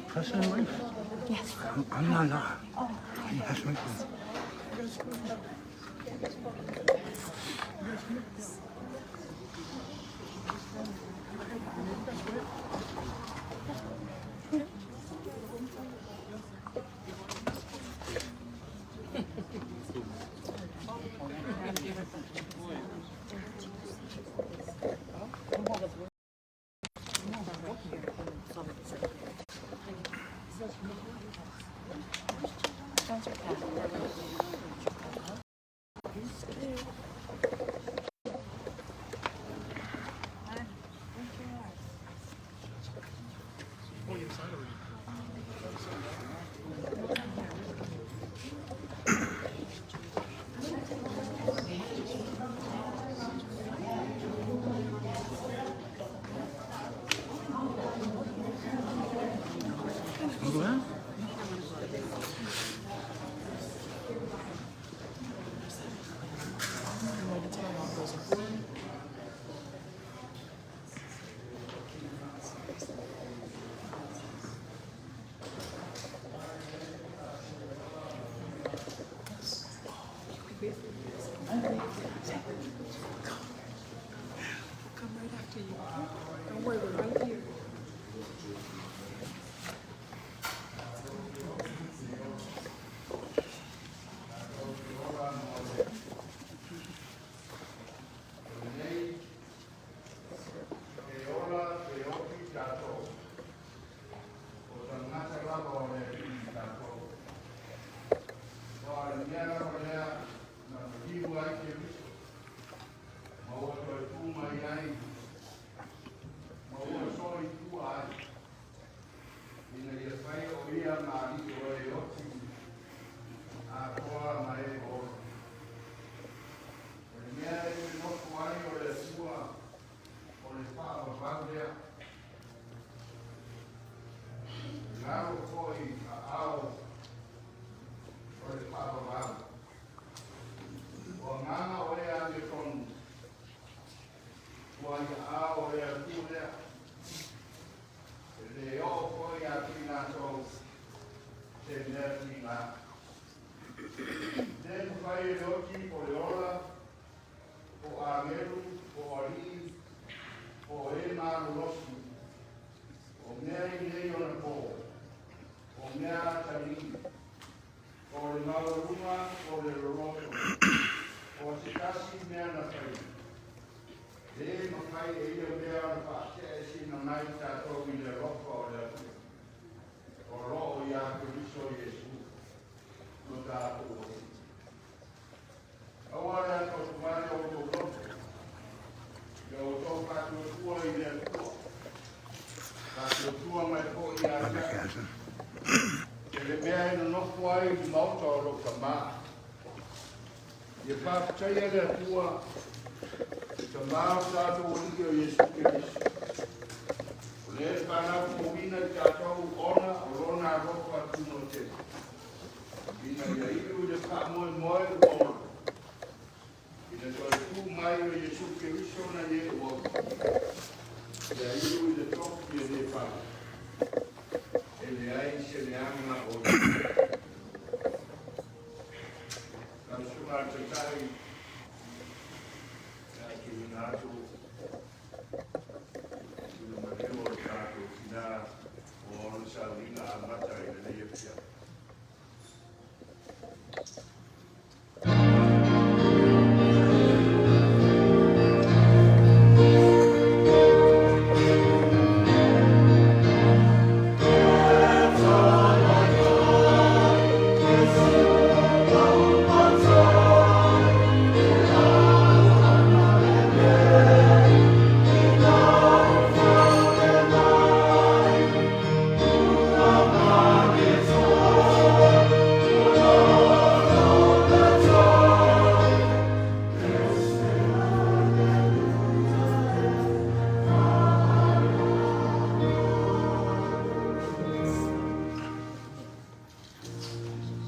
President Reef? Yes. I'm not. That's my friend.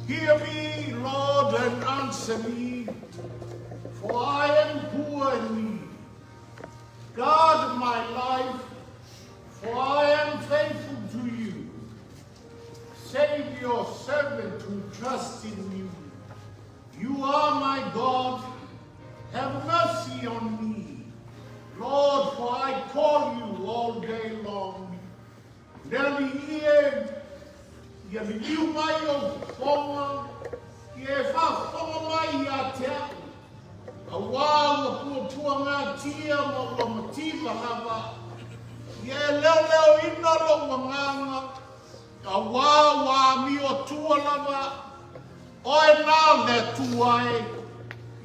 Hear me, Lord, and answer me, for I am poor and needy. Guard my life, for I am faithful to you. Save your servant who trusts in you. You are my God. Have mercy on me, Lord, for I call you all day long. Nera mi ia mi liu mai o whonga, ia whawhonga mai a te au. A wā pua ngā tia ma ua matiwa lava, ia leo ina lo nganga, a wā mi o tua lava, oe nā le tuae,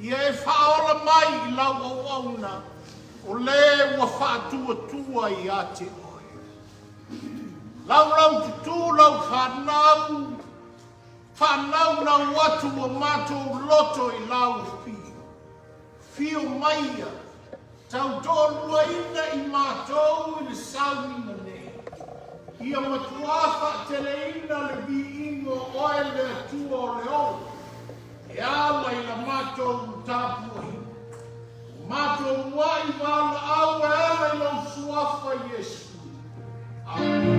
ia whaola mai I lau au auna, o le ua whātua I a te oe. Lau tutu lau whanau na watu o mātou loto I lau whiu. Whiu maia, tau tōlua ina I mātou I le sauni na ne. Ia matuafa tele ina le bi ingo oe le tua o le o. E ala I la mātou tāpua hi. Mātou wai wala au e ala I lau suafa Yesu. Amen.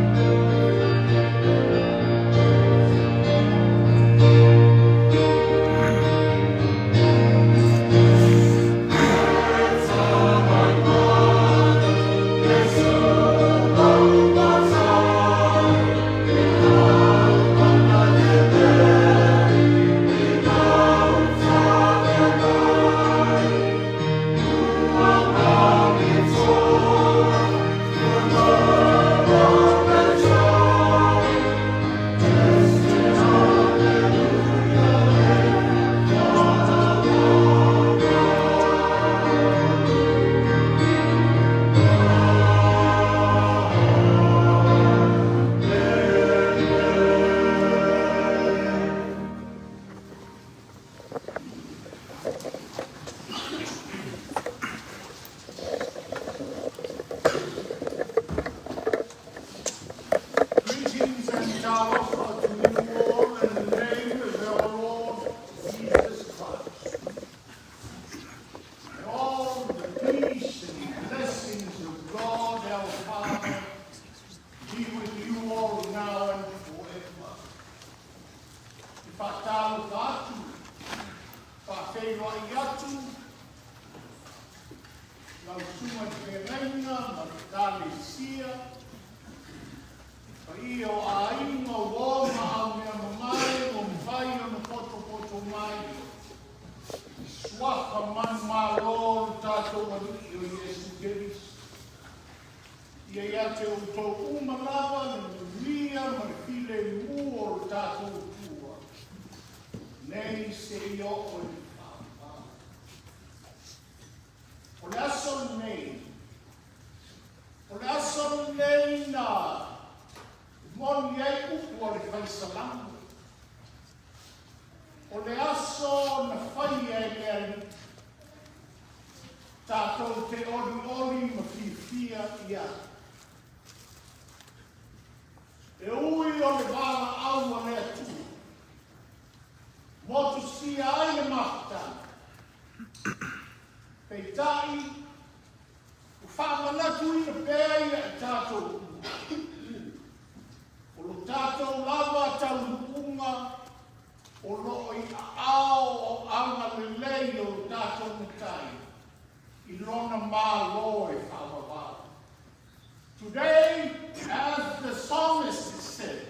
Today, as the psalmist said,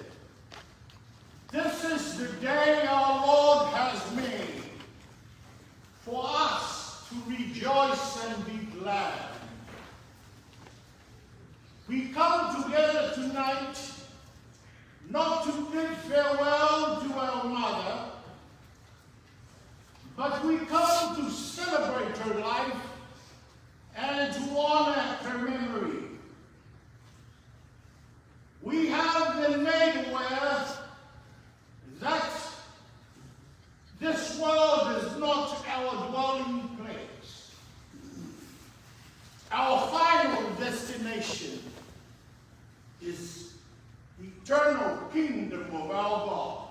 this is the day our Lord has made for us to rejoice and be glad. We come together tonight not to bid farewell to our mother, but we come to celebrate her life and to honor her memory. We have been made aware that this world is not our dwelling place. Our final destination is the eternal kingdom of our God.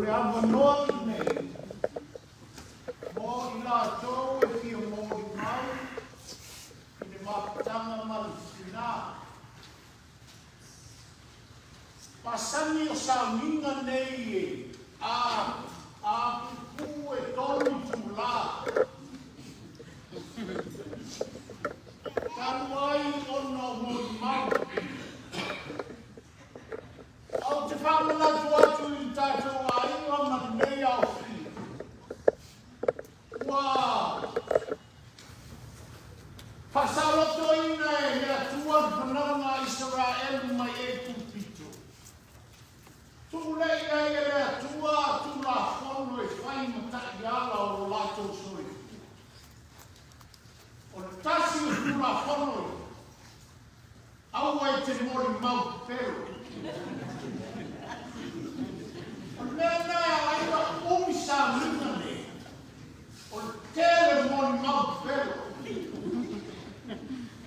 le amanoa I nei. Mo I la tō e fia mo I mau. I ne mapatanga malutina. Pasani o sa minga nei e. A kupu e tonu tu la. Karuai ono mo I mau. Au te whamana tu atu I tātou a inga mani nei au fi. Wā! Pasaloto ina e mea tua whananga Israel mai e tupito. Tūlei e mea tua tu la whono e whai matai ala o lato soi. O le tasi o tu la whono e. Aua e te mori mau pero. Nena ainda sa minga ne. O tele mori mau pero.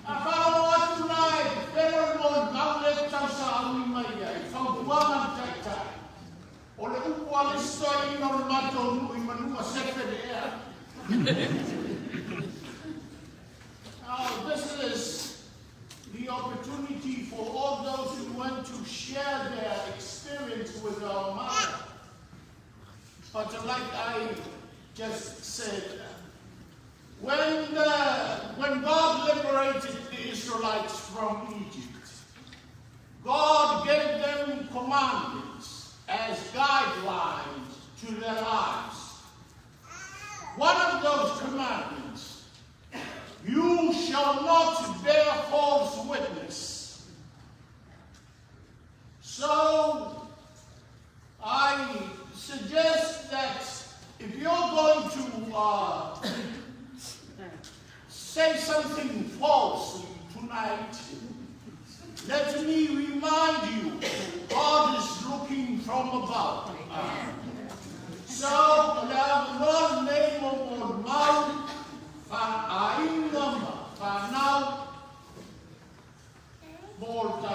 A whao atu nai, pero mori mau le tau sa auni mai ai. Whau buanga tai tai. O le upu ale stoi ina o le mato nui manua sefe de ea. Now this is the opportunity for all those who want to share their experience with our Mother. But like I just said, when God liberated the Israelites from Egypt, God gave them commandments as guidelines to their lives. One of those commandments, you shall not bear false witness. So, I suggest that if you're going to say something falsely tonight, let me remind you, God is looking from above. So, Lord, name of God, Ainama, Fanau, Volta,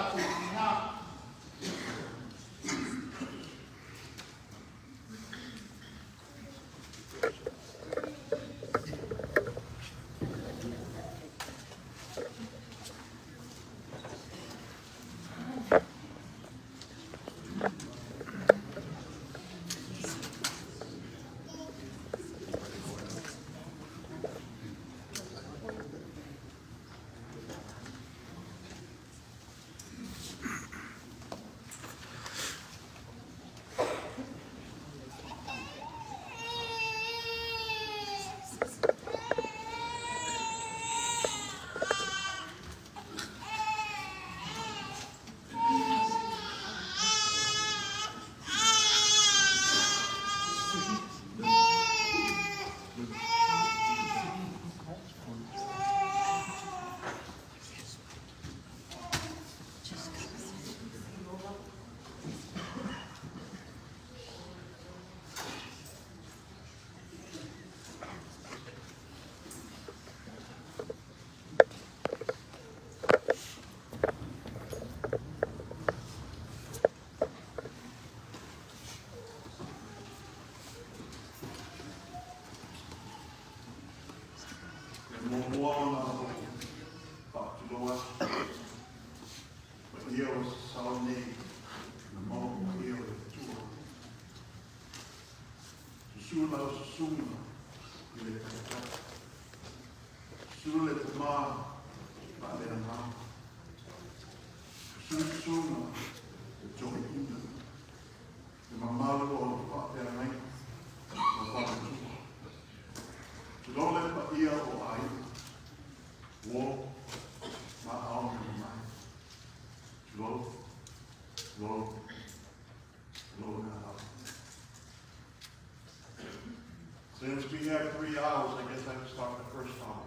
Since we have 3 hours, I guess I can start the first hour.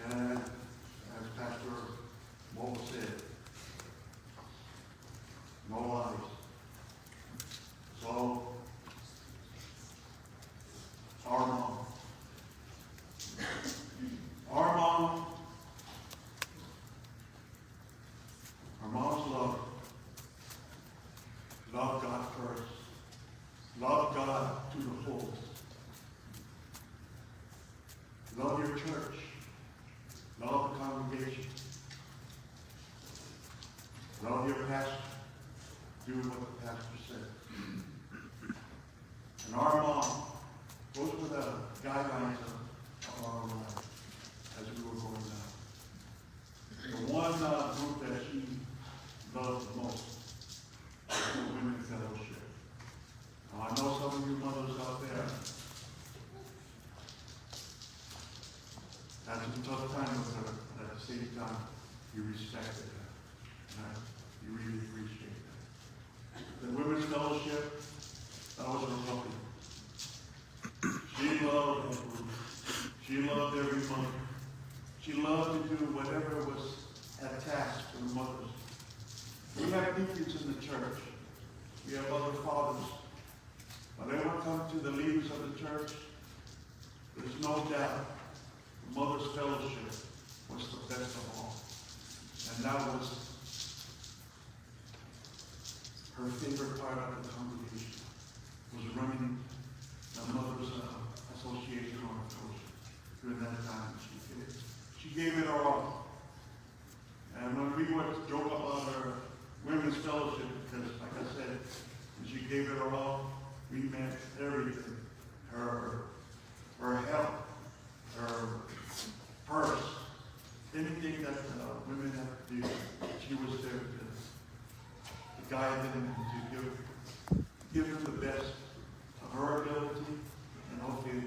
And as Pastor Mo said, no lies. So, our mom's love God first. first. Love God to the fullest. Love your church. Love the congregation. Love your pastor. Do what the pastor said. And our mom, those were the guidelines of our life as we were growing up. The one group that she loved the most was the Women's Fellowship. Now, I know some of you mothers out there had some tough time with her, but at the same time, you respected her. And you really appreciate that. The Women's Fellowship, that was her puppy. She loved that group. She loved every mother. She loved to do whatever was attached to the mothers. We have deacons in the church. We have other fathers. But when it comes to the leaders of the church, there's no doubt the Mother's Fellowship was the best of all. And that was her favorite part of the congregation, was running the Mother's Association on Fellowship during that time. She gave it her all. And when we would joke about her Women's Fellowship, because like I said, when she gave it her all, we meant everything. Her help, her purse, anything that women have to do, she was there to guide them and to give them the best of her ability, and hopefully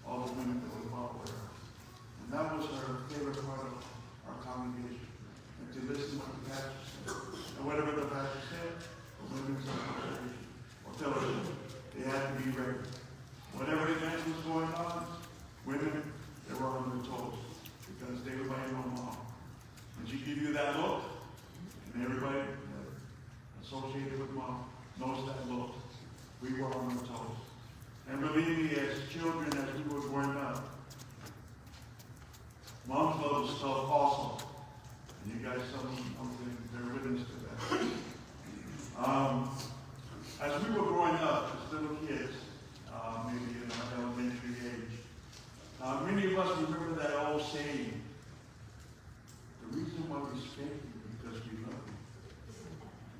all the women that would follow her. And that was her favorite part of our congregation, and to listen to what the pastor said. And whatever the pastor said, the women's association or fellowship, they had to be ready. Whatever event was going on, women, they were on their toes, because they were by your mom. When she give you that look, and everybody associated with mom knows that look, we were on our toes. And believe me, as children, as we were growing up, mom's love was so awesome. And you guys, some of them, they're witness to that. As we were growing up, as little kids, maybe in our elementary age, many of us remember that old saying, the reason why we spank you is because we love you.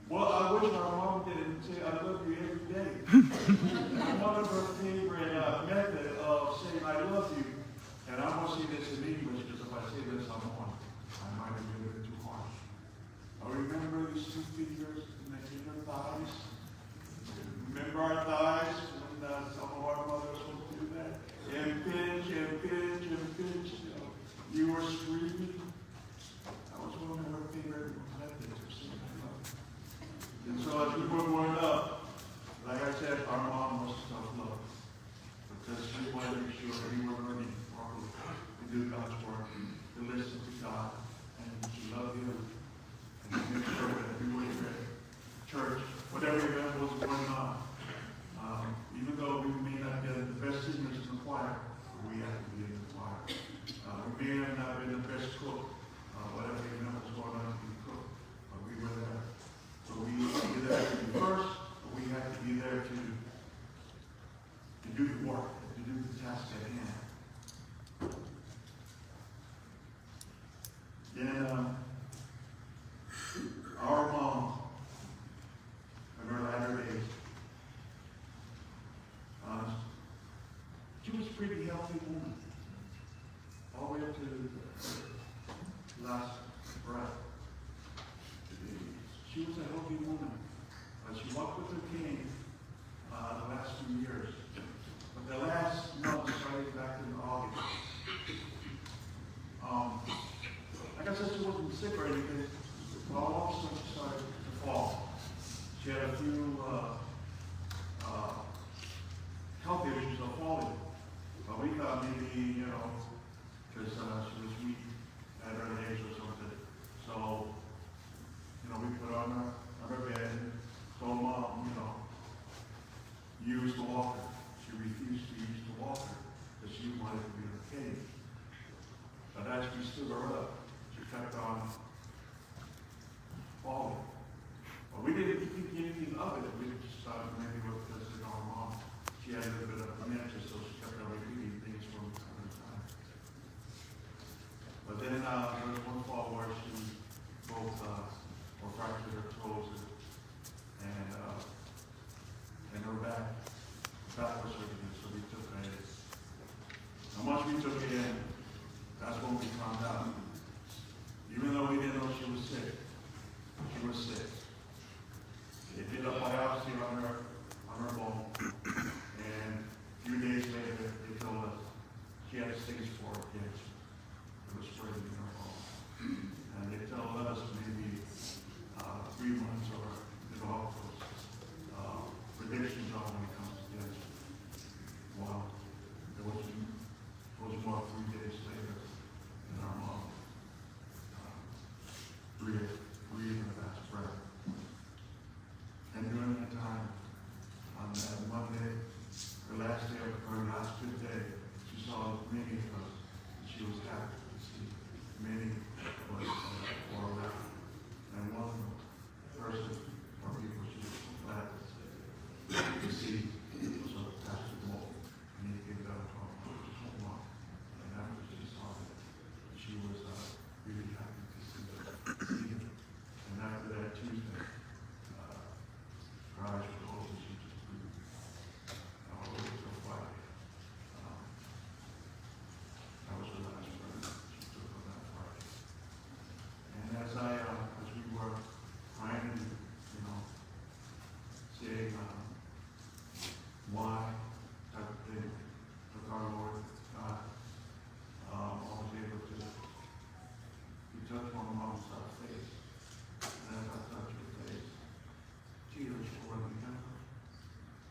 Well, I wish our mom didn't say, I love you every day. And one of her favorite method of saying, I love you, and I'm going to say this in English, because if I say this, I'm on. I might have been a bit too harsh. I remember these two fingers in her thighs. Remember our thighs when some of our mothers would do that? And pinch, and pinch, and pinch. You were screaming. That was one of her favorite methods of saying I love you. And so as we were growing up, like I said, our mom was self-love. Because she wanted to make sure that we were learning properly to do God's work, to listen to God, and to love Him, and to make sure that we were in church, whatever event was going on. Even though we may not get the best singers in the choir, we have to be in the choir. We may have not been the best cook, whatever event was going on to be cooked, but we were there. So we had to be there to be first, but we had to be there to do the work, to do the task at hand. Then our mom, in her latter days, she was a pretty healthy woman, all the way up to the last breath. She was a healthy woman. She walked with her cane the last few years. But the last month started back in August. Like I said, she wasn't sick or anything. Well, all of a sudden she started to fall. She had a few health issues of falling. But we thought maybe, because she was weak at her age or something. So, we put her on her bed, told mom, use the walker. She refused to use the walker because she wanted to be in her cage. But as we stood her up, she kept on falling. But we didn't think anything of it. We just started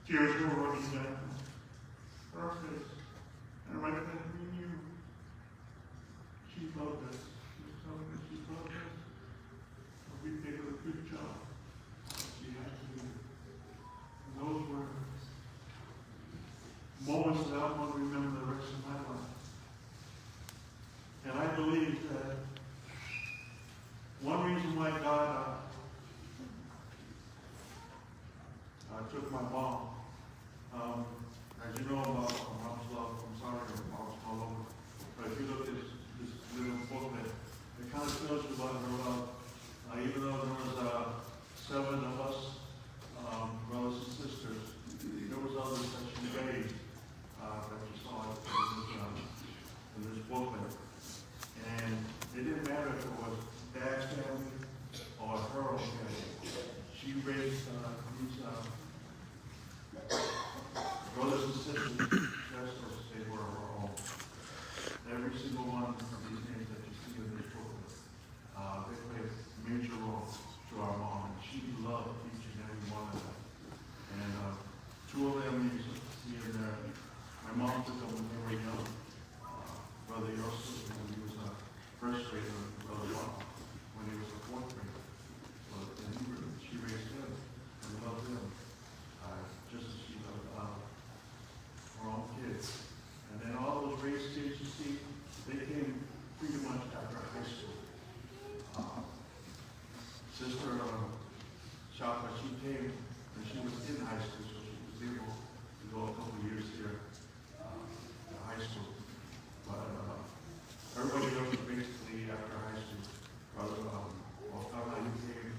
Tears were running down her face. And right then we knew she loved us. She was telling us she loved us. But we did a good job. She had to do. And those were moments that I'm going to remember the rest of my life. And I believe that one reason why God took my mom, as you know about mom's love, I'm sorry, mom's all over. But if you look at this little booklet, it kind of tells you about her love. Even though there was 7 of us, brothers and sisters, there was others that she raised that you saw in this booklet. And it didn't matter if it was Dad's family or her own family. She raised these brothers and sisters just as they were her own. Every single one of these names that you see in this booklet, they played a major role to our mom, and she loved each and every one of them. And 2 of them you see in there. My mom took them when they were young. Brother Yosef, when he was a first grader, and Brother Ron, when he was a 4th grader. And she raised him and loved him, just as she loved her own kids. And then all those raised kids you see, they came pretty much after high school. Sister Shaka, she came when she was in high school, so she was able to go a couple years here to high school. But everybody else was basically after high school. Brother Oscar, he came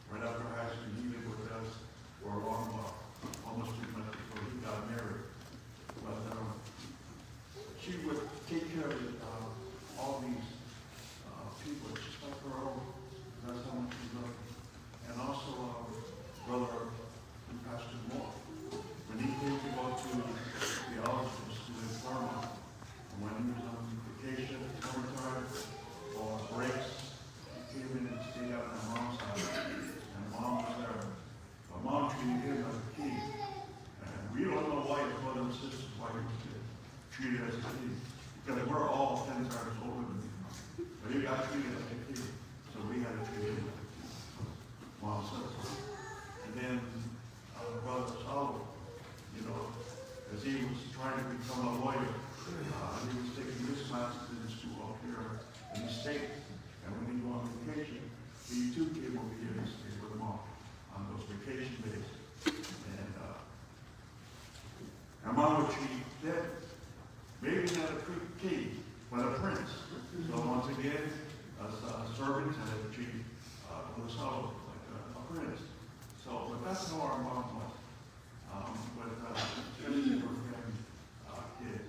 right after high school. He lived with us for a long while, almost 3 months before he got married. But she would take care of all these people, just like her own. That's how much she loved them. And also, Brother Pastor Moore, when he came to go to theology school in Parma, and when he was on vacation, summertime, or breaks, he came in and stayed out at my mom's house. And Mom was there. But Mom treated him like a king. And we don't know why his brother and sisters, why he was treated as a king. Because we're all 10 times older than him. But he got treated like a king. So we had to treat him like a king. Mom said so. And then Brother Solomon, you know, as he was trying to become a lawyer, he was taking his classes in the school up here in the States. And when he go on vacation, he too came over here and stayed with Mom on those vacation days. And Mom would treat them, maybe not a king, but a prince. So once again, as servants, and they would treat Brother Solomon like a prince. So, but that's how our mom was. Especially her family kids.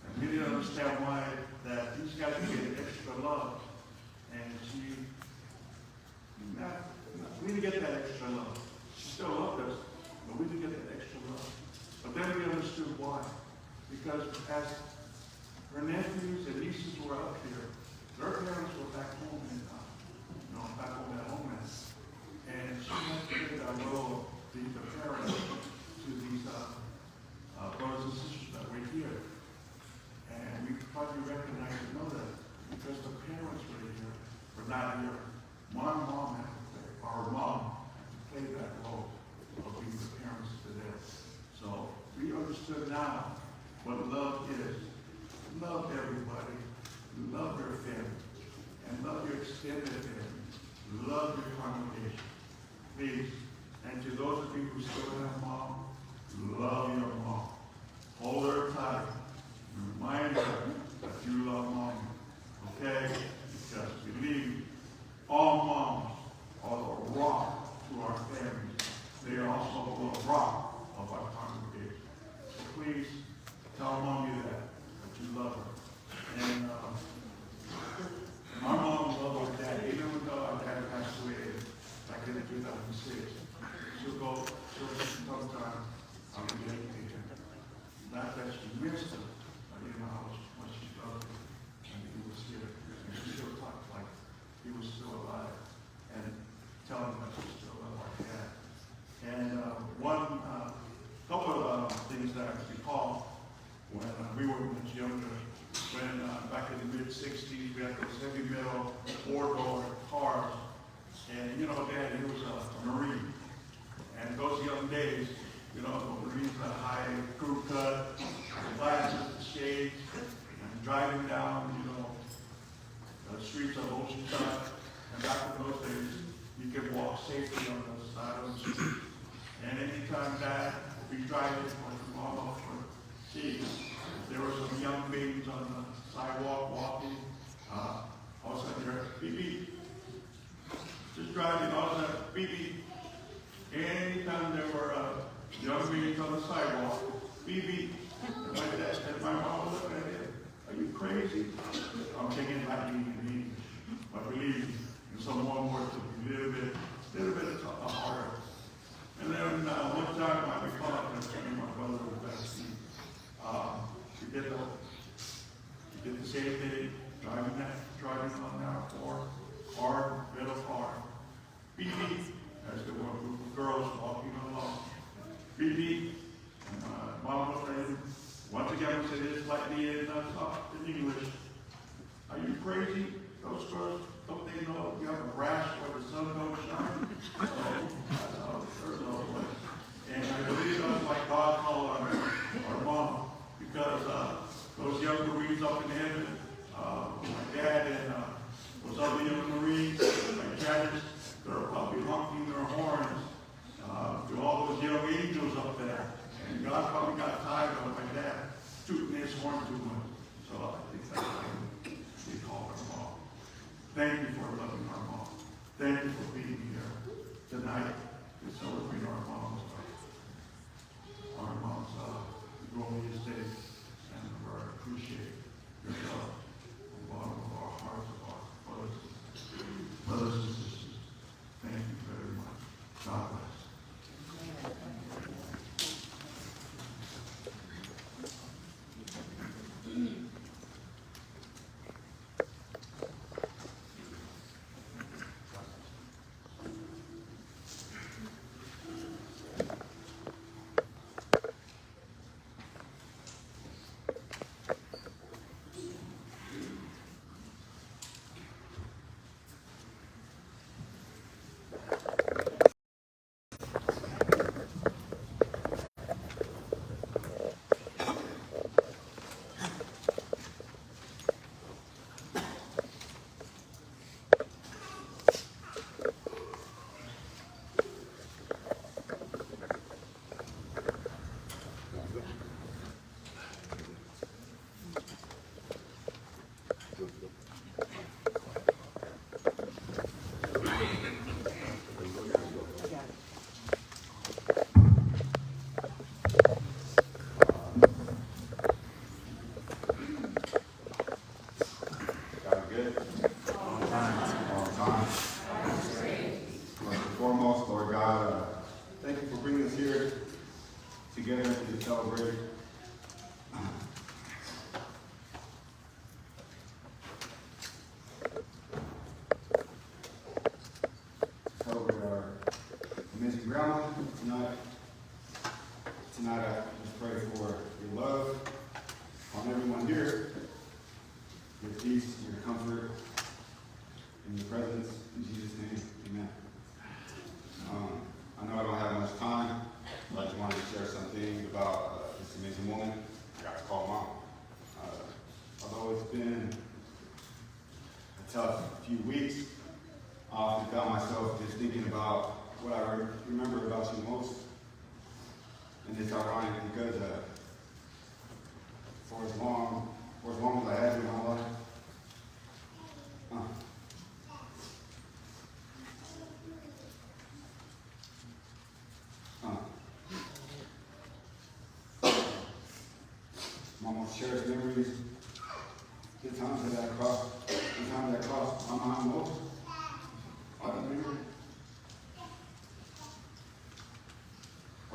And we didn't understand why that these guys get extra love. And we didn't get that extra love. She still loved us, but we didn't get that extra love. But then we understood why. Because as her nephews and nieces were up here, their parents were back home back home at homeland. And she had to get a role of being the parent to these brothers and sisters that were here. And we probably recognize and know that because the parents were here, were not here. My mom had to play, our mom had to play that role of being the parents to them. So we understood now what love is. Love everybody. Love your family. And love your extended family. Love your congregation. Please. And to those of you who still have mom, love your mom. Hold her tight. Remind her that you love mom. Okay? Because believe me, all moms are the rock to our families. They are also the rock of our congregation. So please tell mommy that you love her. And my mom loved our dad. Even though our dad passed away back in 2006, she'll sometimes I'll be dedicated. Not that she missed him, but you know how much she loved him. And he was here. And she still talked like he was still alive. And telling us she still loved our dad. And couple mid-60s, we had those heavy metal four-door cars. And, you know, Dad, he was a Marine. And those young days, you know, the Marines had a high crew cut, glasses, shades, and driving down, you know, the streets of Oceanside. And back in those days, you could walk safely on the side of the street. And anytime Dad would be driving, or Mama, or Chief, there were some young babies on the sidewalk walking. All of a sudden, you're beep beep. Just driving, all of a sudden, beep beep. Anytime there were young babies on the sidewalk, beep beep. And my dad and my mom looked at him. Are you crazy? I'm thinking about you in English. But believe me, in some one word to be a little bit harder. And then one time I recall and my brother was backstage. We did the same thing, driving on our car, middle car. Beep beep, as there were a group of girls walking along. Beep beep, and Mom looked at him. Once again, we said it slightly in English. Are you crazy? Those girls, don't they know you have a rash where the sun don't shine? And I believe that's like God called our mom, because those young Marines up in heaven, my dad and those other young Marines, like Janice, they're probably honking their horns to all those young angels up there. And God probably got tired of my dad tooting his horn too much. So I think that's why we call her mom. Thank you for loving our mom. Thank you for being here tonight to celebrate our mom's glorious day. And we appreciate your love from the bottom of our hearts, of our brothers and sisters. Thank you very much. God bless. Tonight I just pray for your love on everyone here, your peace, your comfort, and your presence. In Jesus' name, amen. I know I don't have much time, but I just wanted to share something about this amazing woman I got to call mom. Although it's been a tough few weeks, I often found myself just thinking about what I remember about you most. And it's ironic because for as long as I had you in my life, Mama shares memories, the times that I crossed my mind most. Are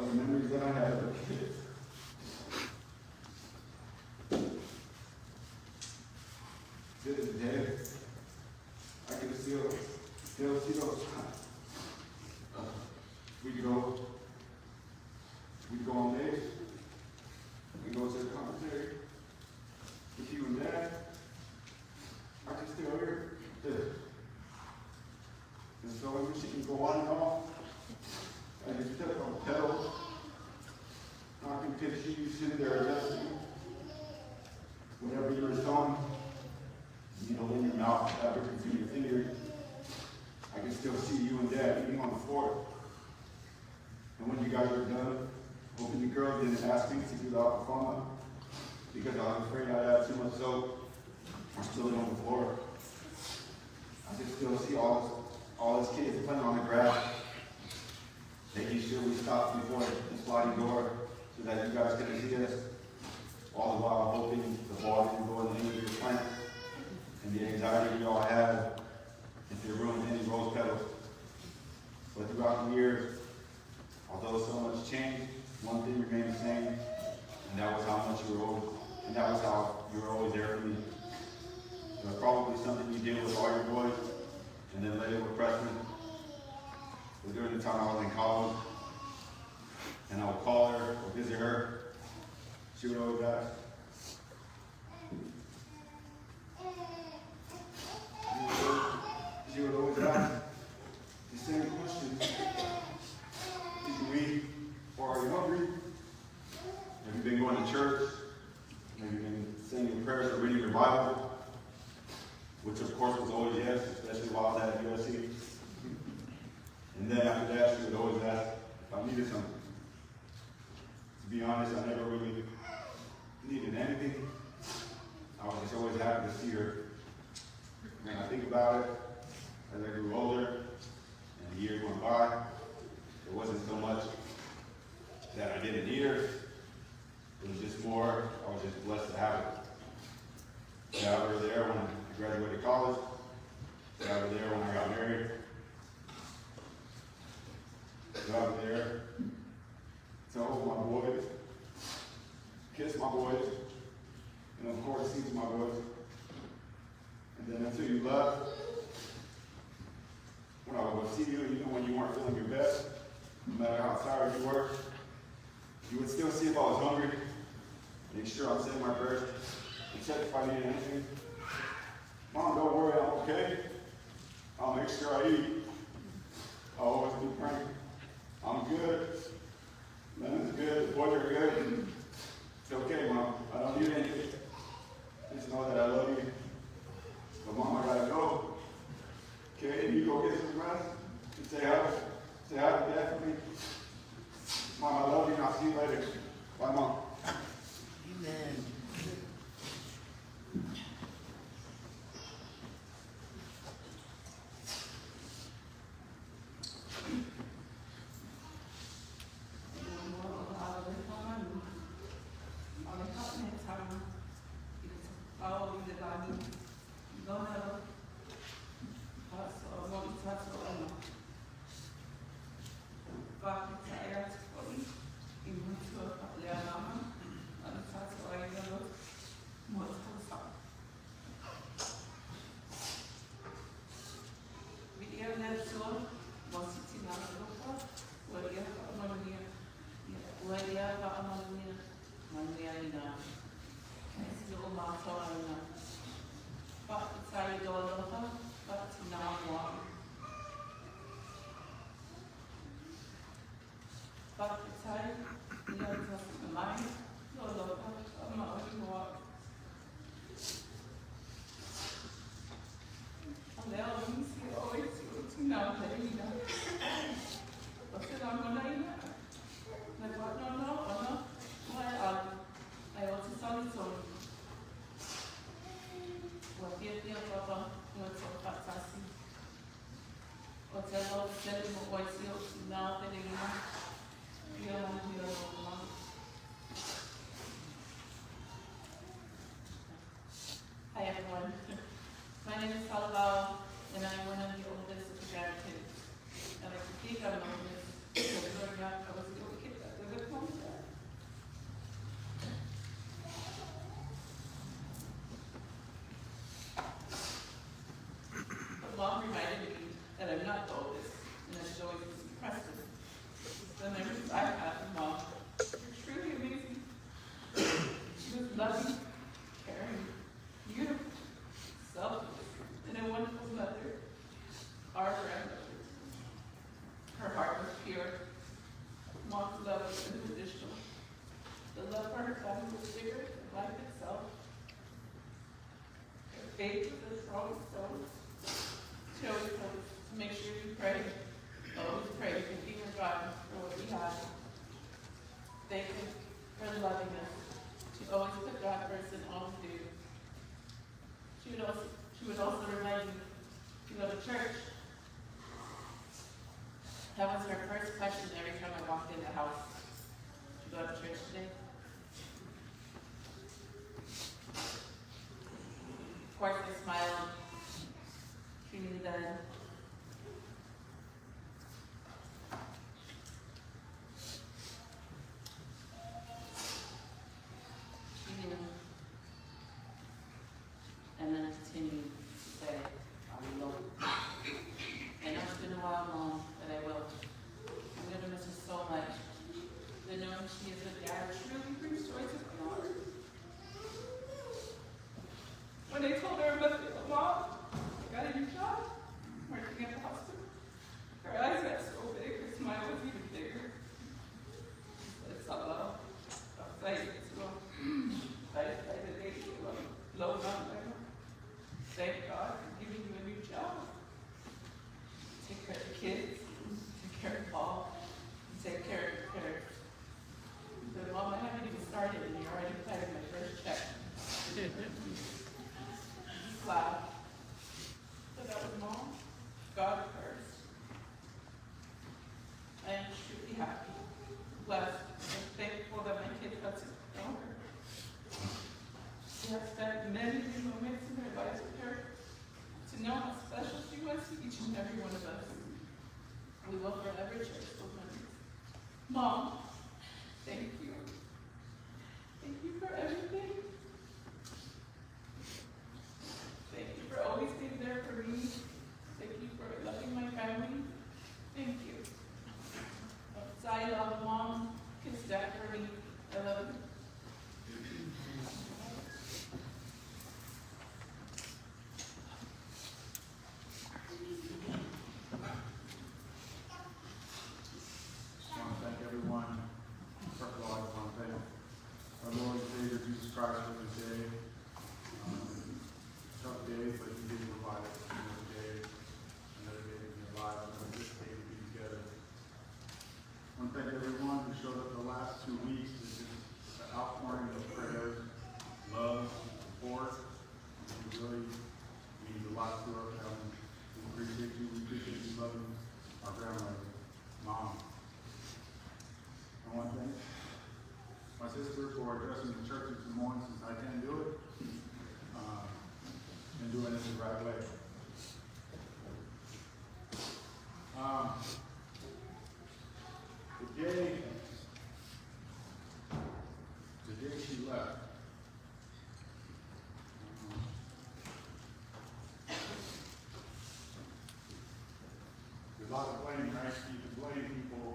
the memories that I had as a kid. To this day, I can still see those times. We'd go on dates. We'd go to the commissary with you and Dad. because you sit there adjusting. Whatever you're sewing, you know, in your mouth, fabric between your fingers. I can still see you and Dad eating on the floor. And when you guys are done, hoping the girl didn't ask me to do the aquafama because I was afraid I'd have too much soap or spill it on the floor. I can still see all his kids playing on the grass, making sure we stop before the sliding door so that you guys can see us. All the while hoping the ball didn't go in the end of your plant and the anxiety we all had if it ruined any rose petals. But throughout the years, although so much changed, one thing remained the same, and that was how you were always there for me. It was probably something you did with all your boys, and then later with freshmen. But during the time I was in college, and I would call her or visit her, she would always ask. She would always ask the same question. Did you eat or are you hungry? Have you been going to church? Have you been saying your prayers or reading your Bible? Which of course was always yes, especially while I was at USC. And then after that, she would always ask if I needed something. To be honest, I never really needed anything. I was just always happy to see her. When I think about it, as I grew older and the years went by, it wasn't so much that I didn't need her. It was just more, I was just blessed to have her. To have her there when I graduated college, to have her there when I got married, to have her there to hold my boys, kiss my boys, and of course see to my boys. And then until you left, when I would see you, even when you weren't feeling your best, no matter how tired you were, you would still see if I was hungry, make sure I'm saying my prayers, and check if I needed anything. Mom, don't worry, I'm okay. I'll make sure I eat. I'll always be praying. I'm good. Lemon's good. The boys are good. It's okay, Mom. I don't need anything. Just know that I love you. But Mom, I gotta go. Okay, you go get some rest and say hi to Dad for me. Mom, I love you and I'll see you later. Bye, Mom. Amen. Hi everyone. My name is Salvador, and I'm one of the oldest of the grandkids. I like to think I'm the oldest because growing up I was the old kid that lived at home. But Mom reminded me that I'm not the oldest, and that she's always impressive. The memories I have of Mom are truly amazing. She was loving, caring, beautiful, selfless, and a wonderful mother, our grandmother. Her heart was pure. Mom's love was unconditional. The love for her family was bigger than life itself. Her faith was a strong stone. She always told us to make sure you pray. Always pray and keep her God for what we have. Thank you for loving us. She always put God first in all we do. She would also remind you to go to church. That was her first question every time I walked in the house. Did you go to church today? Of course, I smiled. She knew then. She knew. And then I continued to say, I will. I know it's been a while, Mom, but I will. I'm going to miss her so much. The knowing she is with Dad truly brings joy to my heart. When they told her about the Mom, I got a new job, working at the hospital. Her eyes got so big, her smile was even bigger. It's all low. I'm fighting it slow. Fight the day to low down there. Thank God for giving you a new job. Take care of the kids, take care of Paul, and take care of your parents. But Mom, I haven't even started and you're already planning my first check. Wow. So that was Mom, God first. I am truly happy, blessed, and thankful that my kids got to know her. We have spent many moments in their lives with her, to know how special she was to each and every one of us. We will forever cherish those memories. Mom, thank you. Thank you for everything. Thank you for always being there for me. Thank you for loving my family. Thank you. I love Mom. Kiss Dad for me. I love you. I want to thank everyone. First of all, I want to thank our Lord and Savior Jesus Christ for this day. Tough day, but He did provide us another day to be alive, another this day to be together. I want to thank everyone who showed up the last 2 weeks. This is the outpouring of prayers, love, support. We really means a lot to our family. We appreciate you. We appreciate you loving our grandmother, Mom. I want to thank my sister for addressing the church this morning since I can't do it, and doing it the right way. The day she left, there's a lot of blame, right? You can blame people,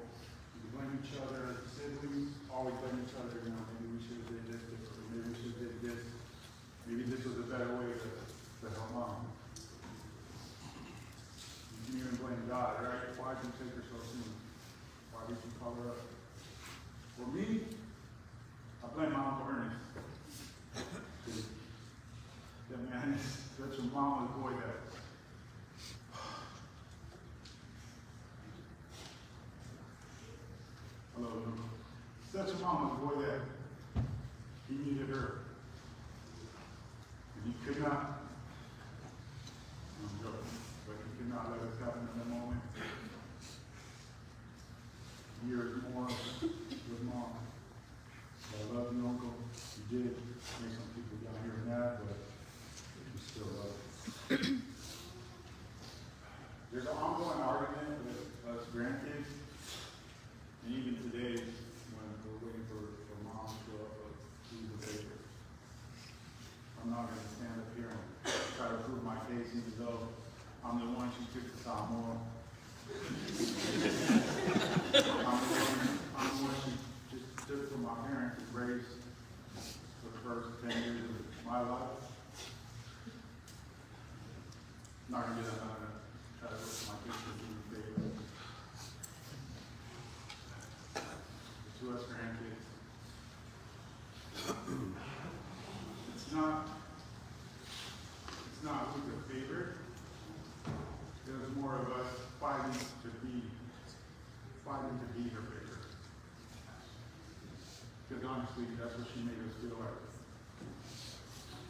you can blame each other, siblings always blame each other, you know, maybe we should have did this differently, maybe we should have did this, maybe this was a better way to help Mom. You can even blame God, right? Why did you take her so soon? Why did you call her up? For me, I blame my Uncle Ernest. That man is such a mama's boy that hello, Uncle. Such a mama's boy that he needed her. And he could not, I'm joking, but he could not let us happen in that moment. Years more with Mom. I love you, Uncle. You did make some people down here mad, but you still love. There's an ongoing argument with us grandkids, and even today, when we're waiting for Mom to show up, who's the baker. I'm not going to stand up here and try to prove my case, even though I'm the one she took to Samoa. I'm the one she just took from my parents and raised for the first 10 years of my life. I'm not going to do that. I'm going to try to look my kids in the favor. To us grandkids, honestly, that's what she made us feel like.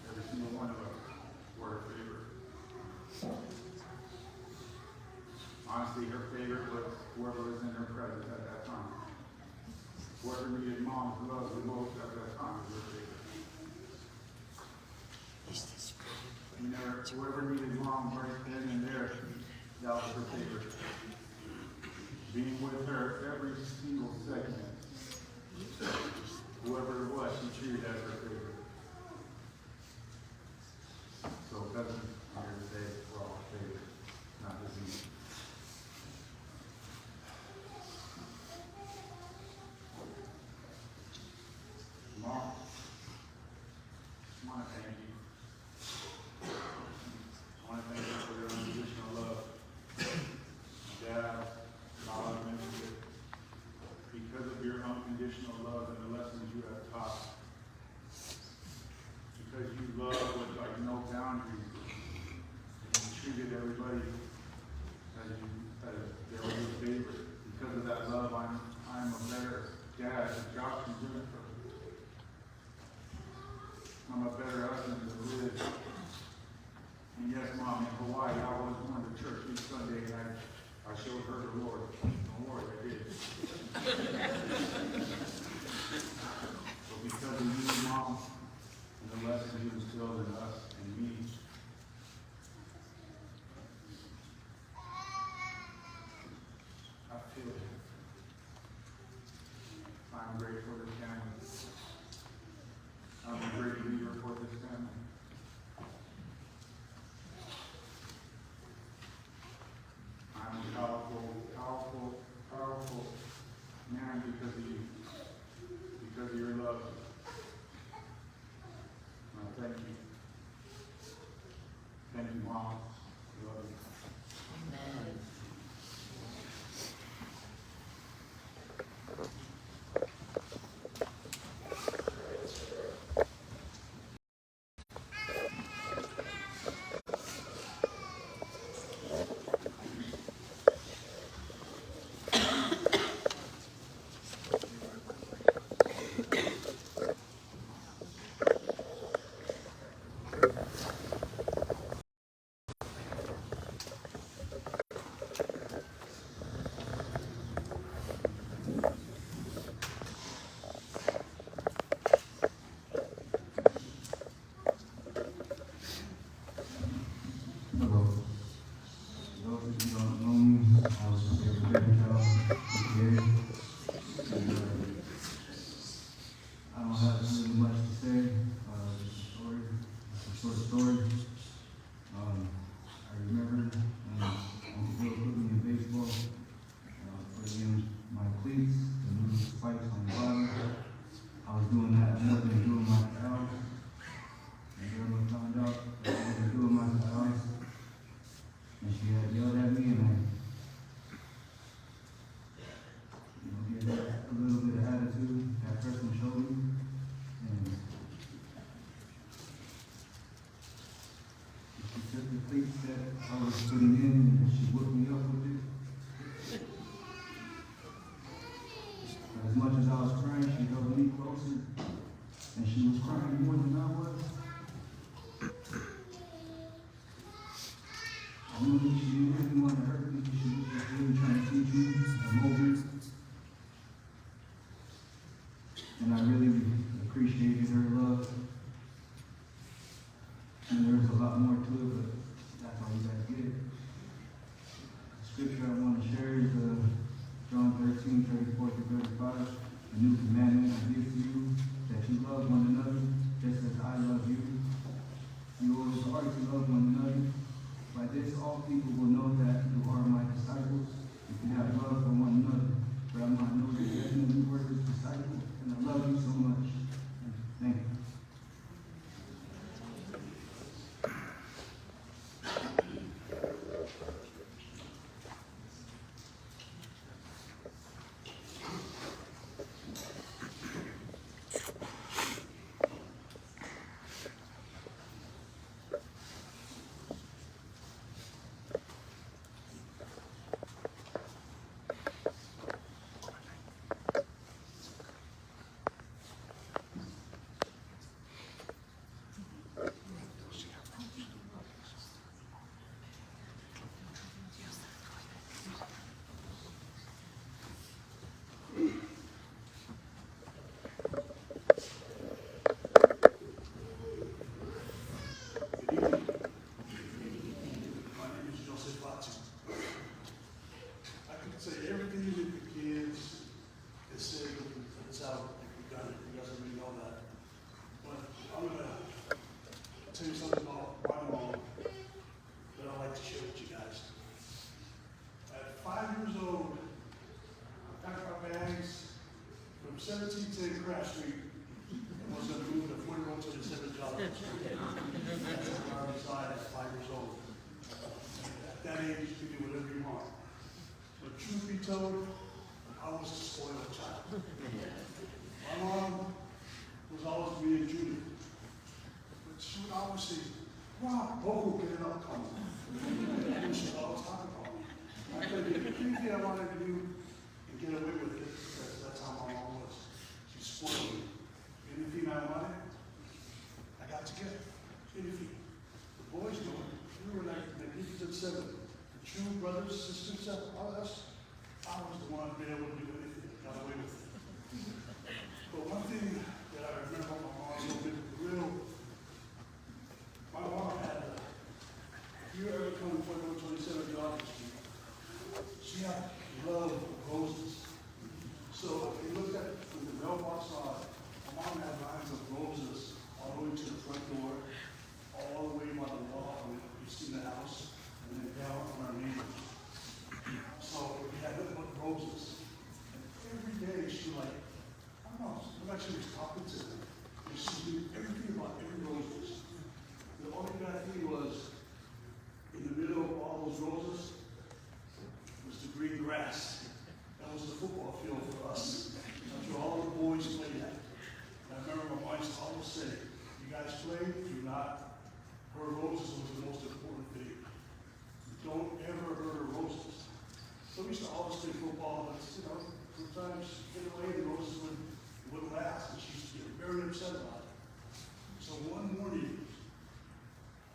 Every single one of us were her favorite. Honestly, her favorite was whoever was in her presence at that time. Whoever needed mom's love the most at that time was her favorite. Whoever needed mom right then and there, that was her favorite. Being with her every single segment. Whoever it was, she treated as her favorite. So it doesn't matter today, we're all her favorite, not just me. Mom, I want to thank you. I want to thank you for your unconditional love. Dad, all I mentioned it. Because of your unconditional love and the lessons you have taught. Because you love with like no boundaries. And you treated everybody as they were your favorite. Because of that love, I'm a better dad than Josh and Jennifer. I'm a better husband than Liz. And yes, Mom, in Hawaii, I was going to church each Sunday and I showed her the Lord. Don't worry, I did. But because of you, Mom, and the lessons you instilled in us and me, I feel it. I'm grateful for this family. I'm a great leader for this family. I'm a powerful man because of you, because of your love. I thank you. Thank you, Mom. I love you. Amen. Hello. Those of you who don't know me, I was a favorite child, PTA. And, I don't have really much to say. It's a short story. I remember when Uncle Bill put me in baseball, putting in my cleats, the new spikes on the bottom. I was doing that more than doing my cows. And Grandma found out that I was doing my cows. And she had yelled at me, and I, gave her a little bit of attitude that person showed me. And she took the cleats that I was putting in, and she whipped me up with it. As much as I was crying, she held me closer, and she was crying more than I was. I knew that she didn't really want to hurt me, but she was just really trying to teach me and mold me. And I really appreciated her love. And there's a lot more to it, but that's all you guys get. The scripture I want to share is John 13:34-35. A new commandment I give to you, that you love one another, just as I love you. You owe it hard to love one another. By this, all people will know that you are my disciples, if you have love for one another. But I want to know that you definitely were his disciple, and I love you so much. Thank you. it's out, we've done it, you guys already know that. But I'm gonna tell you something about my mom that I'd like to share with you guys. At 5 years old, I packed my bags from 1710 Craft Street and was gonna move to 4127 Johnson Street. That's where I reside at 5 years old. At that age, you can do whatever you want. But truth be told, I was a spoiled child. My mom was always me and Judy. But she would always say, "Wow, Bobo, get it up, come on." She would always talk about me. I could do anything I wanted to do and get away with it because that's how my mom was. She spoiled me. Anything I wanted, I got to get. Anything. The boys knew it. We were like Magnificent Seven. The true brothers, sisters, all of us. I was the one to be able to do anything. Got away with it. But one thing that I remember my mom so real, my mom had, if you ever come to 4127 Johnson Street, she had love for roses. So if you look at from the mailbox side, my mom had lines of roses all the way to the front door, all the way by the wall, and you see the house, and then down on our neighbors. So we had nothing but roses. And every day she was like, I don't know, I'm actually was talking to her. And she knew everything about every roses. The only bad thing was, in the middle of all those roses, was the green grass. That was the football field for us. That's where all the boys played at. And I remember my mom used to always say, you guys play, do not, her roses was the most important thing. Don't ever hurt her roses. So we used to always play football, but sometimes get away, the roses wouldn't last, and she used to get very upset about it. So one morning,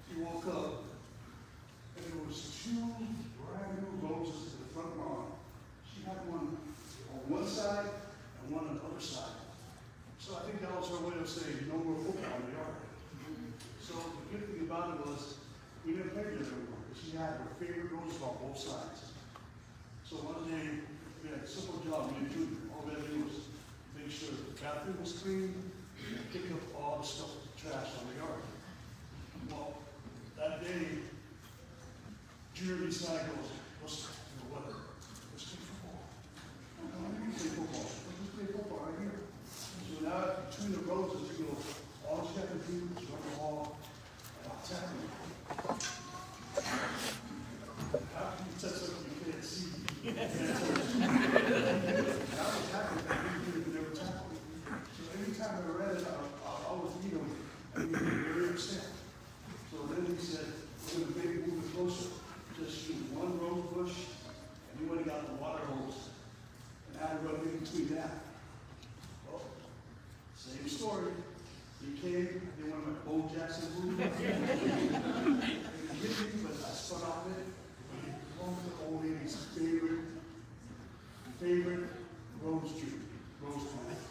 he woke up, and there was 2 brand new roses in the front lawn. She had one on one side and one on the other side. So I think that was her way of saying, no more football in the yard. So the good thing about it was, we didn't play together anymore, because she had her favorite roses on both sides. So one day, we had a simple job, me and Judy. All we had to do was make sure the bathroom was clean and pick up all the stuff, trash on the yard. Well, that day, Junior decided, let's play football. We play football. Let's play football right here. So now, between the roses, you go, all you have to do is run the ball and I'll tackle you. After you touch something you can't see, I was happy that he would never tackle me. So every time I read it, I always beat him and he'd be very upset. So then he said, we're going to maybe move it closer. Just shoot one rose bush, and he went and got the water hose. And I had to run in between that. Well, same story. He came, I did one of my Bo Jackson moves. And he hit me, but I spun off it. One of the old lady's favorite rose tree, rose plant.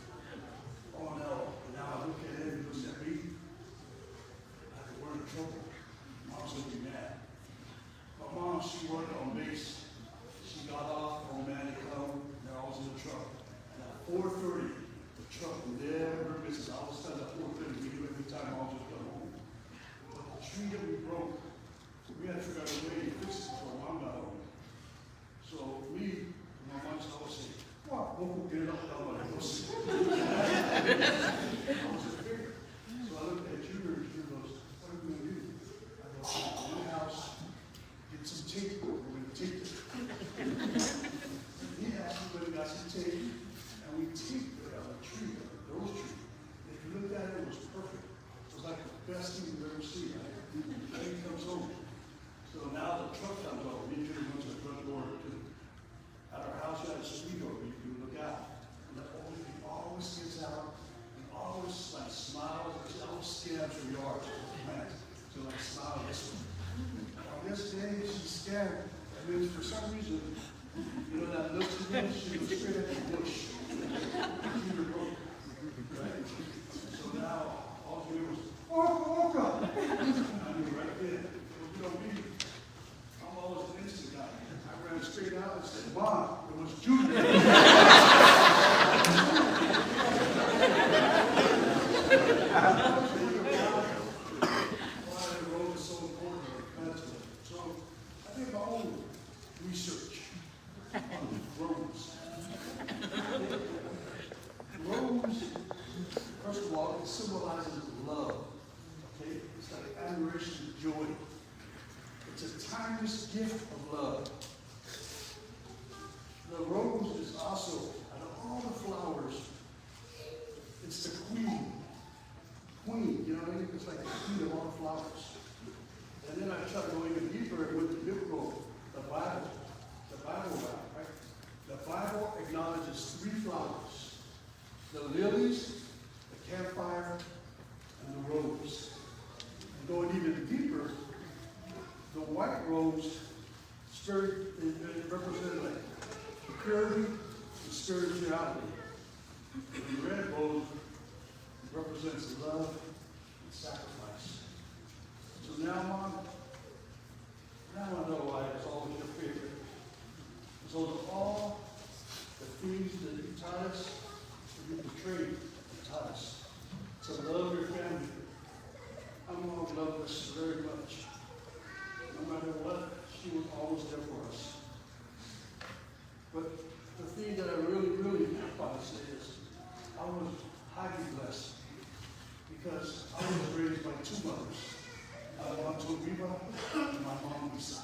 Oh no, and now I look at it and looks at me. We're in trouble. Mom's gonna be mad. My mom, she worked on base. She got off, oh man, they come, they're always in the truck. And at 4:30, the truck would never miss it. I was done at 4:30, we knew every time I was just come home. But the tree that we broke, we had to figure out a way to fix it before Mom got home. So me, my mom used to always say, come on, we'll get it up, I'm like, go see. I was just bigger. So I looked at Junior and Junior goes, what are we going to do? I go, go in the house, get some tape, we're going to tape it. He asked me whether we got some tape, and we taped it on a tree, a rose tree. And if you looked at it, it was perfect. It was like the best thing you've ever seen. Then he comes home. So now the truck comes over. Me and Junior went to the front door too. At our house, we had a screen door where you can look out. And he always gets out and always like smiles. He always scans her yard. So like smile this way. On this day, she scanned. And then for some reason, you know that look she did, she was straight at the bush. Right? So now, all she did was, oh, God. I knew right then. You know, I'm always an instant guy. I ran straight out and said, Mom, it was Judy. the road is so important to the festival. So I did my own research on roads. Rose, first of all, it symbolizes love. Okay? It's like admiration, joy. It's a timeless gift of love. The rose is also, out of all the flowers, it's the queen. Queen, you know what I mean? It's like the queen of all flowers. And then I try to go even deeper with the biblical, the Bible route, right? The Bible acknowledges three flowers: the lilies, the campfire, and the rose. And going even deeper, the white rose it represented like purity and spirituality. The red rose represents love and sacrifice. So now, Mom, now I know why it's always your favorite. Because those are all the things that you taught us, that you portrayed and taught us. To love your family. I'm going to love this very much. No matter what, she was always there for us. But the thing that I really, really want to say is, I was highly blessed because I was raised by two mothers. My mom Tobiba and my mom Lisa.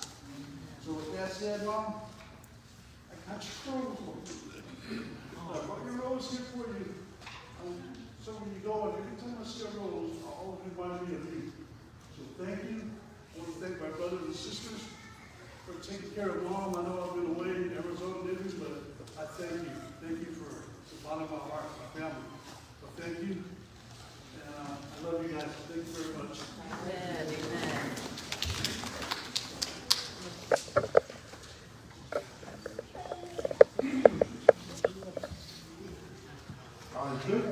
So with that said, Mom, I got your rose for you. I brought your rose here for you. So when you go, and every time I see a rose, I always remind me of you. So thank you. I want to thank my brothers and sisters for taking care of Mom. I know I've been away in Arizona, but I thank you. Thank you for the bottom of my heart, my family. So thank you. And I love you guys. Thank you very much. Amen. Amen. All is good?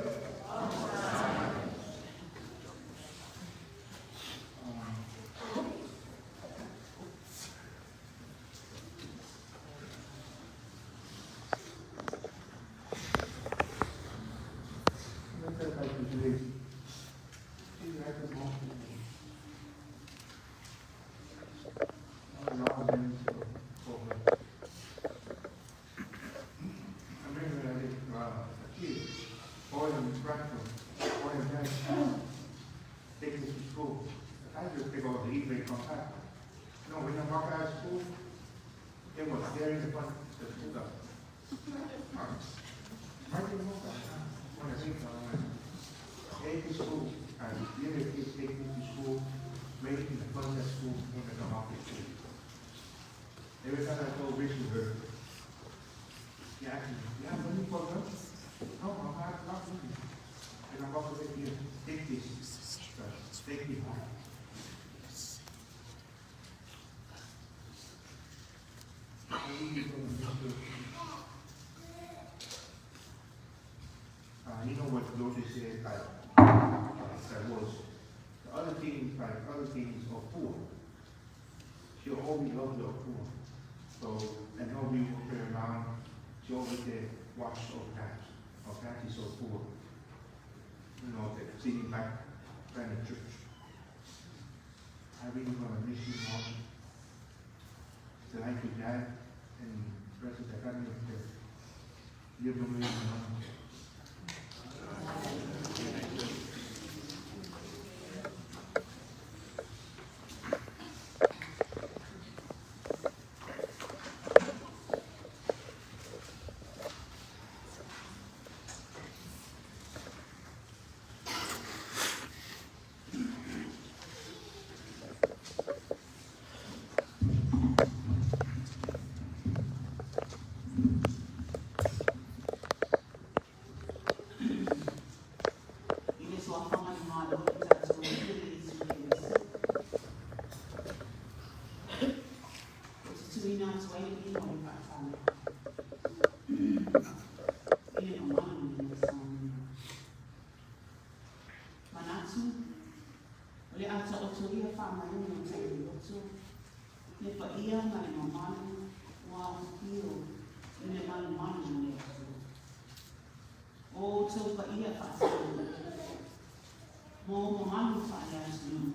Every time I told Richard her, he asked me, you have money for her? No, I'm not looking. And I'm about to say, here, take this. Take it home. You know what Dorothy said, that was, the other things are poor. She'll always love the poor. So, and how we walk her around, she always said, watch our cats. Our cat is so poor. You know, they're sitting back in the church. I really want to miss you, Mom. Tonight with Dad and the rest of the family up there. Give them a little Mo malu whaia sinu.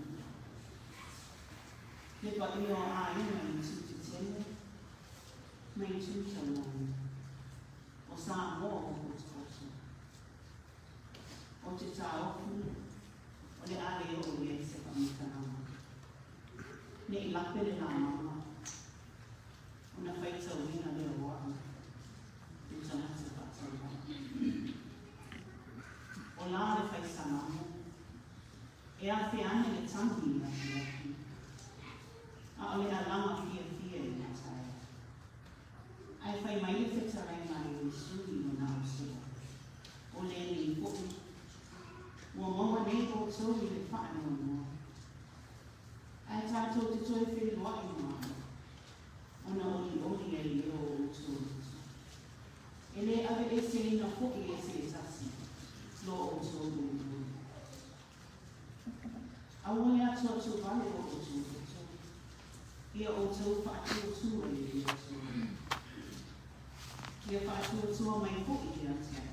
Le pa i o a ina i tu te tele. Mai tu te lani. O sa mo o kotokoto. O te tā oku. O le ale o le se pamitanama. Ne i lape le nā mama. O na whaita uina le o waka. I tanata pātara. O la le whaisa mama. E a te ane le tangi na te aki. A o le alama fia fia i na tae. Ai whai mai e whetarai mai o sui o nā usua. O le ni poki. Mua maua nei o tori le whaano mua. Ai tātou te toi whiri wai mua. Ona oli e i o tori. E le ave e se ina poki e se tasi. Lo o tori mua. A wole ato atu vale o tori. Ia o tau whaatu tua e o tori. Ia whaatu tua mai poki i a tia.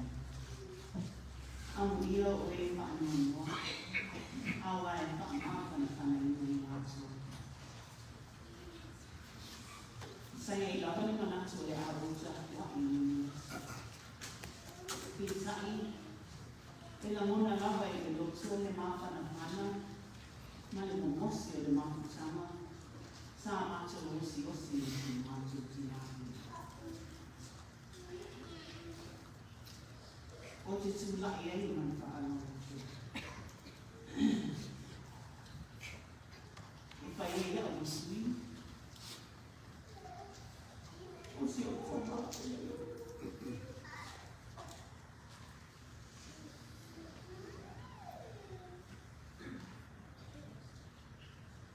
Amu ia o e whaano mua. Awa e whaamāwhana whana i mui atu. Sai e lawa ni manatu e a roja wa i mui. Pitai, e la mona lava e le lotua le mawhana whana, ma le momosi o le mawhutama, sa atu osi osi o le matu tinami. O te tūlai e i man whaano atu. E whai e ia o sui. O si o whama e ia.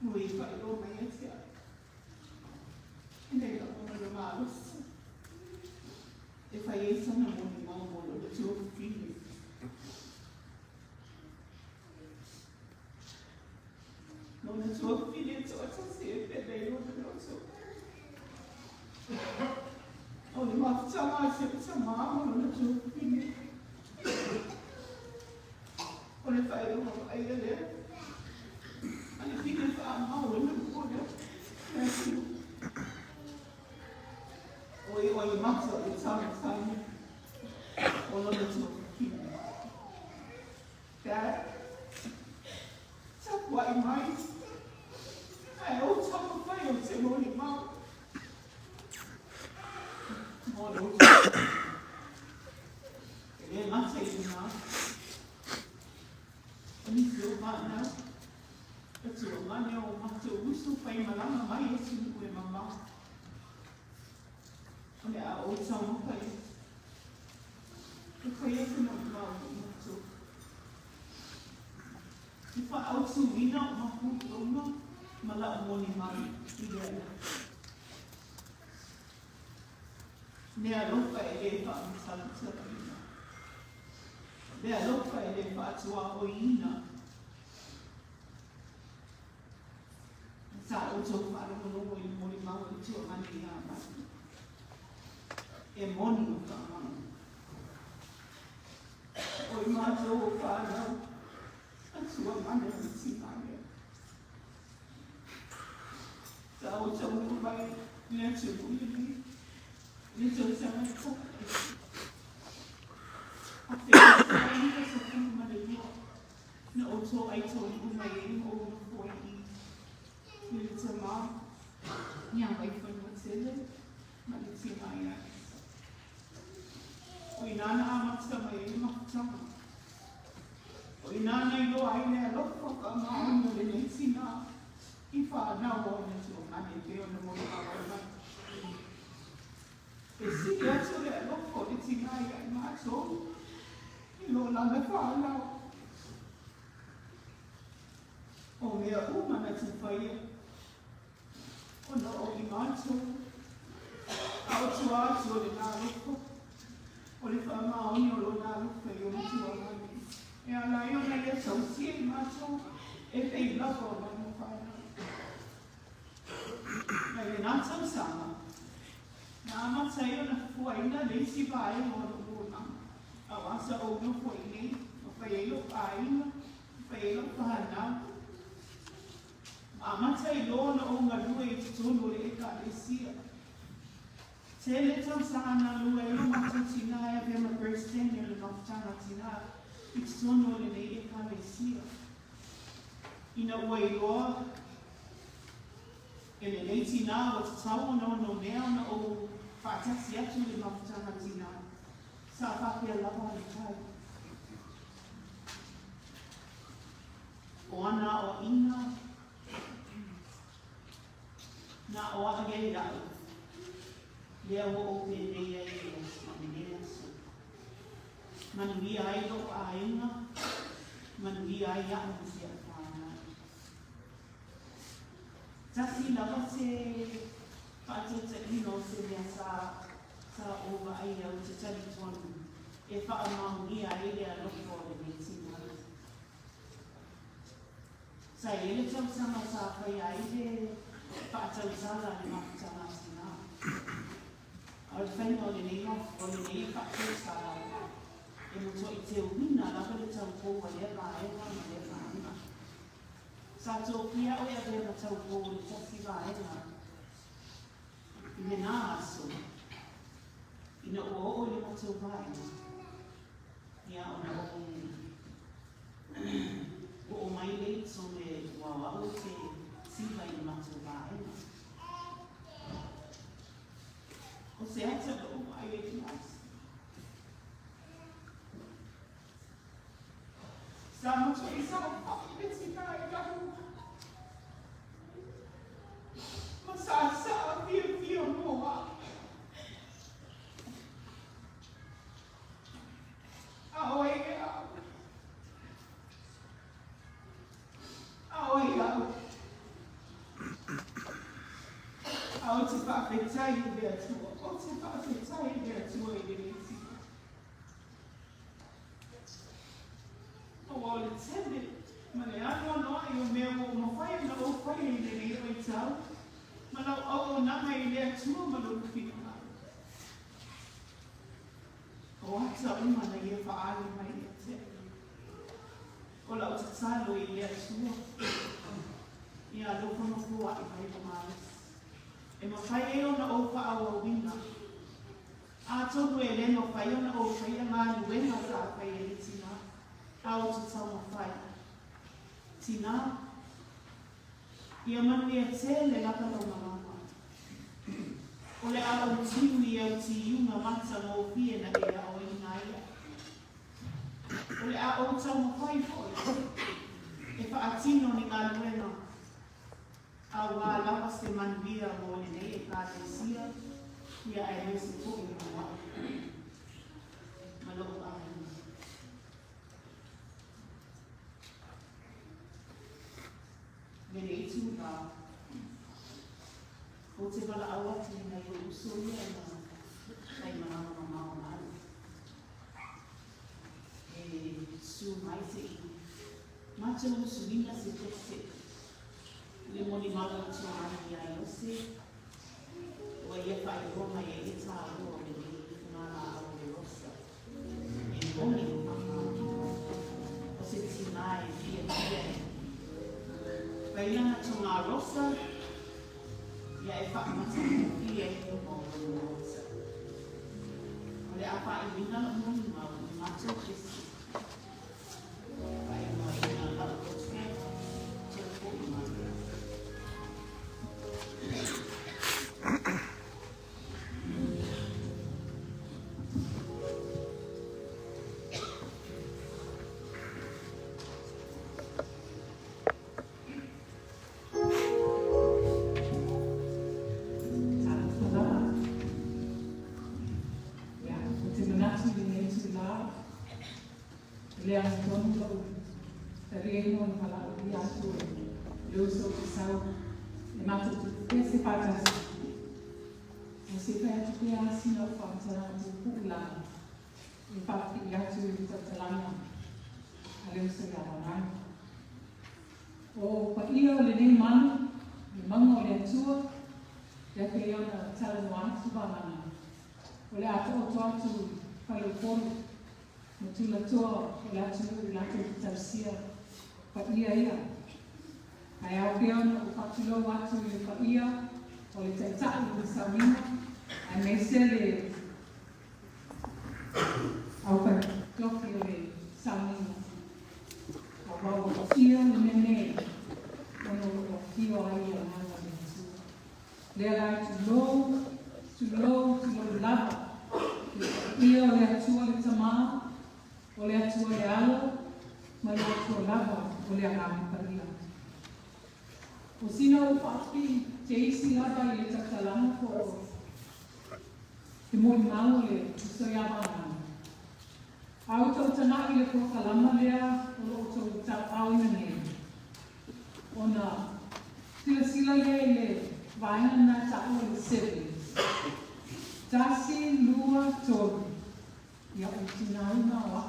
Mui whai o mai e tia. E nei la o mana maros. E whai e sana moni maumolo le tō whini. Nona tō whini e tō atasi e whenei o te roto. O le mawhtama se ta māma nona tō whini. O le whai o hau aia lea. Ani whini wha mau e nuna kona. Nasi. O i mata o tana tani. O nona tō whini. Dad. Tapu ai mai. Ai o tapu whai o te moni mau. Mono. E le mata i nga. O ni whio mana. E tu o mane o mata o usu whai malama mai e sinu e mama. O le a o tamu whai. E whai e kuna mau o matu. I wha au tu ina o mahu tonga, ma la o moni mai i lea. Nea loka e le wha amsalutara ina. Nea loka e le wha atua o ina. Sa o tō wharongo i moni mau i tua mani i a mai. E moni o ka mau. O i mātou o whanau. Atua mane o ti mane. Sa o tau mai, nea te uini, nea te sama i koke. A te mai ka sa kunu mane lua, na o tō ai tō i umai e o unu koi i. Nea te mā, nia mai whanua tele, mane te mai ai. O i nana amata mai e makutama. O i nana i loa ai nea loko ka maono le nei sina i whanau o na tō mane te o na mori awai mai. E si atu le loko le tina i ai mātou i lo lana whanau. O mea umana te whaia. O na o i mātou. Au tu atu o le nā loko. O le whamaoni o lo nā loko i o le tua mani. E ala i ona ia tausia i mātou e pei lako o manu whāna. Mai e nā tau sama. Nā amata i ona fuaina leisi vāe o na luna. A wasa o no fuainei, o whai e o āina, Whaelo whanau. Matai lona o ngā lua I te tono le eka le sia. Te le tau sāna lua e lo mata tina e pia ma Grace Daniel le mafutanga tina I te tono le nei eka le sia. Ina ua I loa e le nei tina o te tau no mea na o whaatasi atu le mafutanga tina. Sa whapea lava le tai. O ana o ina na o a gei rau. Lea o pe nei ai e manea so. Manui ai lo a inga, manui ai a o se a whāna. Tasi lava se whaatata ino se mea sa ova ai au te tari tonu. E wha maungi ai lea loko le nei tina. Sa ele tau sama sa whai ai le whaatau sala le mafutanga tina. Au te whainga o le nei o le nei whaatau sala. E moto I te uina laka le tau koua le vaenga ma le vaenga. Sa tō pia o ea vea tau koua le tasi vaenga. I me nā aso. Ina o le matau vaenga. Ia o na o mai le so me wawau te siva I matau vaenga. O se ata lo mai e ki mas. Sa mato I sa peti ka I gahu. Ma sa via moa. Ao e au. Ao e au. Ao te whawhetai I vea tua. O te whawhetai I vea tua I vea tua. O le tele, ma le ano noa I o mea o mawhai na o whai I le reo I tau. Ma lau au o nama I lea tua ma lau whina mai. O ata uma na ia whaare mai e tele. O lau te talo I lea tua. Ia loko no kua I mai o maris. E mawhai e o na o wha awa wina. A tonu e leno whai o na o whai a ngā luenga sa whai e tina. Au te tau mawhai. Tina. Ia manu e tele laka lau marama. O le ala o tiu I au ti iunga mata mo pie na e a o ina ia. O le a o tau mawhai foi. E wha atino ni ngā luenga. A wā lava se manuia mo le nei e kāte sia. Ia e me se po I mua. Maloko a Mene I tū rā. O te wala awa te nei o uso ia na nei manama mao nāru. E su mai te I. Mata usu ina se te se. Le moni maga o tō ani ai o se. Ua ia whai roma e e tā roa le ngāna au le rosa. E moni o mama. O se tina e fia fia e. Pailana to ngā rosa, ia e whakamata I e o mō rosa. O le apa I wina la mōni mau I mato kesi. Pai ma I ngā lau kotua, te ko I mau. Lea tonu lau, tari no I pala I atu le uso ki sau, e mata tu ke se patasi. O se pēr tu ke asi no whaatara tu puulana, e papi I atu I tatalanga, a le uso I aranai. O pa ia o le nei manu, I manga o le atua, ia ke ia na tala no atu wamana. O le atu o toatu palu koru, no tula toa o le atu I lako I tausia Paia ia. Ai au pia ona o whakilo atu i le paia, o le taitai i le saumina, ai mei se le au kai toki o le saumina. O wau o ia le mene, ono o fio ai o nana le tua. Lea lai tu lo lava. Ia o le atua le tamā, o le atua le alo, ma le atua lava o le agawi paria. O sina o whaapi te isi lava i le takalanga ko te mori mau le usoiawa nana. Au tau tana i le kokalama lea o lo tau tau au ina nei. O na sila lea i le vaina na tau o le siblings. Tasi lua tolu. Ia o tinau na wa.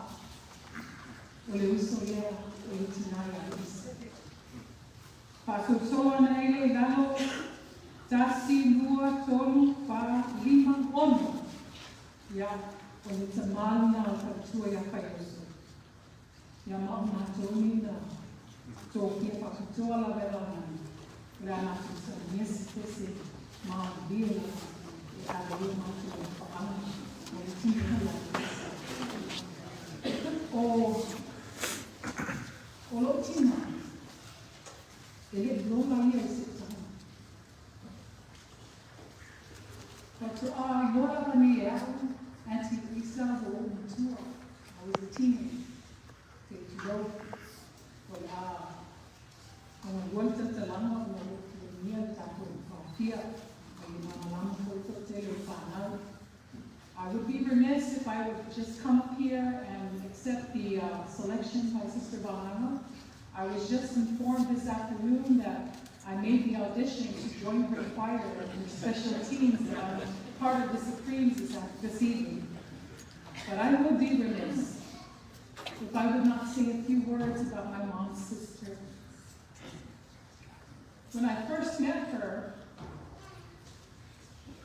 O le uso lea o le tinau a isa. Pasosoa na ele i lalo, tasi, lua, tolu, pa, lima, ono. Ia, o le tamalu na o katua ia pai oso. Ia mau mātoni na tōkia pakutoa la vela nani. Rea nātu sa niesi tese maa vila e ala ia mātu o whaana o le tina la o lo tina. Ele bloga ia se tama. But yoa wani e au, Auntie Lisa o matua. I was a teenager. Te tiro. Ona wanta talanga o nia tako whawhia. I mamalama koto te le whanau. I would be remiss if I would just come up here and accept the selection by Sister Balanga. I was just informed this afternoon that I made the audition to join her choir in special teams that I'm part of the Supremes this evening. But I would be remiss if I would not say a few words about my mom's sister. When I first met her,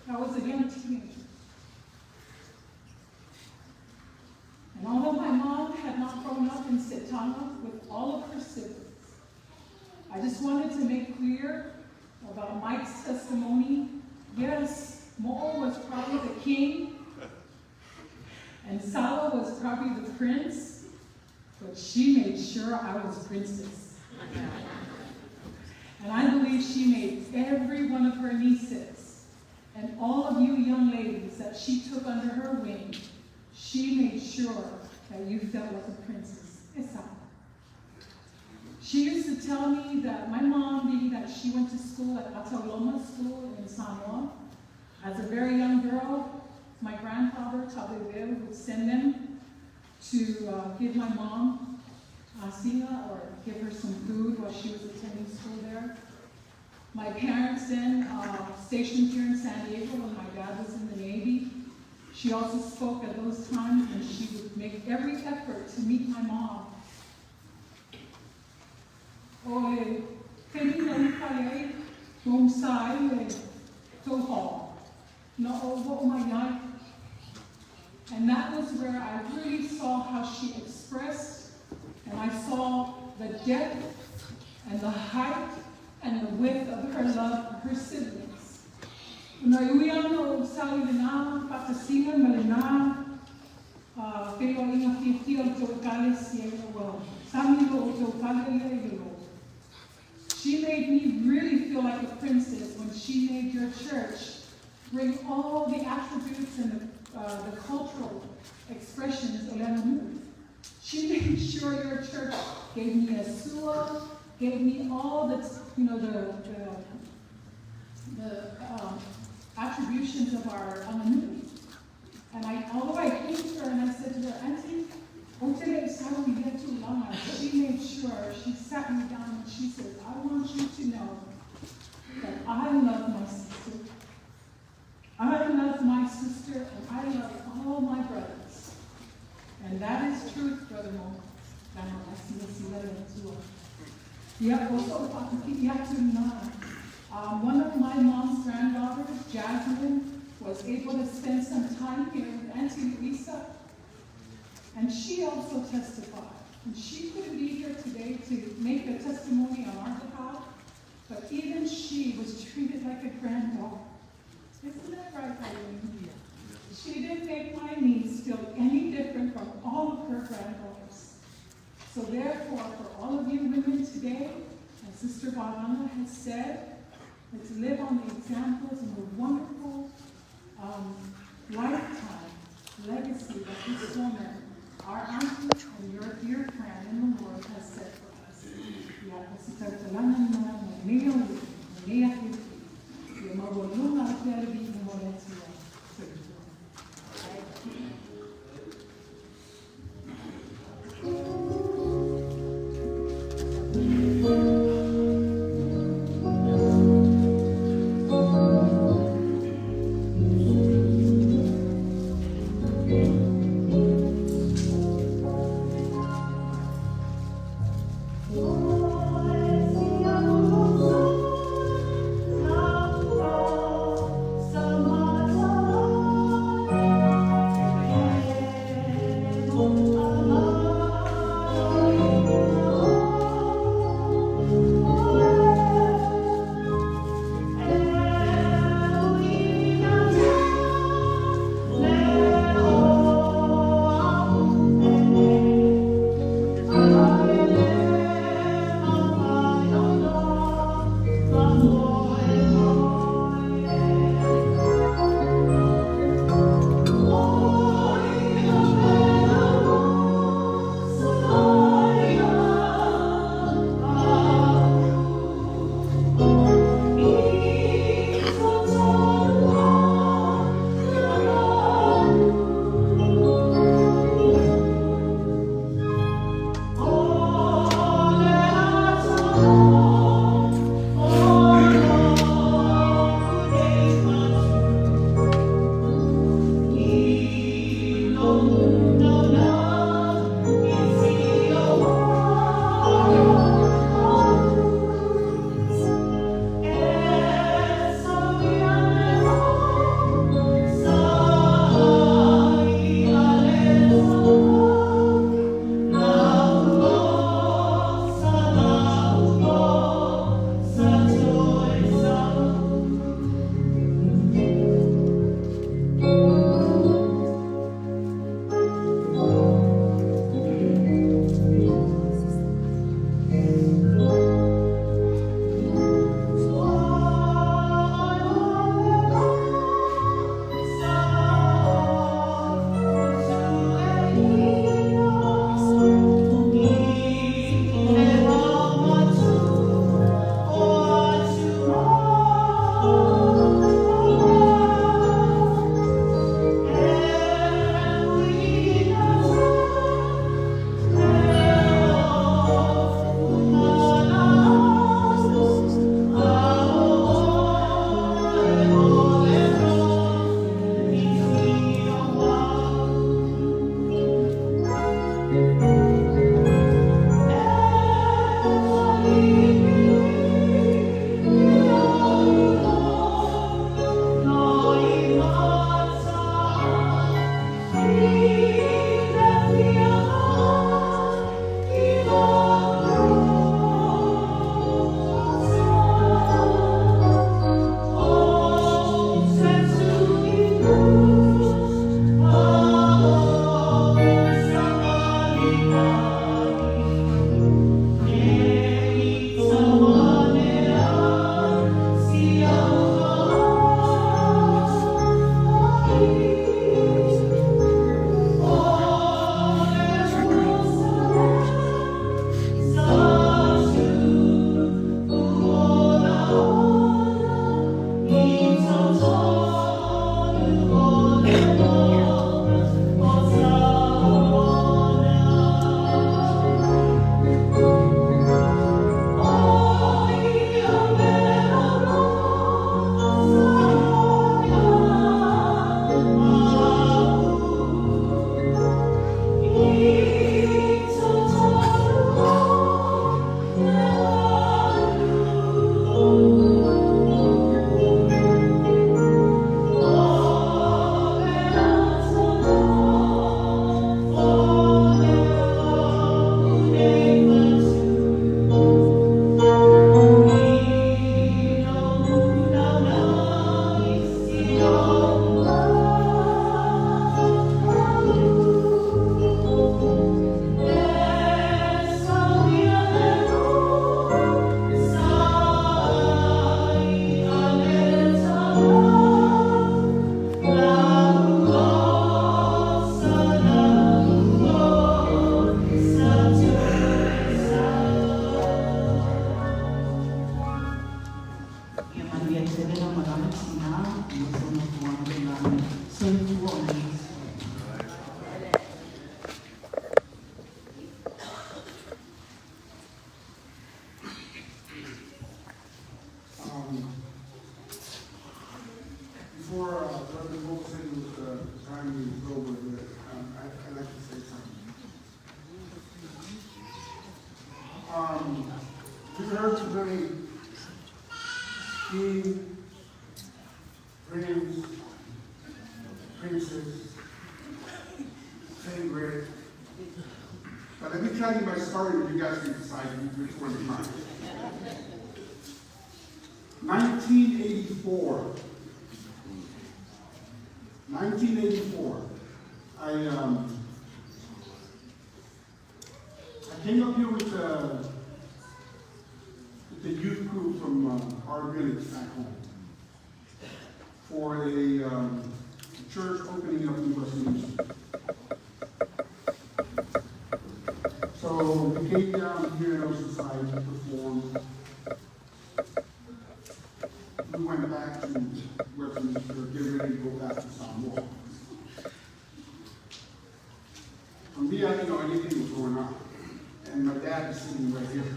I was a young teenager. And although my mom had not grown up in Setana with all of her siblings, I just wanted to make clear about Mike's testimony. Yes, Mo'o was probably the king, and Sala was probably the prince, but she made sure I was princess. And I believe she made every one of her nieces and all of you young ladies that she took under her wing, she made sure that you felt like a princess. Esa. She used to tell me that my mom, being that she went to school at Ataloma School in Samoa, as a very young girl, my grandfather, Tabeweo, would send them to give my mom asina or give her some food while she was attending school there. My parents then stationed here in San Diego when my dad was in the Navy. She also spoke at those times, and she would make every effort to meet my mom. Oe, tenina ukai tōm sai e tōhō, no o mai ai. And that was where I really saw how she expressed, and I saw the depth and the height and the width of her love for her siblings. Una iuiano sali lena, patasina malena, pero ina fifia o tōkale siena well. Samilo o tōkale leilo. She made me really feel like a princess when she made your church bring all the attributes and the cultural expressions of Lanamu. She made sure your church gave me a sua, gave me all the, the attributions of our Lanamu. And although I came to her and I said to her, Auntie, she made sure, she sat me down and she said, I want you to know that I love my sister. I love my sister and I love all my brothers. And that is truth, Brother Mo. One of my mom's granddaughters, Jasmine, was able to spend some time here with Auntie Lisa. And she also testified And she couldn't be here today to make a testimony on our behalf, but even she was treated like a granddaughter. Isn't that right, Eileen? She didn't make my niece feel any different from all of her granddaughters. So therefore, for all of you women today, as Sister Valana has said, and to live on the examples and the wonderful lifetime legacy that this woman, our auntie and your dear friend in the Lord, has set for us. We heard today, king, prince, princess, favorite. But let me tell you my story and you guys can decide which one is mine. 1984. I came up here with the youth group from our village back home for a church opening up in Westminster. So we came down here in Oceanside to perform. We went back to Westminster, get ready to go back to Samoa. For me, I didn't know anything was going on. And my dad is sitting right here.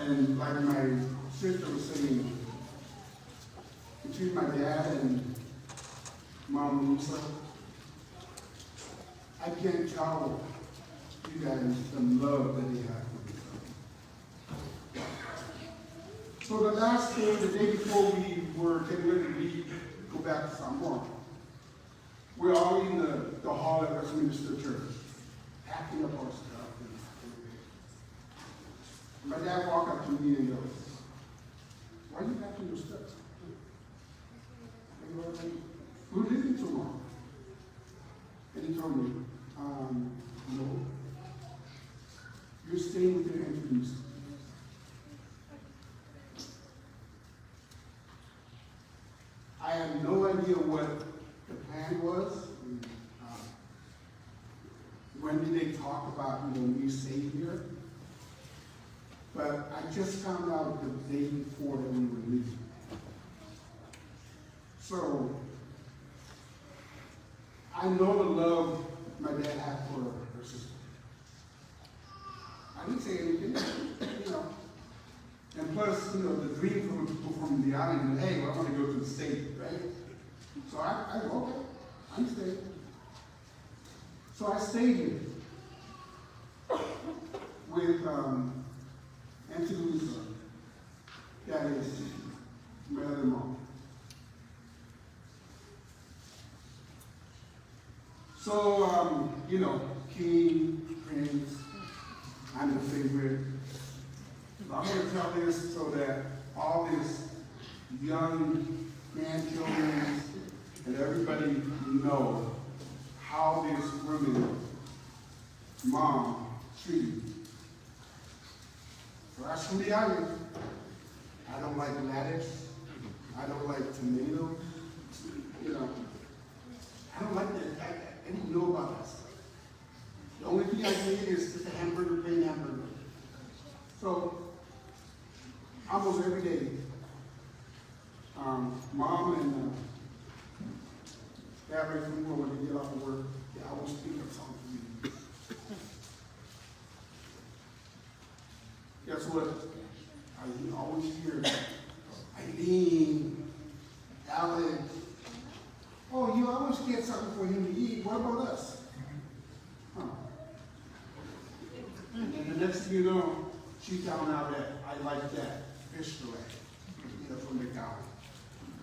And like my sister was saying, between my dad and Mom Lisa, I can't tell you guys the love that they have for each other. So the last day, the day before we were getting ready to leave, go back to Samoa, we're all in the hall at Westminster Church, packing up our stuff. My dad walked up to me and goes, "Why are you packing your stuff?" I go, "We're leaving tomorrow." And he told me, "No, you're staying with your enemies." I had no idea what the plan was. When did they talk about me staying here? But I just found out the day before that we were leaving. So I know the love my dad had for her sister. I didn't say anything, And plus, the dream from people from the island, hey, I want to go to the state, right? So I go, okay, I'm staying. So I stayed here with Auntie Lisa, that is my other mom. So, king, prince, I'm the favorite. I'm going to tell this so that all this young grandchildren and everybody know how this woman, mom, treated me. So that's from the island. I don't like lettuce. I don't like tomatoes. I don't like that. I didn't know about that stuff. The only thing I can eat is just a hamburger, plain hamburger. So, almost every day, mom and dad right from work, when they get off of work, they always speak of something to me. Guess what? I always hear Eileen, Alex. Oh, you always get something for him to eat. What about us? Huh. And the next thing you know, she found out that I like that fish fillet, from McDonald's.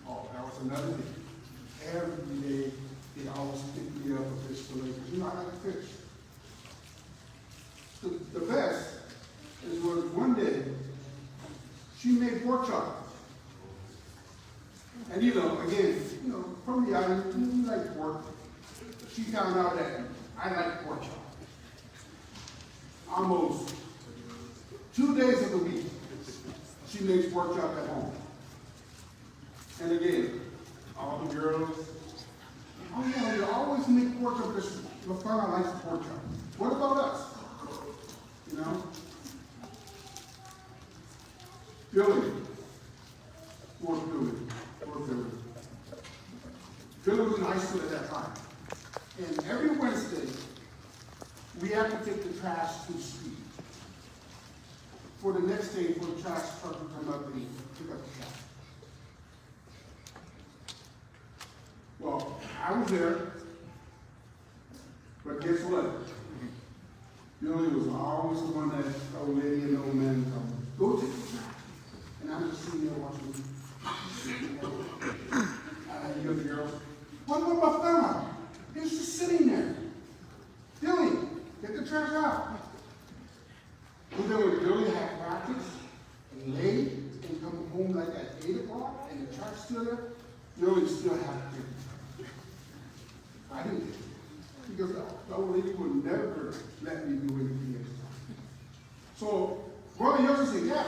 Oh, that was another thing. Every day, they always pick me up a fish fillet, because I like fish. The best is when one day, she made pork chop. And again, from the island, we like pork. She found out that I like pork chop. Almost 2 days of the week, she makes pork chop at home. And again, all the girls, oh yeah, you always make pork chop because LaFauna likes pork chop. What about us? Billy. Poor Billy. Billy was in high school at that time. And every Wednesday, we have to take the trash to the street. For the next day, for the trash truck to come up and pick up the trash. Well, I was there, but guess what? Billy was always the one that old lady and old man told me, go take the trash. And I'm just sitting there watching. And you know the girls, what about my thumb? He was just sitting there. Billy, get the trash out. And then when Billy had practice and late and come home like at 8 o'clock and the trash still there, Billy still had to take it. I didn't take it. Because the old lady would never let me do anything else. So, Brother Yosef said, yeah,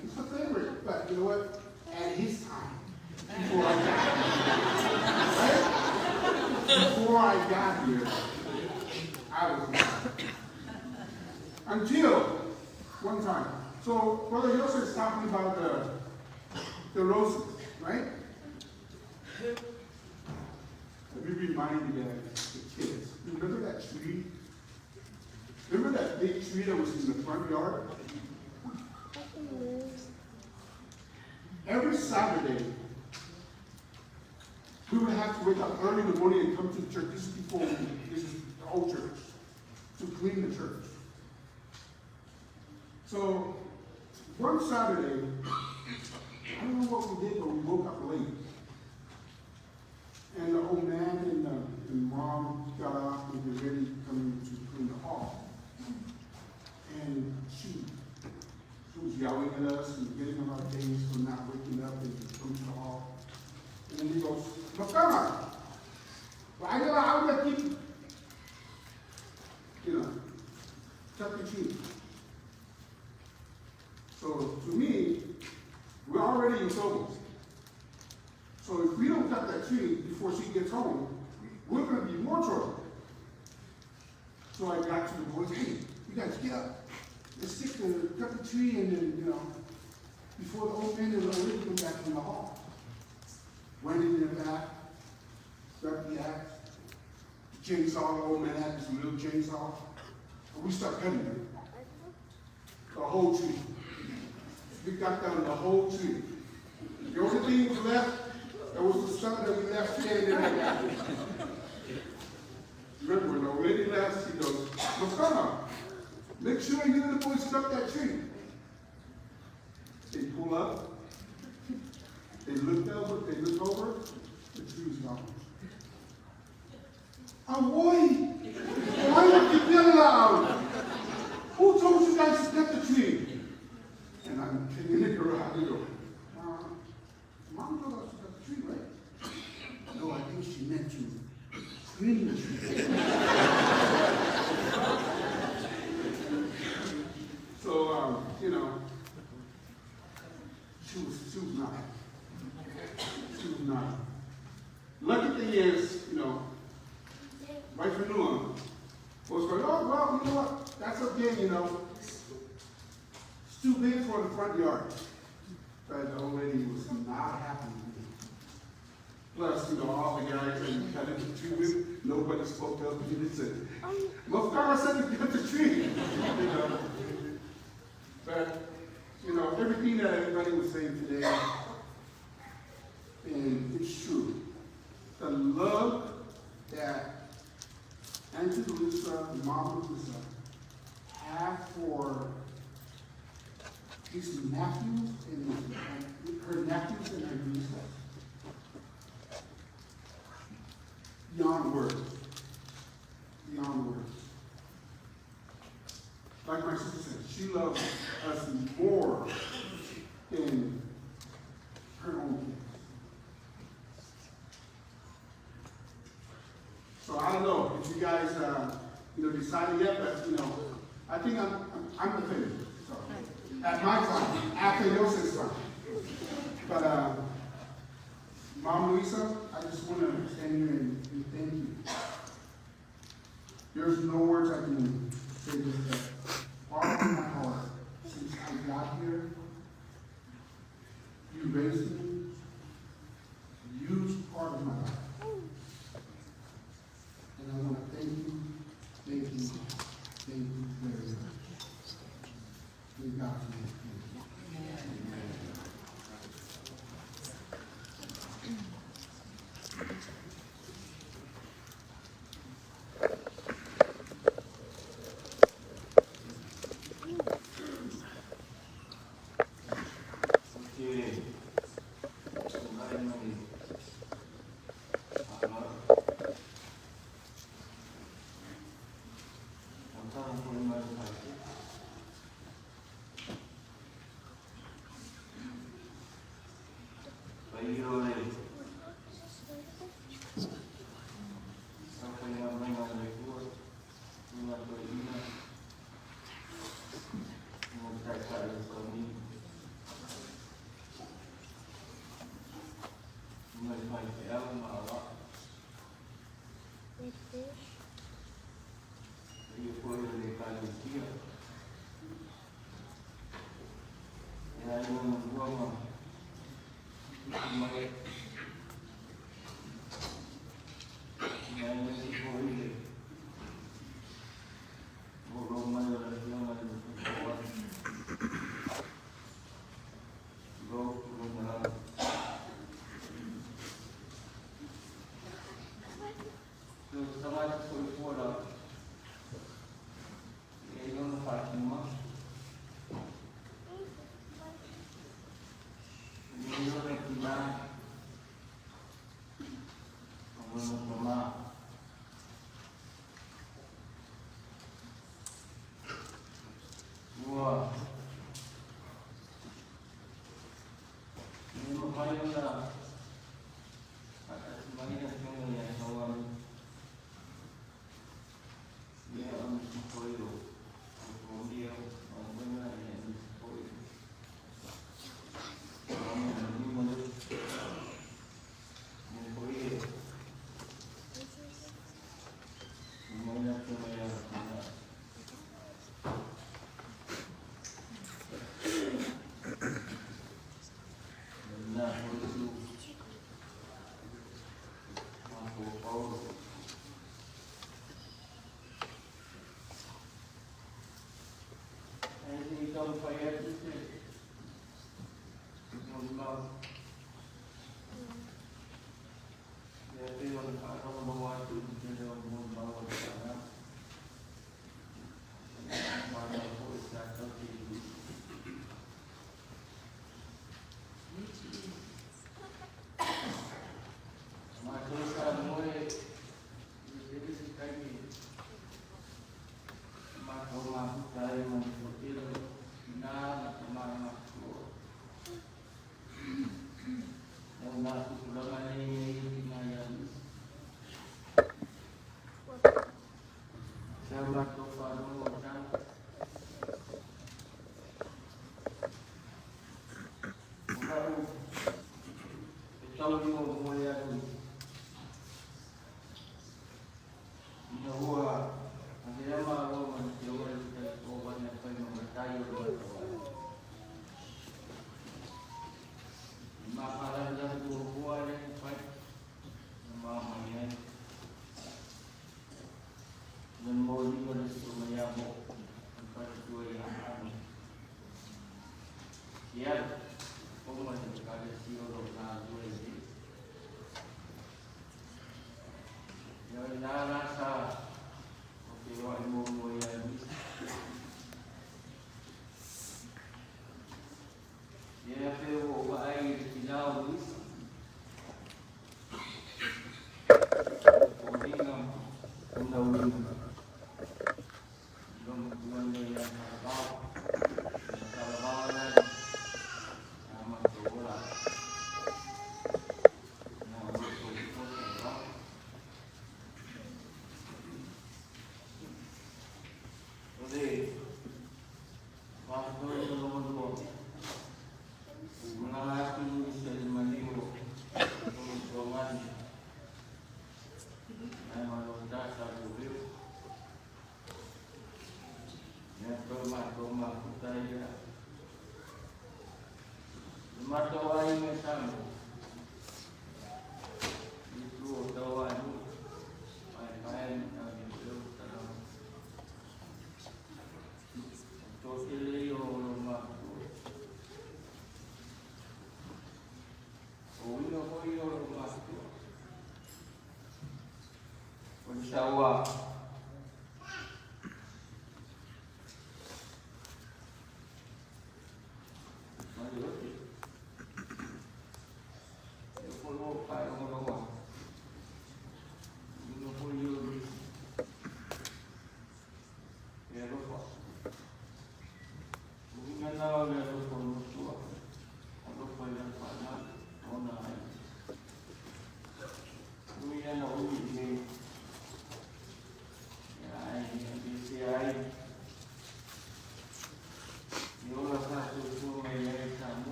he's my favorite. But you know what? At his time, before I got here, right? Before I got here, I was not. Until one time. So, Brother Yosef is talking about the roses, right? Let me remind you that the kids, remember that tree? Remember that big tree that was in the front yard? Every Saturday, we would have to wake up early in the morning and come to the church. This is before this is the old church, to clean the church. So, one Saturday, I don't know what we did, but we woke up late. And the old man and mom got up and were ready to come to clean the hall. And she was yelling at us and getting on our days for not waking up and coming to the hall. And then he goes, Makama, why do I want to keep, Chuck E. Cheese? So to me, we're already in trouble. So if we don't cut that tree before she gets home, we're going to be more trouble. So I got to the boys, hey, you guys get up. Let's cut the tree and then, before the old man and the old lady come back in the hall. Went in there back, got the axe, the chainsaw, the old man had this little chainsaw. And we start cutting it. The whole tree. We got down the whole tree. The only thing was left, that was the son that we left standing there. Remember, when the old lady left, she goes, Makana, make sure you and the boys cut that tree. They pull up, they look over, the tree's gone. Boy, why don't you get loud? Who told you guys to cut the tree? And I'm in the garage, I go, Mom told us to cut the tree, right? No, I think she meant to clean the tree. So, she was not happy. She was not happy. Lucky thing is, right from now on, was going, oh, well, you know what? That's okay, It's too big for the front yard. But the old lady was not happy with me. Plus, all the guys that cut the tree with, nobody spoke up and said, Mufkara said to cut the tree. But, everything that everybody was saying today, and it's true. The love that Auntie Lisa and Mom Lisa have for his nephews and her nephews and her nieces. Beyond words. Beyond words. Like my sister said, she loves us more than her own kids. So I don't know if you guys, decided yet, but I think I'm the favorite. So at my time, after Yosef's time. But Mom Luisa, I just want to stand here and thank you. There's no words I can say this, but all in my heart, since I got here, you raised me, you used part of my life. And I want to thank you very much. May God forgive you.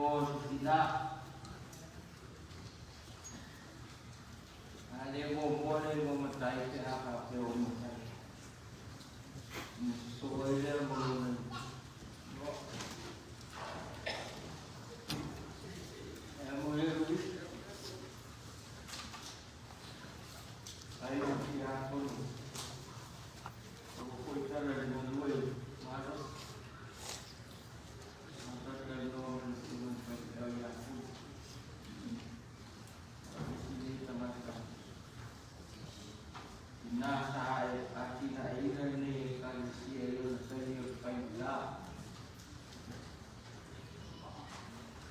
mo sila. Ale mo matay kaya ka pero matay. So ile mo mo Luis. Ayo siya ko. Ako ita na mo Maros. Nasa ating airan ni kalisiya yun sa iyo kaila.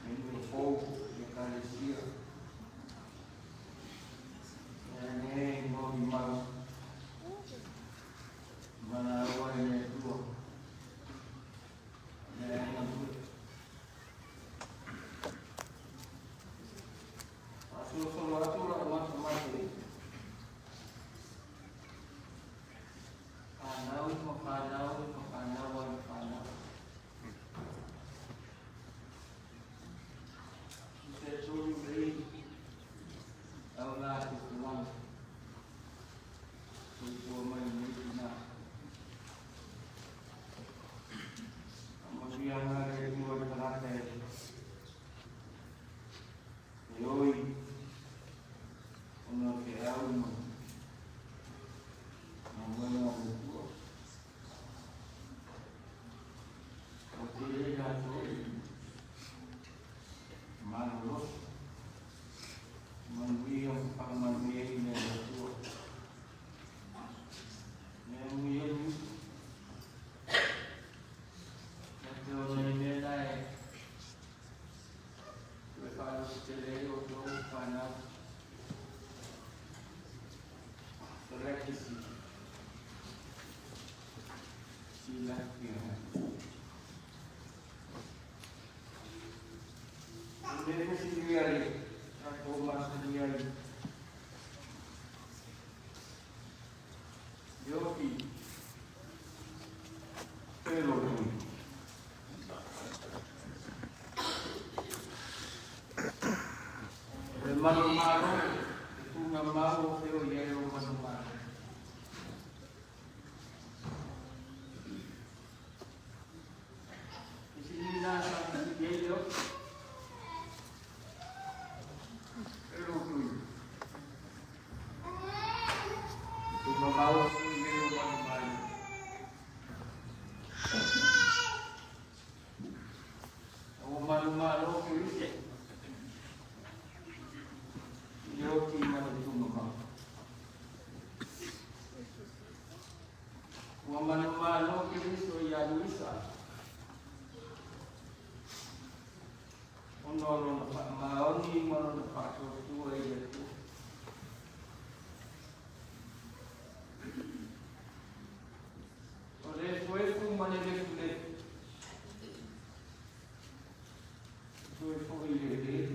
May po ni kalisiya. Yan mo mag manawa niya ito. Yan ang Asura teman-teman. Panau. Saya suruh beri Allah Tuhan. Untuk menjadinya. Kemudian ada dua terakhir. Yoi. Untuk keawun. Namanya buku. Oke, manus mendiam pangmandiam itu. Mendiam itu menilai kalau setelahnya itu panas seleksi silakan. Ini sendiri, aku masih sendiri. Yogi, pero malu-malu itu nggak mau pero ya malu-malu. Di sini nasa video. Bawa sendiri malu-malu. Aku malu-malu kerja. Yogi malu malu. Aku malu-malu kerja so ya bisa. Ono mau ni mau dapat sesuatu itu. Foi com maneira de ler. Foi ler.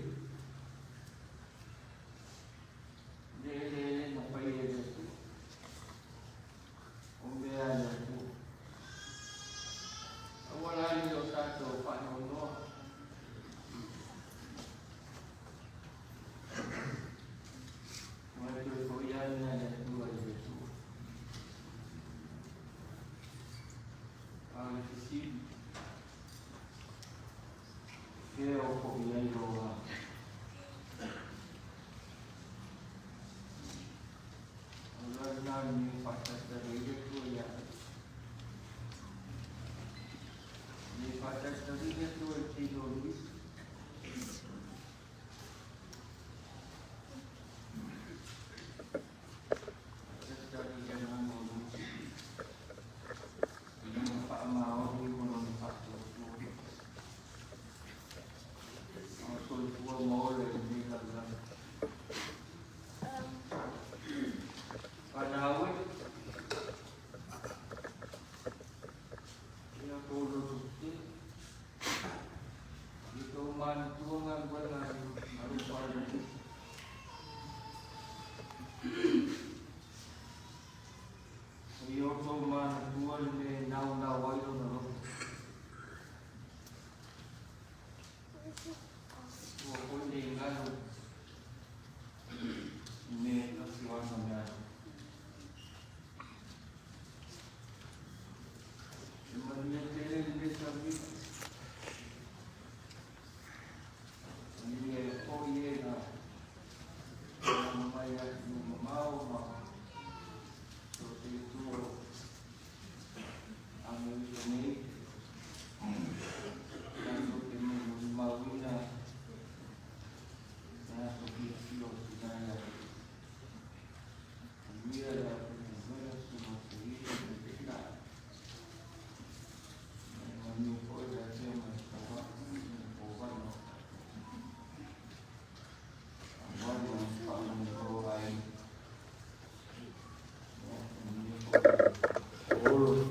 Ler não foi ler isso. Ver isso. Agora ele o caso para não. Mas foi a minha tua isso. Difícil que é o comiendo lá. Agora não me faz essa vida tua já. Me faz essa vida tua tiro Luís. Essa vida não Thank you. world.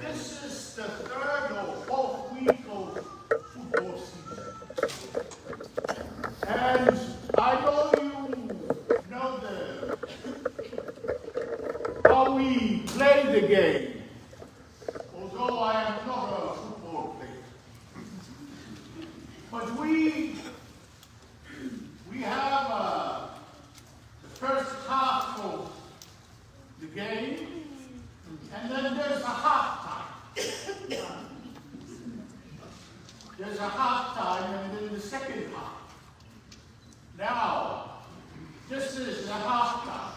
This is the third or fourth week of football season. And I know you know how we play the game, although I am not a football player. But we have the first half of the game, and then there's a halftime. There's a halftime and then the second half. Now, this is the halftime.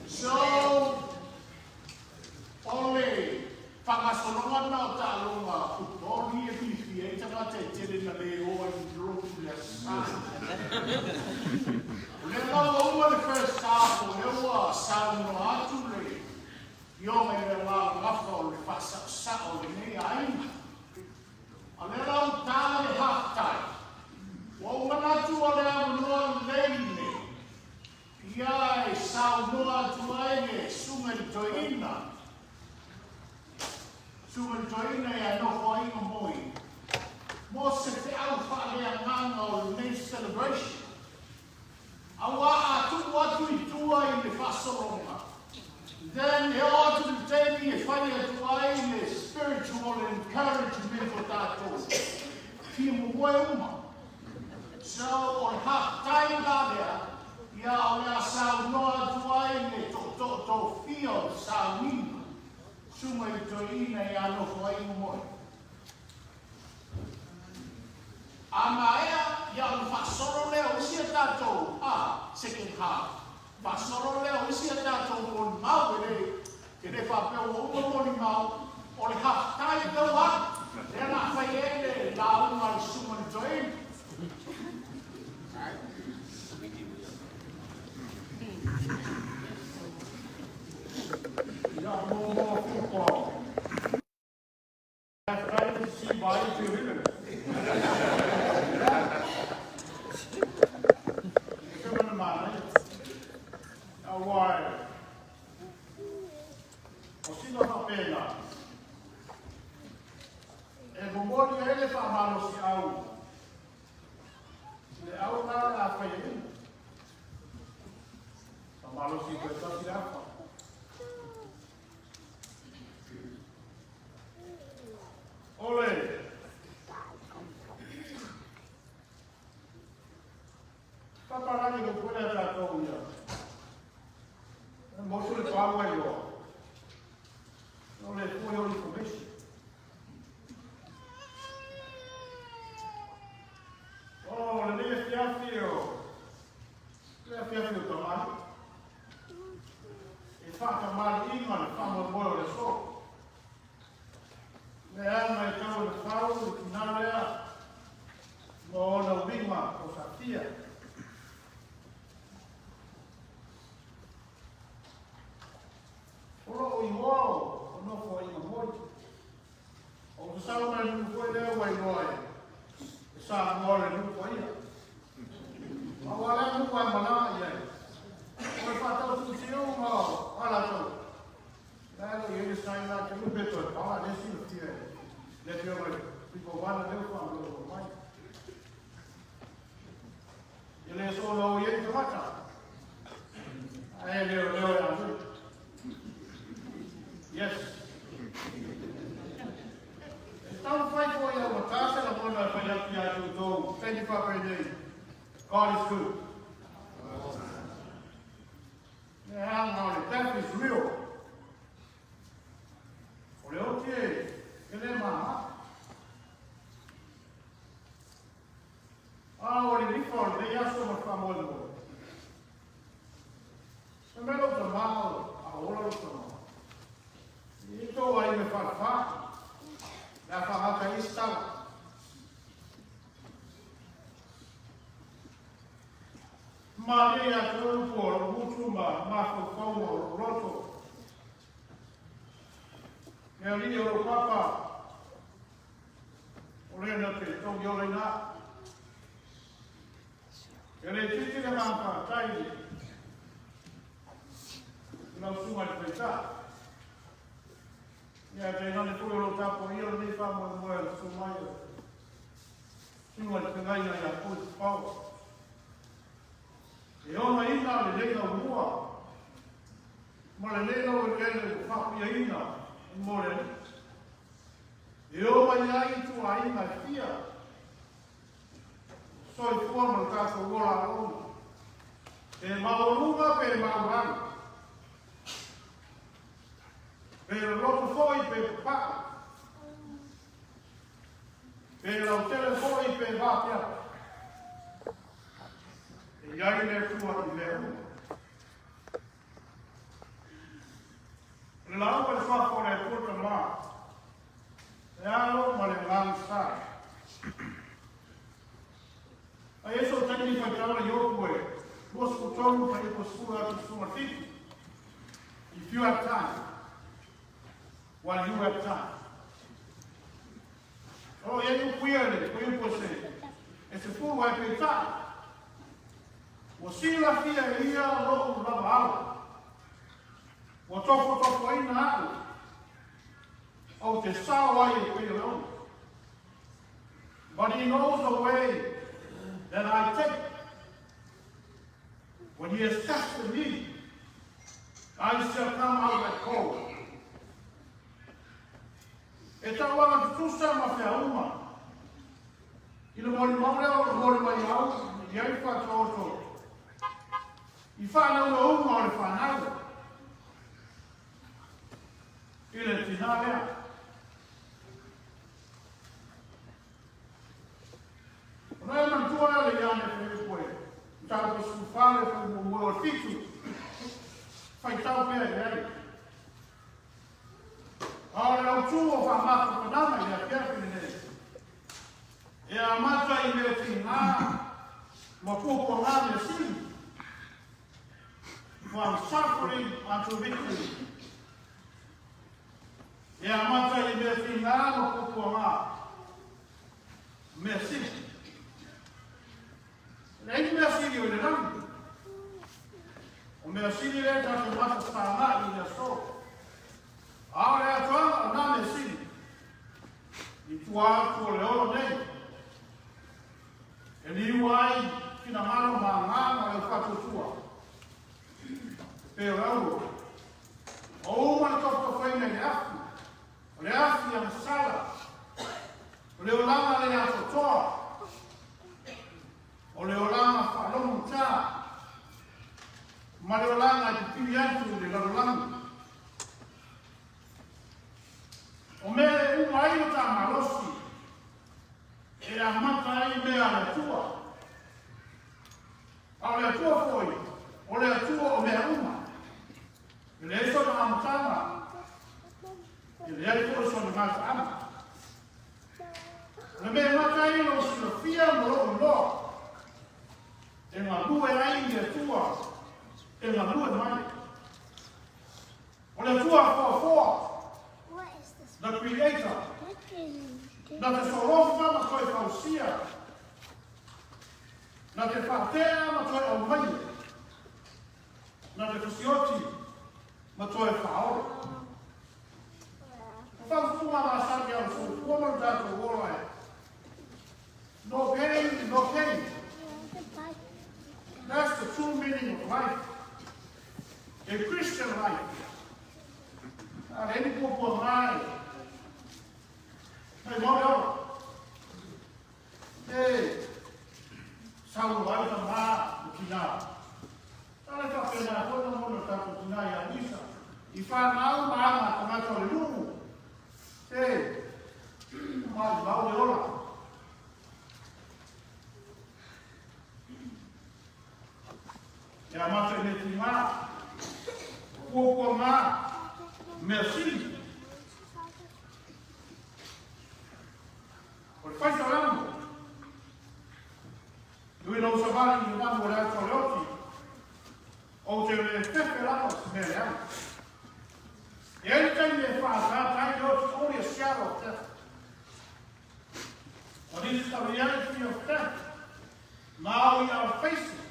So, only pangasolongan na o talong football, he appreciates ang attention na leo and drove to the sun. Over the first half, there was sound no atule. Yung ay lang ako ni pasaksa o ni ay. Alam tayo halftime. Wa na tu alam no lane. Yai sound no atule sumen toina. Sumen toina ya no foi mo. Mo se te au fa le nganga o celebration. Awa atu watu itua in the fasoronga. Then he ought to take me if I in the spiritual encouragement for that team uma. So on half time there, ya ole sa no atu in to feel sa ni. Suma to ina ya no foi mo. Amaya ya fasoro leo isia tato second half. Fasoro leo isia tato on mawele ke de papel o mo ni mau o le half time go up. Then I fayele la uma suman join. Ya mo football. I've tried to see by you. Ole. Paparani lo puede hablar con ella. Most of the power you are. No le fue information. roe. Sa ngore nu ko ia. Awala nu ko mana ia. Ko fatau tu siu mo ala tu. Dai ye sai na ke lu beto pa de si tie. Le tio mai ko wana de ko lo mai. Ele solo ye te mata. Ai leo ya. Yes. Don't fight for you. What Tasha and Wanda for you to go. Thank you for everything. God is good. Yeah, death is real. Okay. Ahora el hijo de ella somos famosos. Se me lo tomamos, ahora lo tomamos. Y todo ahí me falta. La famata ahí está. Maria Trumpo, Muchuma, Marco Como, Roto. El río Papa. Orena que estoy violena. El equipo de Mampa, Taide. No suma el pensar. Ya que no le puedo luchar por ellos, ni vamos a mover su mayo. Suma el penal y la pulpa. Y ahora ina le llega un mua. Mole llega un llega un papi ina. Mole. Y ahora ya hay tu ahí la tía. Soy forma el caso gola uno. El maoluga per maulano. Pero el otro fue per pa. Pero usted fue per va. Y ahí le tuvo a dinero. El agua es más por el puerto más. Ya lo me lanza. A eso técnico que ahora yo pues. Vos escuchando para que postura tu sumartito. If you have time. While you have time. Oh, ya yo puede, ese fútbol hay que pensar. Você lá filha ia logo na bala. O topo aí na água. Ou te sal aí pelo. But he knows the way that I take. When he has tested me, I shall come out like gold. Esta hora que tu chama fé uma. E no mori mai au, e aí faz outro. E fala uma hora fanado. Ele tinha não é uma coisa de ane depois. Então o sufale foi um morfito. Faz tal pé dele. Agora o chuo vai matar o nome e a perna dele. E a mata e meu final, uma pouco lá assim. From suffering unto victory. E a mata e meu final, o pouco lá. Merci. Nem merci eu lhe dou. O merci lhe é já que mata está lá e já sou. Agora é a tua, não merci. E tu há tu leão nem. Ele vai que na mão mangá, mas fato tua. Pero ou uma topa foi melhor. Olha se a sala. Olha lá na a foto. Olha lá na falou tá. Mas olha lá na pianto de lá. O meu marido tá malosi. E a mata aí me a tua. Olha tua foi. Olha tua o meu uma. Ele é só na amtama. Ele é só na amtama. Na minha mata aí não se fia no. Tem uma lua aí de tua. Tem uma lua mais. Olha tua for. The Creator. Na te sorofa ma koe kausia. Na te whaatea ma koe au mai. Na te whasioti ma koe whaore. Whaufunga ma sari au su kuama tātou worai. No pain, no pain. That's the true meaning of life. A Christian life. And any people lie. Hey, no. Hey, sao vai ta ma kina. Ala ka pena ko no mo ta ko kina ya misa. I fa na ma ma ta lu. Hey, ma ba o ola. Ya ma te ne ti ma. Ko ma. Merci. Por fai falando. Lui non sapeva che non voleva con gli occhi. O che le stesse la smegliamo. E il tempo fa, tra gli occhi, ora siamo te. What is the reality of death? Now we are facing.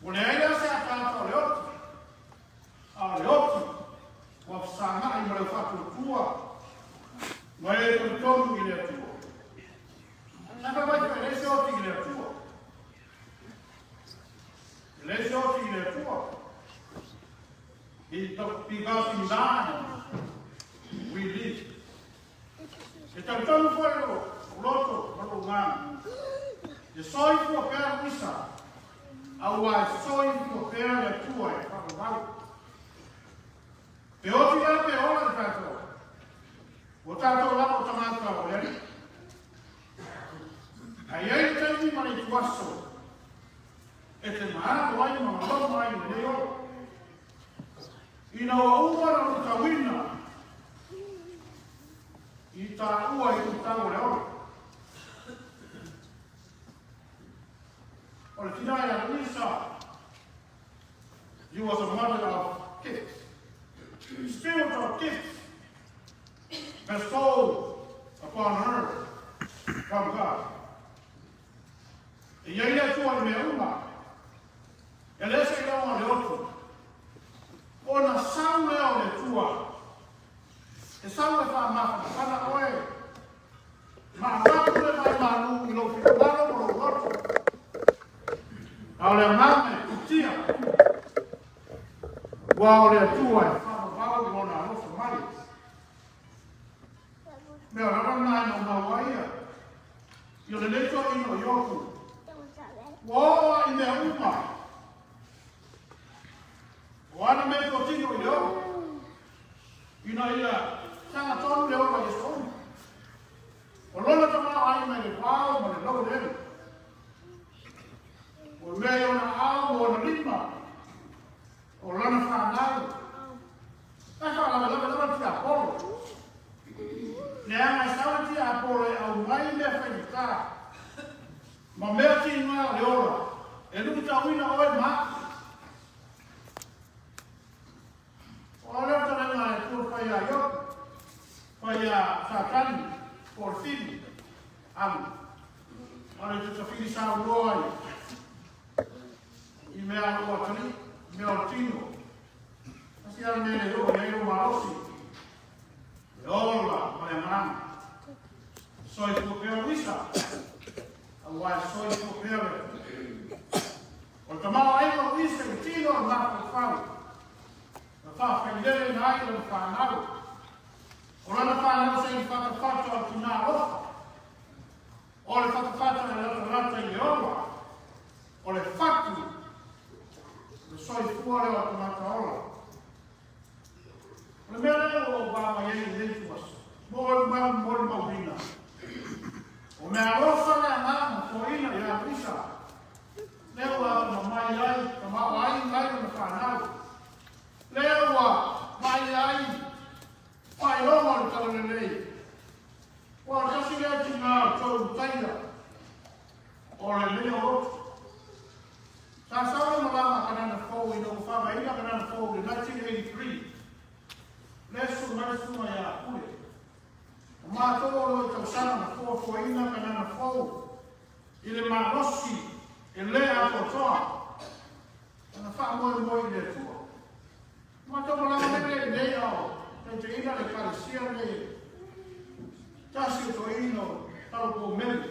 Voleva se accanto agli occhi. Wafsana ai mara fatto tua. Ma è il tono che è tuo. Non vai per le occhi che è tuo. Le occhi che è tuo. Because in dying we live. E tanto fuori l'otto, ma lo umano. E soi può per questa. Allora soi può per le tue, fa e oggi è per ora il tanto. O tanto la tamata o lei. Ai tempi ma il tuasso. E te ma vai ma non mai ne io. Ina ua no ta wina. I ta ua i ta o leo. O le tina ya Lisa. You was a mother of kids. Spiritual gifts bestowed upon her from God. E aí é tua meuma. Ele é chegou ao outro. O na sauna é tua. E sauna fa ma fa oe. Ma vai vai malu no final do outro. Olha mame, tia. Uau, é tua. Meu, não não vai. Eu le leito aí no yoku. Uau, ainda é uma. O ano me continua eu. E na ilha, já todo eu vai estar. O lolo também aí me pau, mas não dele. O meio na alma, na lima. O lolo fanado. Mas fala, não tinha polo. Nea stava ti a pole au mai me fai ma me ti ma le ora e lu ta wina oi ma ora ta le ma tu fai a yo fai a satan por fin ora tu fili sa roi I me a lo tani me o tino asi al me le ro e ro ma osi Ola, olha mano. Só isso que eu vi, agora só isso que eu vi. O tomar aí não isso o tiro na fala. A fala fender na ilha do Panado. O lá na Panado sem fato ao final. Olha fato na lata de ola. Olha fato. Só isso fora o tomar ola. Primeiro o baba ele dentro was. Bol bina. O me arofa na mama foi na ya prisa. Leo a mai ai, mai no canal. Leo a mai ai. Pai não o tal lei. O já se já tinha todo taia. Ora leo. Sa sa no mama kana foi no fa ainda kana foi 1983. Lesu ya kule. Mātou o tau sana na fōfōina ka nana fōu. I le marosi e le ato toa. Ana wha moi le tua. Mātou mo lama le nei au. Te ina le kalesia le tasi o to ino tau po mele.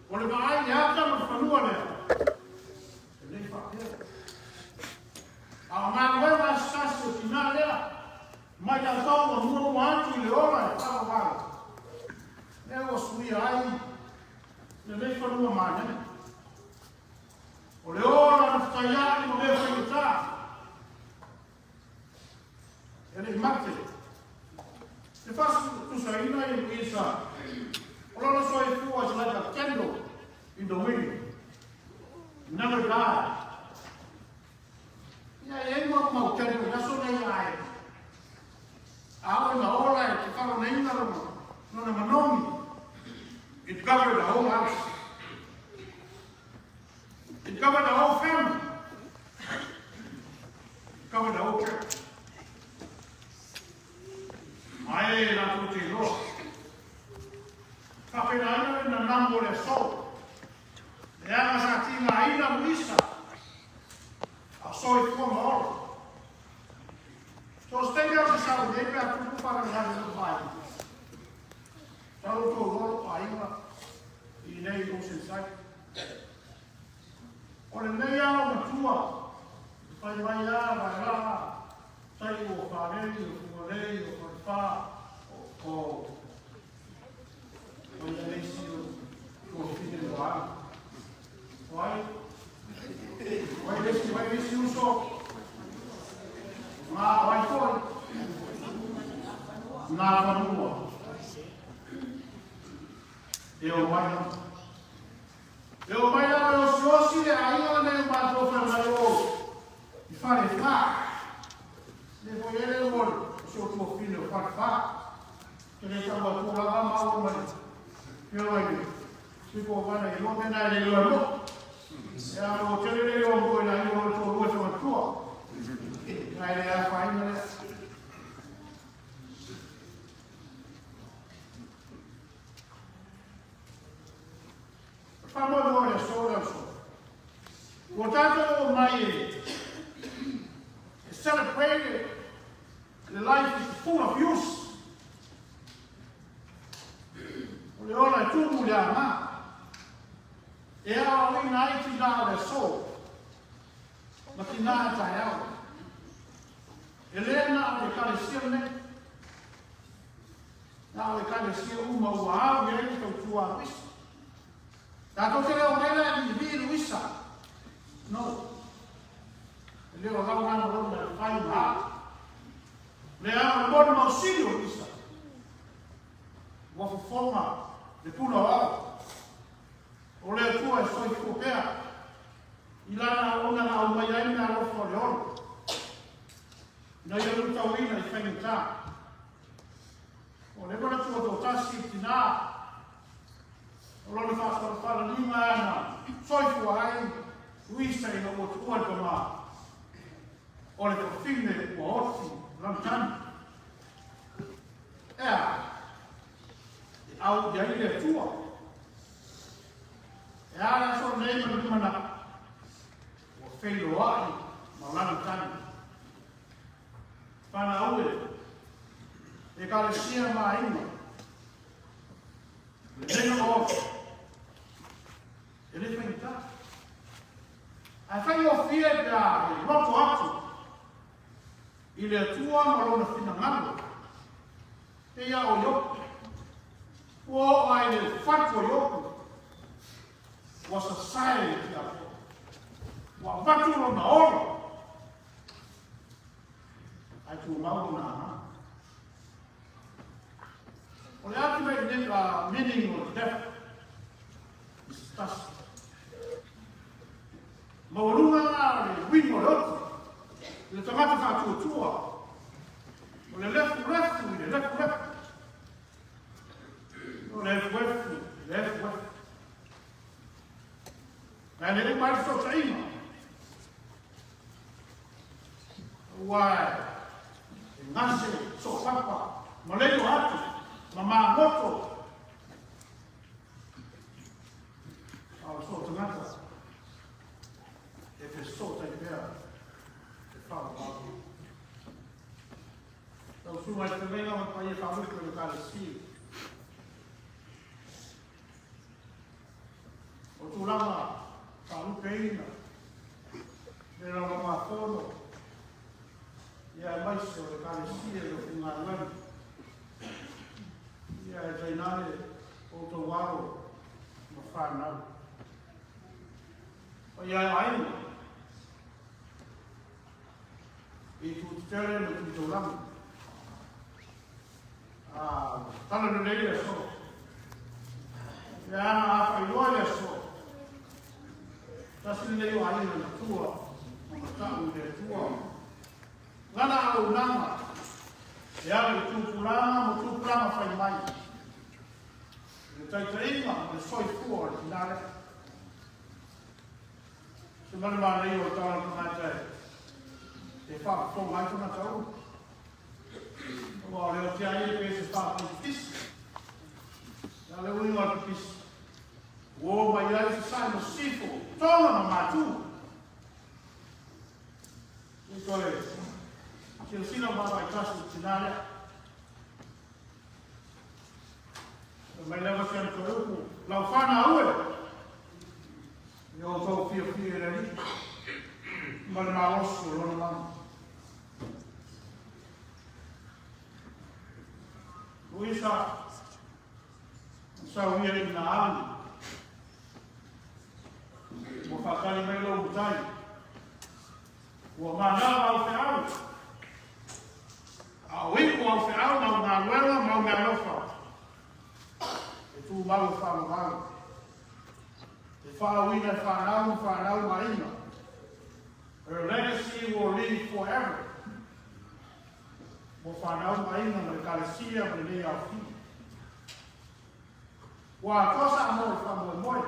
O le maai ni ata ma whanua lea. E le whakea. A ngā koe mai sasi o tina lea. Mai ta tau o mua mua atu i le ora e tau wala. Lea o sui ai. Le whanua mane. O le ora na whaiari o le whainita. E le mate. Te fasu tu saina i Luisa. Ola so e fu as like a candle in the wind. Never die. Ya e mo mo candle na so nei ai. Awe na ola e te falo nei na no na manomi. It covered the whole house. It covered the whole family. It covered the whole church. Mai la tu te lo. Kapena na nambo le so. Le ama sa ti na ina Luisa. A so i ko mo. So stay out the sound de pa tu para na no pai. Talo to lo pai ma. I nei o se sai. O le nei ao matua. Pai vai la. Sai o farei o lei o fa o ia lesi o fine do ano. Vai lesi um só. Mas vai fora. Na vanua. Eu vai lá no soci aí onde matou Fernando. E falei, depois ele olhou, o seu filho farfá, que ele estava por lá, mal, mas eu aí, ficou vendo, ele não tem nada, ele olhou, era o que ele olhou, ele olhou, o outro tua, aí ele ia fazer, né? Vamos agora, só. Portanto, mai celebrated. The life is full of use. O ora tu mulher na. E a o ina ti da o so. Ma ti na ta ya. Elena o kalesia ne. Na o kalesia uma wa o ele to tua wis. Da to ke o nela ni vi Luisa. No. Ele o ga na no na fai ma. Le ha un buon ausilio, Luisa. Vuoi forma di puna ora. O le tua e soi copea. Ilana ona na umayai na lo forion. Na ia luta wina i whainita. O le mana tua to tasi tina. O lona whasara lima ana. Soi fuai. Luisa i na o tua kama. O le kofine o oti. Ramtan. Au dia ile tua. La so nei mana. O feilo ai, ma ramtan. Pana ue. E ka sia mai ina. Le no. Ele fenta. Ai fai o fia da roto atu. Ile tua malona fina ngalo. E ia o yoku. O ai le fatu yoku. Was a silent yoku. Wa fatu lo na oro. Ai tu mau na ha. O le atu me the meaning of death. Discuss. Maurunga na le wino lotu. Le tamata fa tua. O le left, le left. O left. Na le mai so taima. Wai. Ngase so papa. Mo le atu. Mama moto. I'll sort of matter. If it's so, take care. It's all about you. So, so much to lay on for your family to got to see. O tu lama, kalu peina. Pero lama fono. Ia mais o got to see it in my life. Ia jainare o to waro. Mafana. O ia ai. E tu tere no tu lama. Tala no nei so. Ya ma fa ioia so. Tasi nei o ai na tua. Ma ta u de tua. Ngana au nama. Ya le tu pulanga mo tu pulanga fa mai. Le tai tainga le soi fu o tinare. Se mana ma nei o tala ko na tai. E fa fo mai ko na tau. Well, the idea is to start with this. Now, the way on this. Oh, my life is sign of seafood. Tell them about too. Because she'll see about my trust in China. My never came to you. Now, find out. You also feel ready. But now, also, run. Luisa, sa uia ni na ali. Mo whakari mai lo utai. Ua manao au te au. A wiku au te au, mau ngā luela, mau ngā lofa. E tū mau whāma mau. E whāwina whānau maina. Her legacy will live forever. Mo whanau maina me kalesia me lea au ki. Wa kosa amore whamoe moe.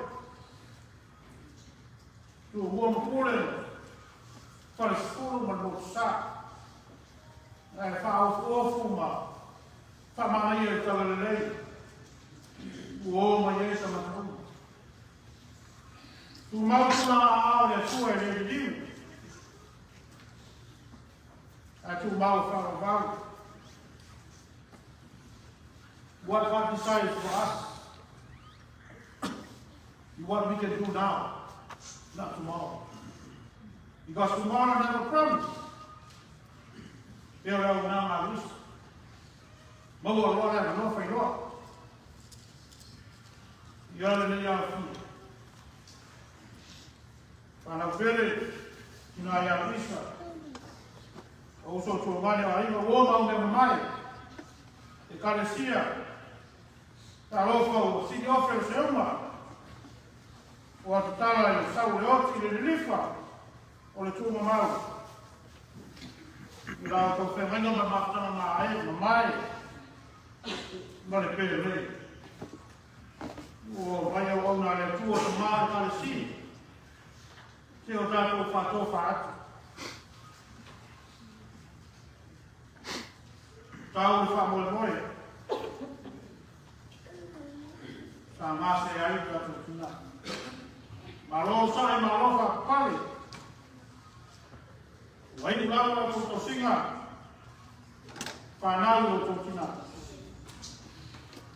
Tu ua mpule, whare skuru ma no sa. Nai whao ofu ma, whamana i e talalelei. Uo ma iesa ma tau. Tu mautuna ao le tua e le liu. A tu mau whakavau. What God decided for us, what we can do now, not tomorrow. Because tomorrow never promised. There are now my list. Mo Lord have no for you. You are the young food. When I feel it, you know I have this. Also to money, I even warm on them money. The Calesia. Talofo, si ofre se uma. O atutala i sau le oti le lifa. O le tūma mau. I rao ko whenga ma matana ma ai, ma mai. Ma le pere rei. O vai au au na le tua te maa ka le si. Se o tātou whatofa atu. Tau le whamoe moe. Sa mase ai tātou tuna. Malo sai malo fa pale. Wai ni lawa ko singa. Panalo ko tuna.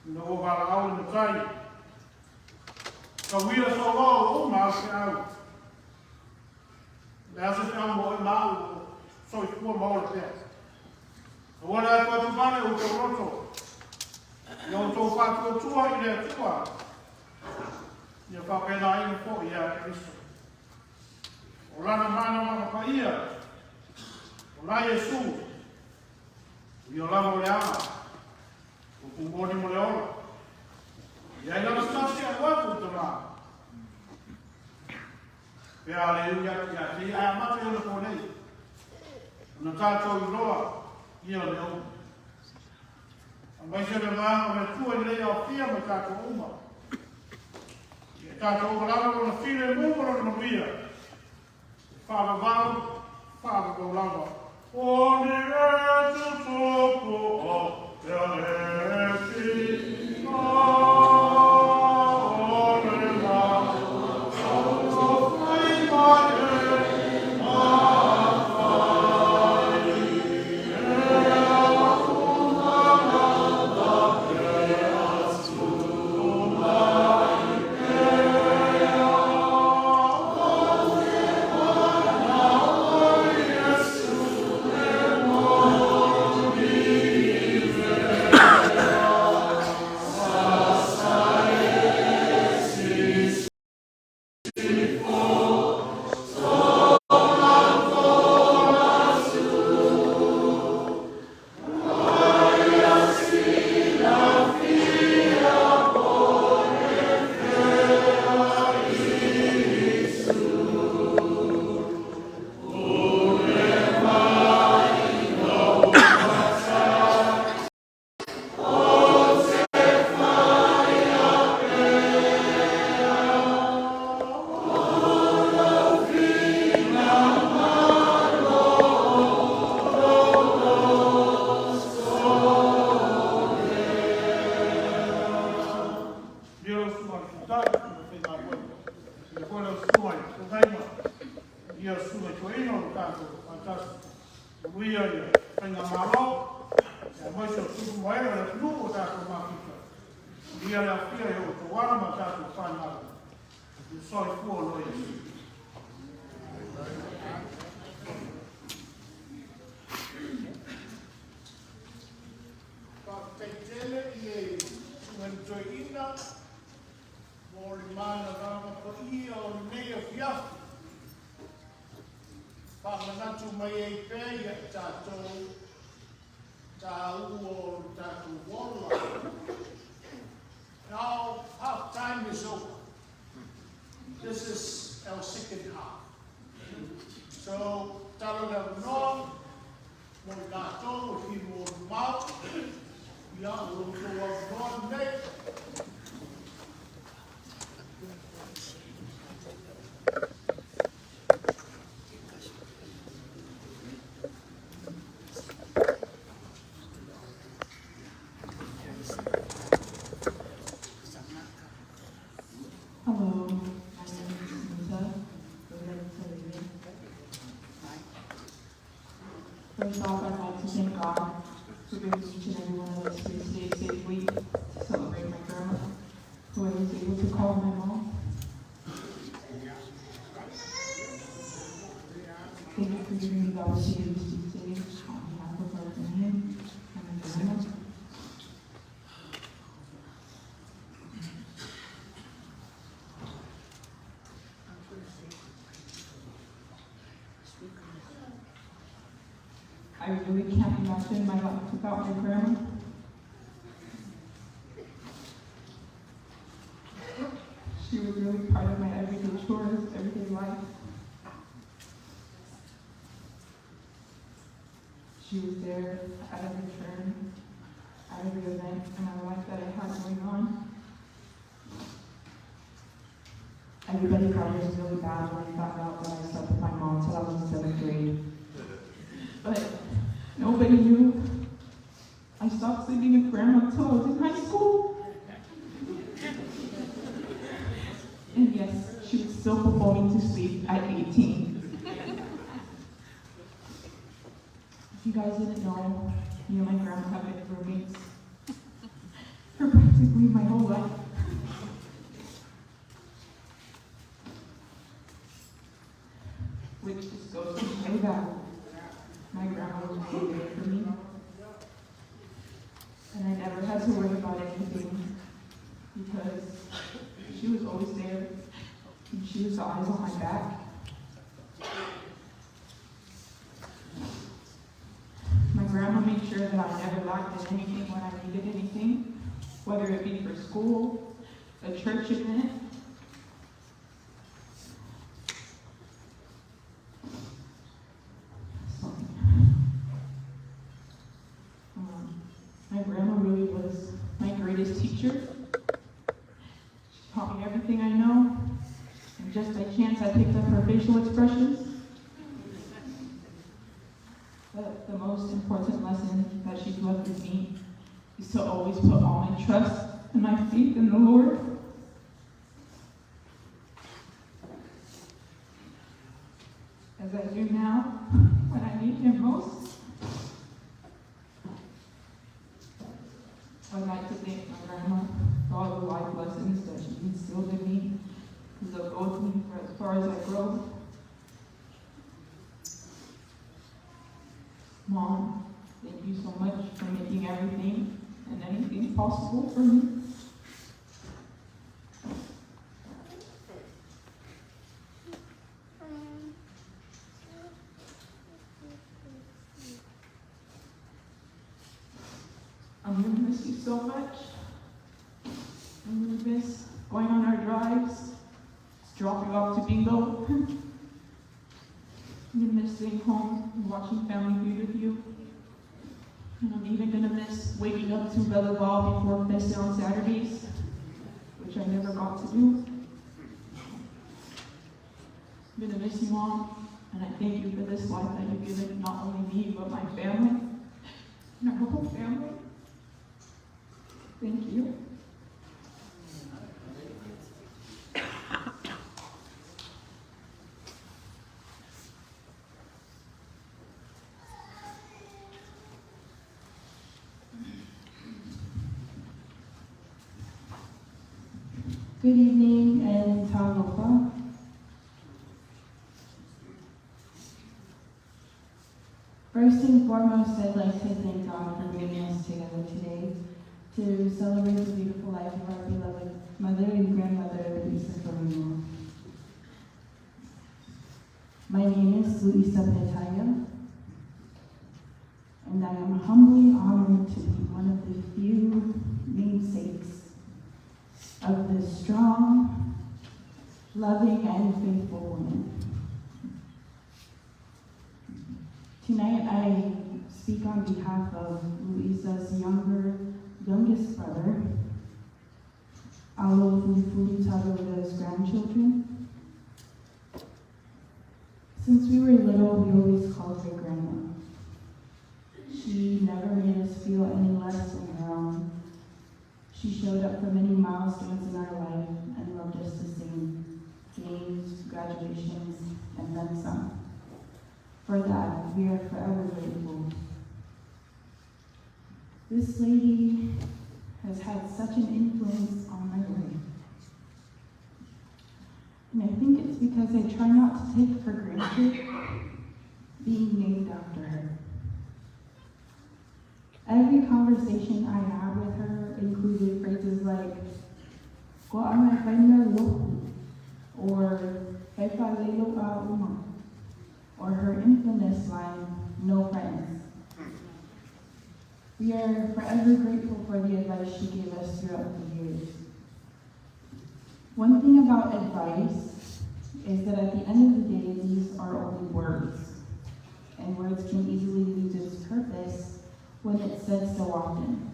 No va au no kai. Ka wira so lo o ma se au. There's a film more now, so it's poor more there. What I got to buy with the roto. You don't talk to 2 in 2. You pop in 4 years. Olana mana paia. Ola Yesu. You love Oleama. O Kumboni Moleola. Ya não está se agora por tomar. Pe aleluia, ya ti ai mate no konei. No tato i roa, ia leo. Mai se le mā me tua i lea o fia me tato uma. E tato uma lava no file mungoro no via. Fava vau, fava go lava. O ni e tu toko o Now, half time is over. This is our second half. So, talagang no, mong gato, hindi mo mouth, yang lutuwag non-make. Hello, my name is Nita. First off, I'd like to thank God for bringing each and every one of us here today safely to celebrate my grandma, who I was able to call my mom. Thank you for giving me the opportunity to speak today on behalf of our family and my grandma. I really can't imagine my life without my grandma. She was really part of my everyday chores, everyday life. She was there at every turn, at every event in my life that I had going on. Everybody thought it was really bad when I found out that I slept with my mom until I was in 7th grade. But nobody knew. I stopped sleeping with grandma until I was in high school. And yes, she was still performing to sleep at 18. If you guys didn't know, me and my grandma have been roommates for practically my whole life. Which just goes to show that my grandma was really there for me. And I never had to worry about anything because she was always there and she was always on my back. My grandma made sure that I never lacked in anything when I needed anything, whether it be for school, a church event, my grandma really was my greatest teacher. She taught me everything I know, and just by chance I picked up her facial expressions. But the most important lesson that she's left with me is to always put all my trust and my faith in the Lord. As I do now, when I need Him most. I'd like to thank my grandma for all the life lessons that she instilled in me, because they'll go with me for as far as I grow. Mom, thank you so much for making everything and anything possible for me. I'm gonna miss you so much. I'm gonna miss going on our drives, dropping off to bingo. I'm gonna miss staying home and watching Family Feud with you. And I'm even gonna miss waking up to volleyball before Festa on Saturdays, which I never got to do. I'm gonna miss you, Mom, and I thank you for this life that you've given not only me, but my family, and our whole family. Thank you. Good evening and talofa. First and foremost, I'd like to thank God for bringing us together today to celebrate the beautiful life of our beloved mother and grandmother, Luisa Carino. My name is Luisa Petaya, and I am humbly honored to be one of the few namesakes of this strong, loving, and faithful woman. Tonight I speak on behalf of Luisa's youngest brother, Alo Fulfuli Tagoda's grandchildren. Since we were little, we always called her Grandma. She never made us feel any less than her own. She showed up for many milestones in our life and loved us the same. Games, graduations, and then some. For that, we are forever grateful. This lady has had such an influence on my life. And I think it's because I try not to take for granted being named after her. Every conversation I had with her included phrases like, "Ko ama kaina lo," or "Hefa lelo a uma," or her infamous line, "No friends." We are forever grateful for the advice she gave us throughout the years. One thing about advice is that at the end of the day, these are only words, and words can easily lose its purpose when it's said so often.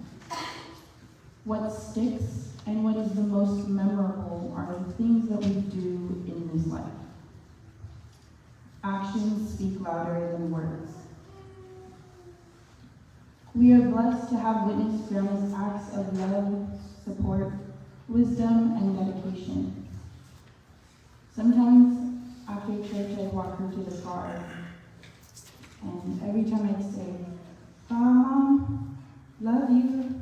What sticks and what is the most memorable are the things that we do in this life. Actions speak louder than words. We are blessed to have witnessed Grandma's acts of love, support, wisdom, and dedication. Sometimes after church, I'd walk her to the car, and every time I'd say, "Bye, Mom, love you,"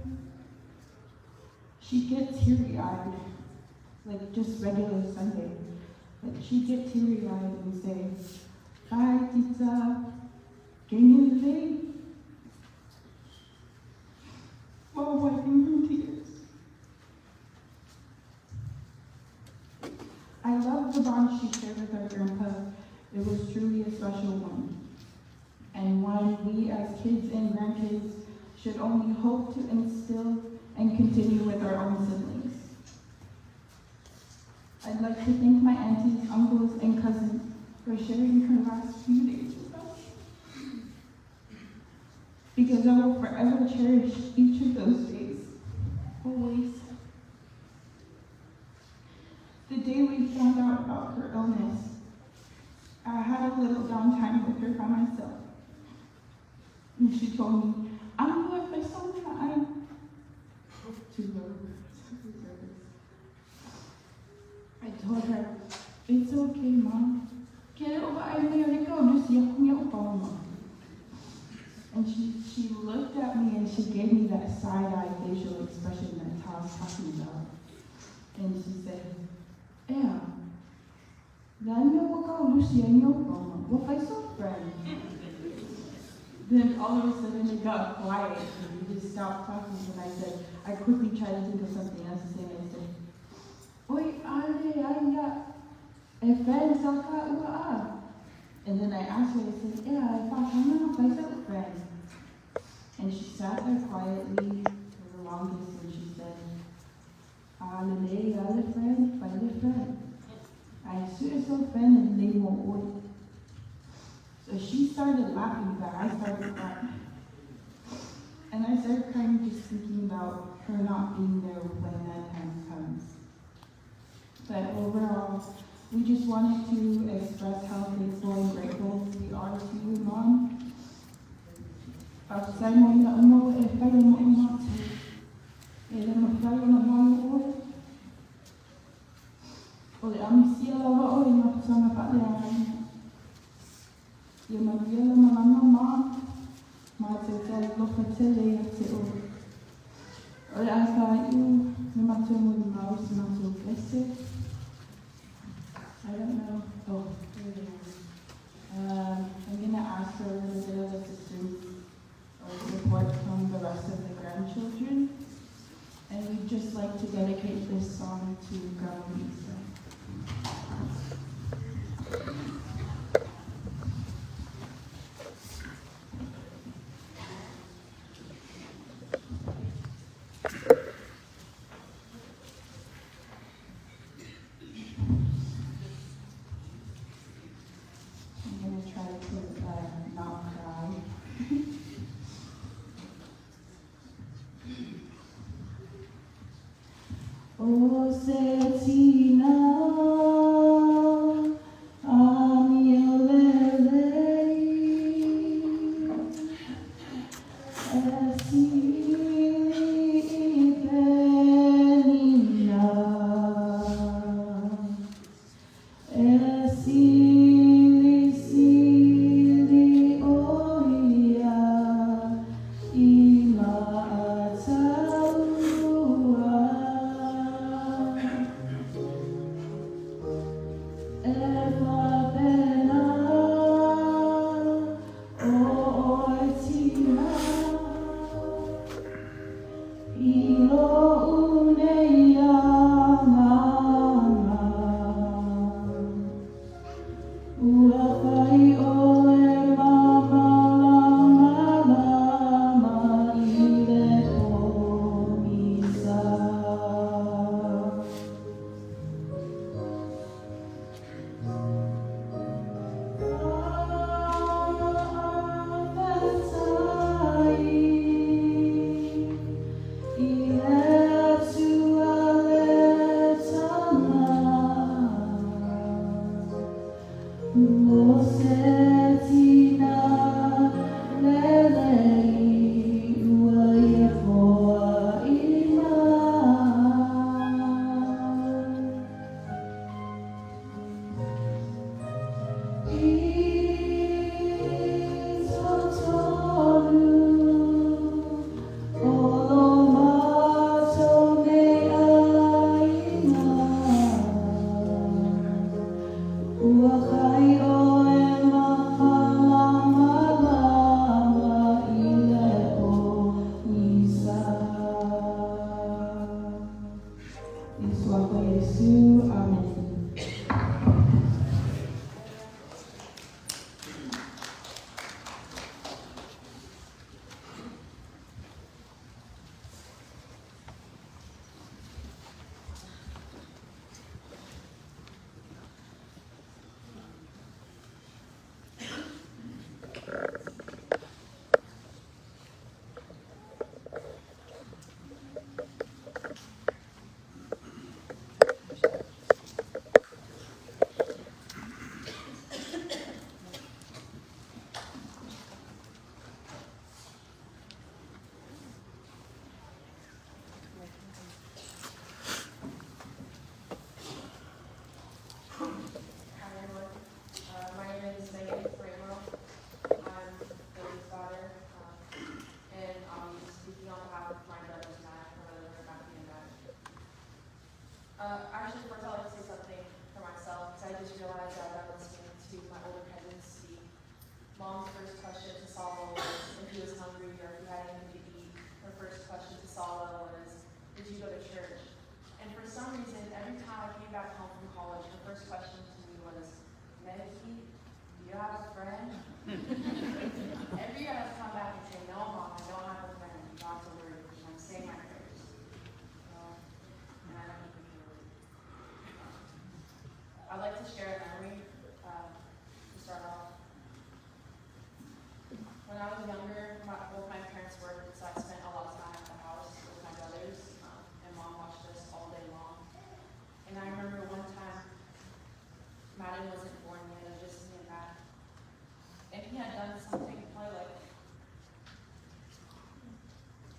she'd get teary-eyed, like just regular Sunday. But she'd get teary-eyed and say, "Bye, Tita, can you leave?" While wiping her tears. I love the bond she shared with our grandpa. It was truly a special one, and one we as kids and grandkids should only hope to instill and continue with our own siblings. I'd like to thank my aunties, uncles, and cousins for sharing her last few days with us, because I will forever cherish each of those days, always. The day we found out about her illness, I had a little downtime with her by myself. And she told me, "I'm going for some time." It's okay, Mom. Kaya ba ay may ikaw na siya kung yung Mama. And she looked at me and she gave me that side-eye facial expression that Tom's talking about. And she said, Daniel waka Lucia Mama. What I saw friend. Then all of a sudden it got quiet and we just stopped talking and I said, I quickly tried to think of something else to say and I said, Oi, Ale, aya, friend saka ua. And then I asked her, I said, I thought I'm not a friend. And she sat there quietly for the longest and she said, Ale friend. I should so friend and they won't work. So she started laughing, but I started crying. And I started crying just thinking about her not being there when that time comes. But overall, we just wanted to express how thankful and grateful we are to you, Mom. Sa mo na umo e kaya mo umat. E na magkaya na mo o le amisia lawa o e makusanga pa le aina. Ia magia la mama ma te loka tele ya te o. O le aka iu le matu mo le maus matu kese. I don't know. Oh, there it is. I'm going to ask for a little bit of assistance or support from the rest of the grandchildren. And we'd just like to dedicate this song to Grandma Lisa. Oh, Setina, first I'd like to say something for myself, because I just realized as I was listening to my older cousins speak, Mom's first question to Sala was if he was hungry or if he had anything to eat. Her first question to Sala was, did you go to church? And for some reason, every time I came back home from college, her first question to me was, Medicine, do you have a friend? Every year I have to come back and say, no, Mom, I don't have a friend. Not to worry, I'm saying my prayers. And I don't even care. I'd like to share a memory to start off. When I was younger, both my parents worked, so I spent a lot of time at the house with my brothers, and Mom watched us all day long. And I remember one time, Madden wasn't born yet, it was just me and Matt. And he had done something probably like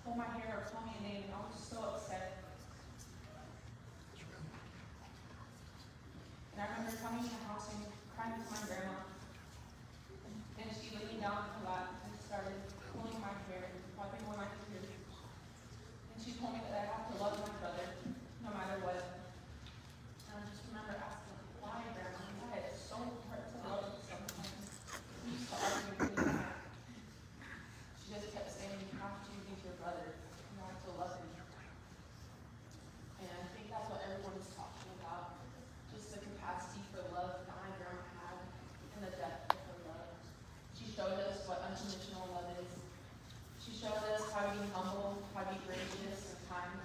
pull my hair or call me a name, and I was so upset. And I remember coming to the house and crying with my grandma. And she laid me down on her lap and started pulling my hair and wiping away my tears. And she told me that I have to love my brother no matter what. And I just remember asking, why, Grandma? Why? It's so hard to love sometimes. We used to argue with me. She just kept saying, you have to be your brother. You have to love him. And I think that's what everyone is talking about. Just the capacity for love that my grandma had and the depth of her love. She showed us what unconditional love is. She showed us how to be humble, how to be gracious and kind.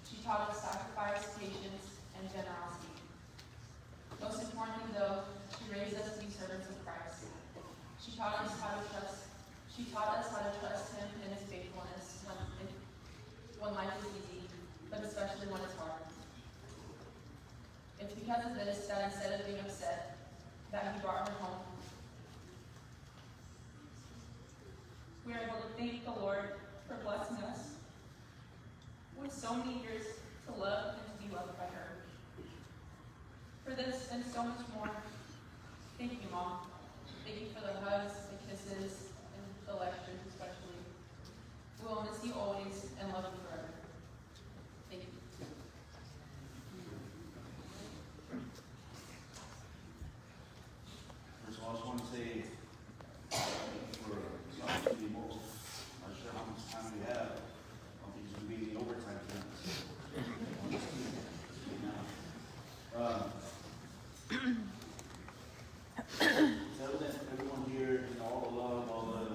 She taught us sacrifice, patience, and generosity. Most importantly, though, she raised us to be servants of Christ. She taught us how to trust. She taught us how to trust Him in His faithfulness when life is easy, but especially when it's hard. It's because of this that instead of being upset, that He brought her home. We are able to thank the Lord for blessing us with so many years to love and to be loved by her. For this and so much more, thank you, Mom. Thank you for the hugs, the kisses, and the lectures especially. We will miss you always and love you forever. Thank you. First of all, I just want to say thank you for some of the most. I'm not sure how much time we have. I don't think it's going to be any overtime tonight. It's evident everyone here, all the love, all the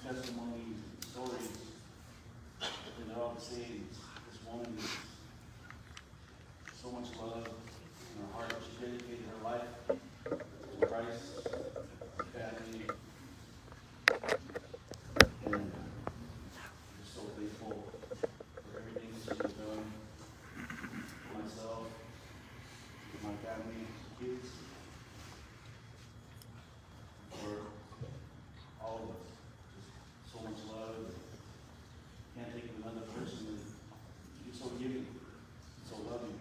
testimony, stories, and they're all the same. This woman is so much love in her heart. She dedicated her life to Christ, family, and I'm just so thankful for everything that she has done for myself, for my family, kids, for all of us. Just so much love. Can't think of another person that you're so giving, so loving.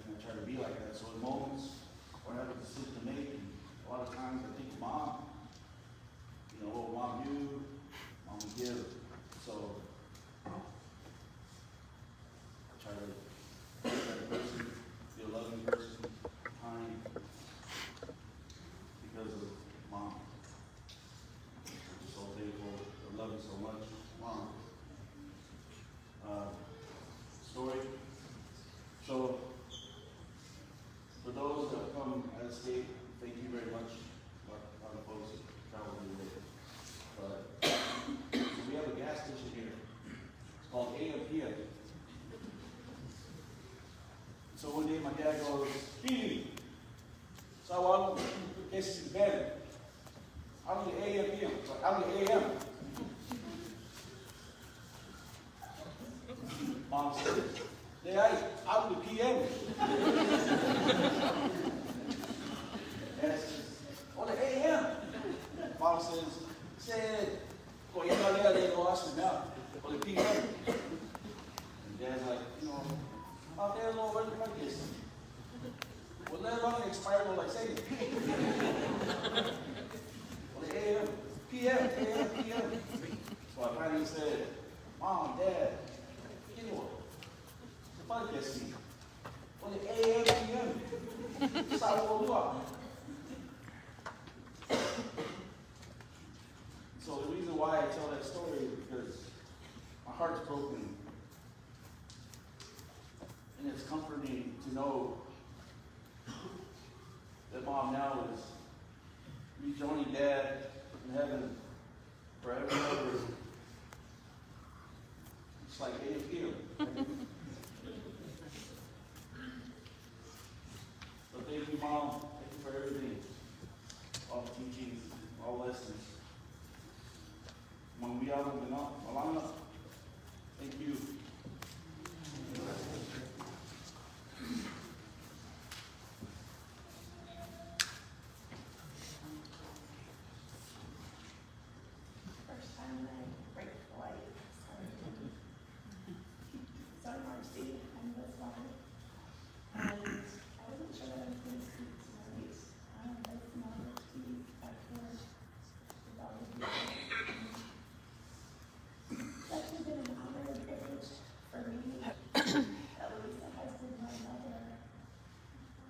And I try to be like that. So in moments where I have a decision to make, and a lot of times I think, Mom, you know, what Mom do, Mom would give. So I try to be that person, be a loving person, kind, because of Mom. I'm just so thankful. I love you so much, Mom. Story. So, for those that have come out of state, thank you very much. A lot of folks travel today. But so we have a gas station here. It's called AM PM. So one day my dad goes, Speedy, so it's better. I'm the AM PM. I'm the AM. Mom says, Dad, I'm the PM. Dad says, oh, the AM. Mom said, well, you know, they lost me now. Or the PM. And Dad's like, you know, out there, Lord, what the fuck is it? Well, let alone expire, like Satan. Well, the AM, PM, AM, PM. So I finally said, Mom, Dad, you know what? podcast me. On the AM, PM. Sábado luar. So the reason why I tell that story is because my heart's broken. And it's comforting to know that Mom now is rejoining Dad in heaven forever and ever. It's like AM. So thank you, Mom. Thank you for everything. All the teachings, all the lessons. When we are moving on, Alana, thank you. First time that I break the light. Sorry, Marcy, I'm this one. And I wasn't sure that I was going to speak tonight. But it's not a tea back here with all of you. That has been an honor and privilege for me. At least has been my mother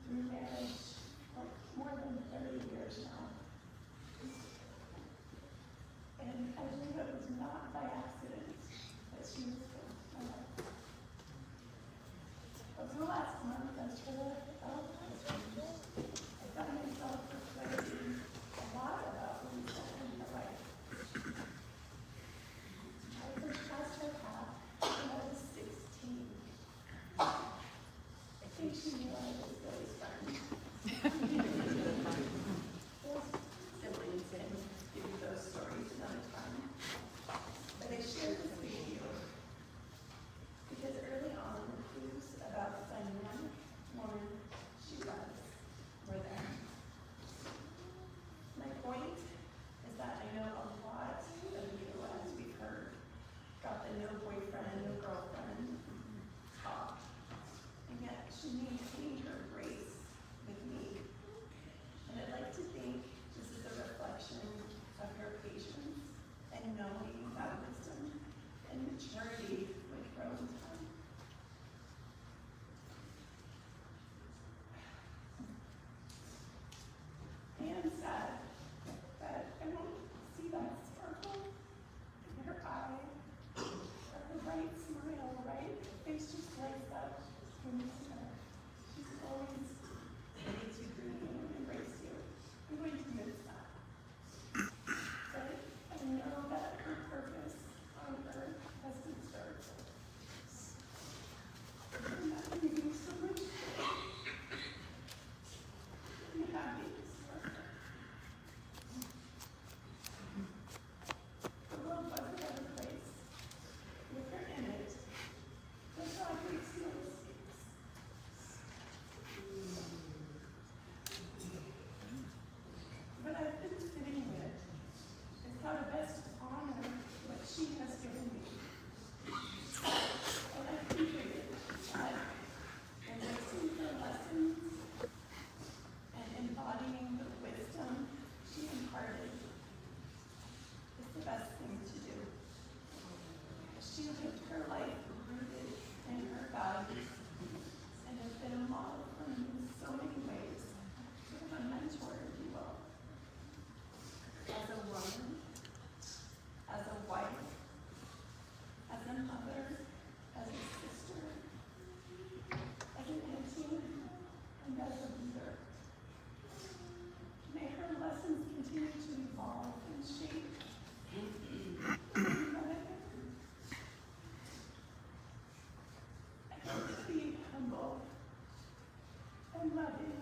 through marriage for more than 30 years now. And I believe it was not by accident that she was with my life. Over the last month, as for I found myself reflecting a lot about Lisa and her life. I first crossed her path when I was 16. I think she knew I was Billy's friend. Those siblings and give you those stories another time. But I shared this with you because early on, the clues about the dynamic woman she was were there. My point is that I know a lot of you, as we've heard, got the no boyfriend, no girlfriend talk. And yet she maintained her grace with me. And I'd like to think this is a reflection of her patience and knowing that wisdom and maturity would grow in time. I am sad that I don't see that sparkle in her eye, or her bright smile, right? Her face just lights up when you see her. She's always ready to greet you and embrace you. I'm going to miss that. But I know that her purpose on earth has been served. And that can give me so much joy. I'm happy for her. The world was a better place with her in it, but God makes no mistakes. What I've been sitting with is how to best honor what she has given me. And I've concluded that embracing her lessons and embodying the wisdom she imparted is the best thing to do. She lived her life rooted in her values and has been a model for me in so many ways, sort of a mentor, if you will. As a woman, as a wife, as a mother, as a sister, as an auntie, and as a leader. May her lessons continue to evolve and shape. I hope to be humble and loving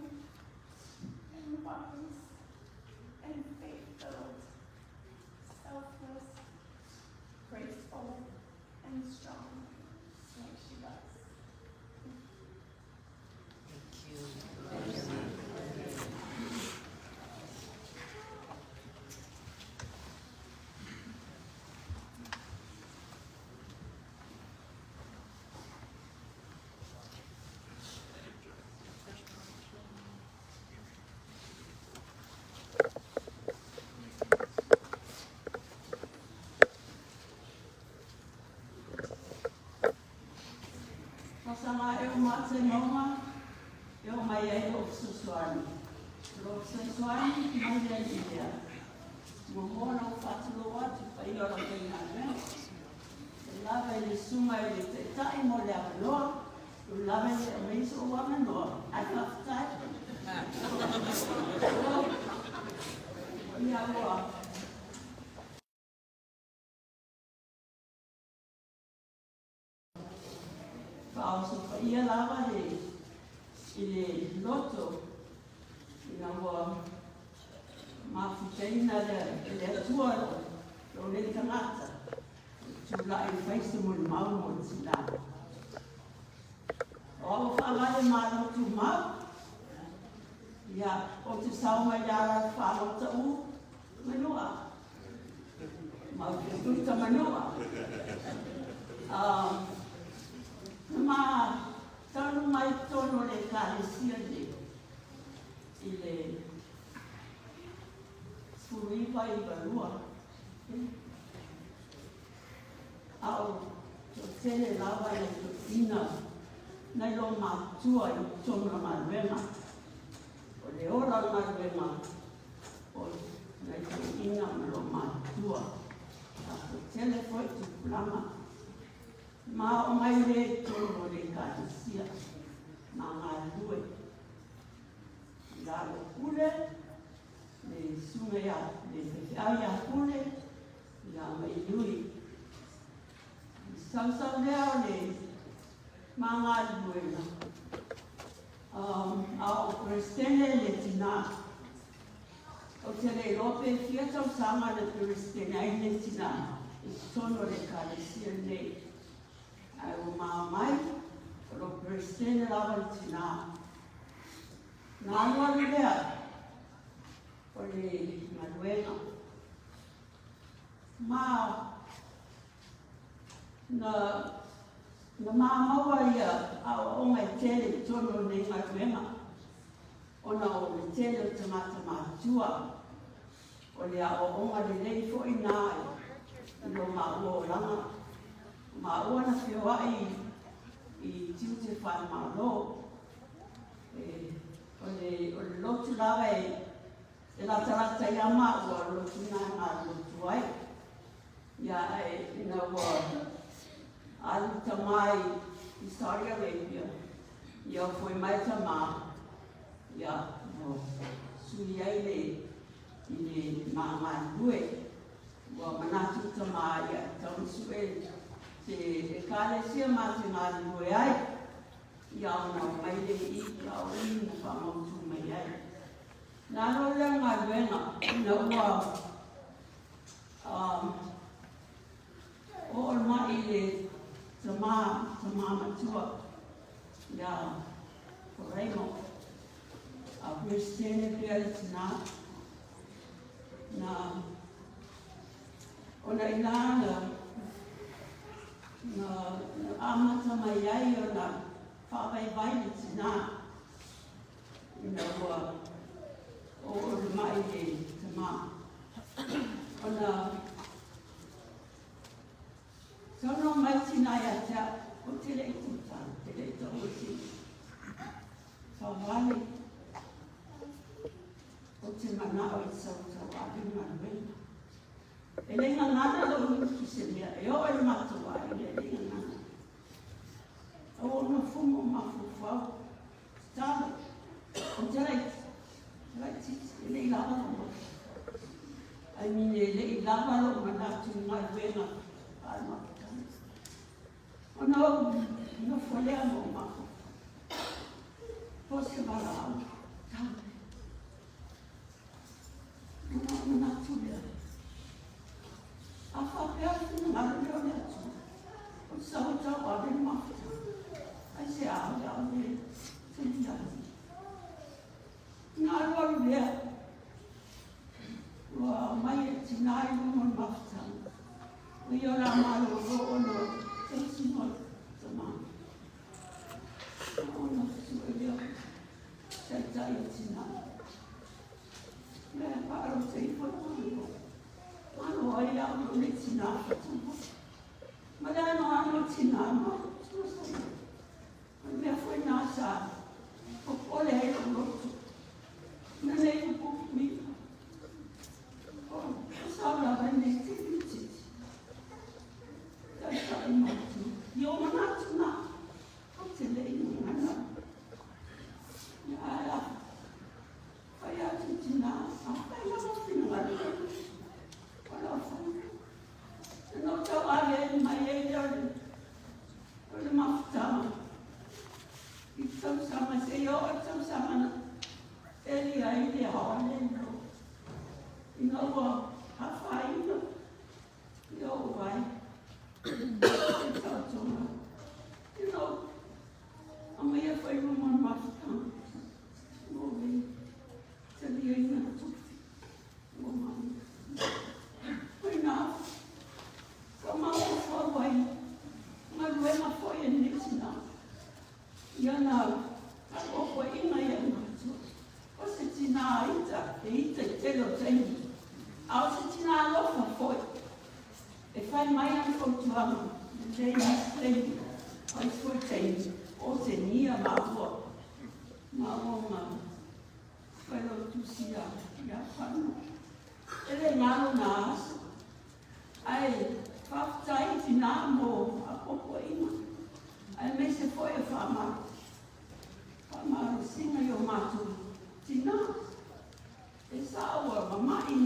and wise and faith-filled, selfless, graceful, and strong like she was. sanga e o mate nonga, e o mai e o susuani. Lo susuani mai e idea. Mohona o whatulo atu, pai ora kei hane. E lava e le sunga e le te tai mo le awanoa, o lava e le reiso o wamanoa. I love that. Ia roa. Pausa pa ia lava le loto ina wa mafutaina le atua lo le tangata tula i faisa mo le mau mo le sila o whaala le malo tu mau ia o te sauma iara whaala ta u manua mau te tuta manua ma tanu mai tono le kalesia i le suriva i barua. Au, to tele lava le tuina, nei lo matua i tono maruema. O le ora maruema, o nei tuina lo matua. To tele foi tu plama. Ma o mai le tono le kalesia, ma ngā lue. La lo kule, le sumea, le whiawia kule, la mai lui. Sausau lea le ma ngā lue na. A o Kristene le tina. O te le lope fia tau sanga le Kristene ai le tina. I tono le kalesia nei. Ai o mai, o lo Kristene lava le tina. Nā lua lea, o le manuena. Na maua ia a o ngai tele tono nei manuena. O na o le tele tamata mātua. O le a o onga le lei fo i nāi. Ilo maua o langa. Maua na whiawai i tiu te whai malo. O le lotu lawa e la tarata ia maa ua lotu nai ngā lotu ai. Ia e ina ua alu tamai i Saudi Arabia. Ia foi mai tama. Ia no sui ai i le maa lue. Ua manatu tama ia tau sue te kālesia mā te ngā lue ai. Ia ona o mai le i ia o ina whamautu mai ai. Nā no lea ngā luenga, ina ua o mai le tamā matua. Ia o reimo. A Kristene pia le tina. Nā ona inana na amata mai ai o na whawai vai le tina. Ina ua o le mai le tamā. Ona sono mai tina ia tea o te rei tuta, te rei tau o ti. Whawale o te mana o i sau tau ahi manuena. E lenga ngana lo ki se mea, e o e matua i le lenga ngana. O no fumo mafufau, talo, o te rei le lava lo. Ai mine le lava lo manatu ngā ruenga ai mafutani. O no folea mo mafu. Pose wala au, talo. O manatu lea. A whapea tunu maru leo lea tu. O sau tau awe mafuta. Ai se au le tini ani. Ngā ruaru lea. Ua mai e tinai lumon mafuta. Ui o la malo o ono te sinoi te maa. Ono sue leo. Se tai e tinai. Mea paro te i whakano. Ano ai au le tina whatuma. Ma le ano tina ma. sama se yo tau sama eli ai te haole no. Ina wa hawhai no. Yo wai. E tau tōna. You know, I'm here for you on my time. Moving to the end of woman. Enough. Come on, for way. My way, my boy, and it's now. You know, I go for in my end. What's it in our eat a tail of thing? I'll sit in our love for it. If I might have to have the day is playing. I swear to o te nia maua. Maua whaero tusia ia whanu. Ere ngaro nā asu. Ai, whaftai tina mō a koko ina. Ai me se foi e whamaru. Whamaru singa i o mātu. Tina. E sāua mamai.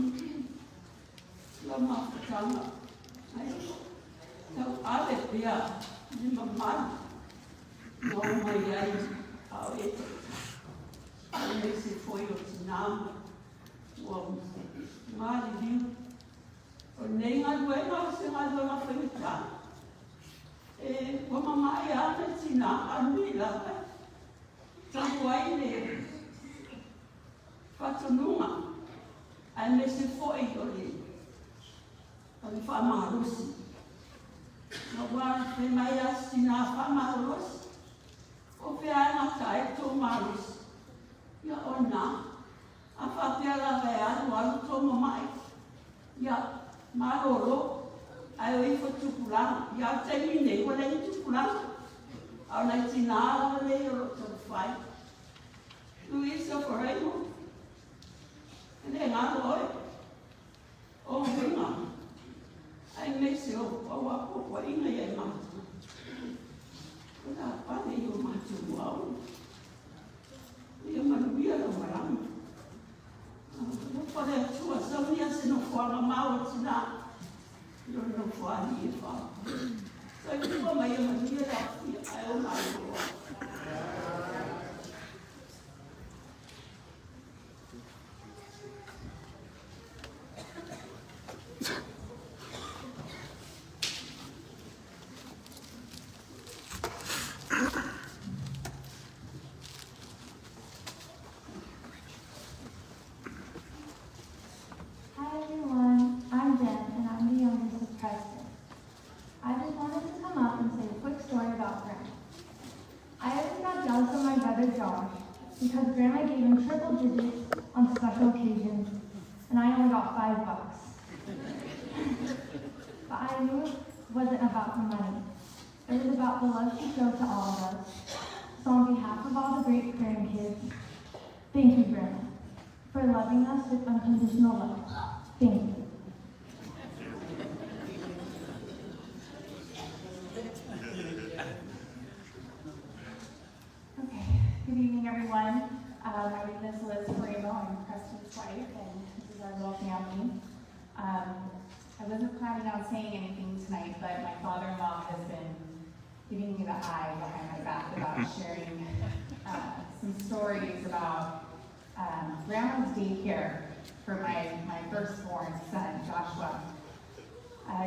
Ua mawhatanga. Ai, tau ale pia. Ni mamaru. No mai ai ao e te. Ai me se foi o tinama. Ua maari liu. O nei ngā ruenga se ngā ruenga whenita. E ua mamai ana tina anui laka. Tangu ai ne whatonunga. Ai me se foi o le. O le whamarusi. No wā te mai asi nā whamarusi. O pe ana tae tō marus. Ia o nā. A whapea lawe aru aru tō mamai. Ia maroro. Ai o iwha tupuranga. Ia te mine ua nei tupuranga. Au nei tina ala lei o roto whai. Luisa Ferreiro. Ene ngā roe. O winga. Ai me se o wako wa inga e mata. Ora pane yo matu wau. Ia manuia la marama. No pare tua saunia se no whanga mau tina. Io no whani e wha. Sai tua mai e manuia la ai o mai roa. Because Grandma gave him triple digits on special occasions, and I only got $5. But I knew it wasn't about the money. It was about the love she showed to all of us. So on behalf of all the great grandkids, thank you, Grandma, for loving us with unconditional love. Thank you. Good evening, everyone. My name is Liz Paramo. I'm Preston's wife, and this is our little family. I wasn't planning on saying anything tonight, but my father-in-law has been giving me the eye behind my back about sharing some stories about Grandma's daycare for my firstborn son, Joshua.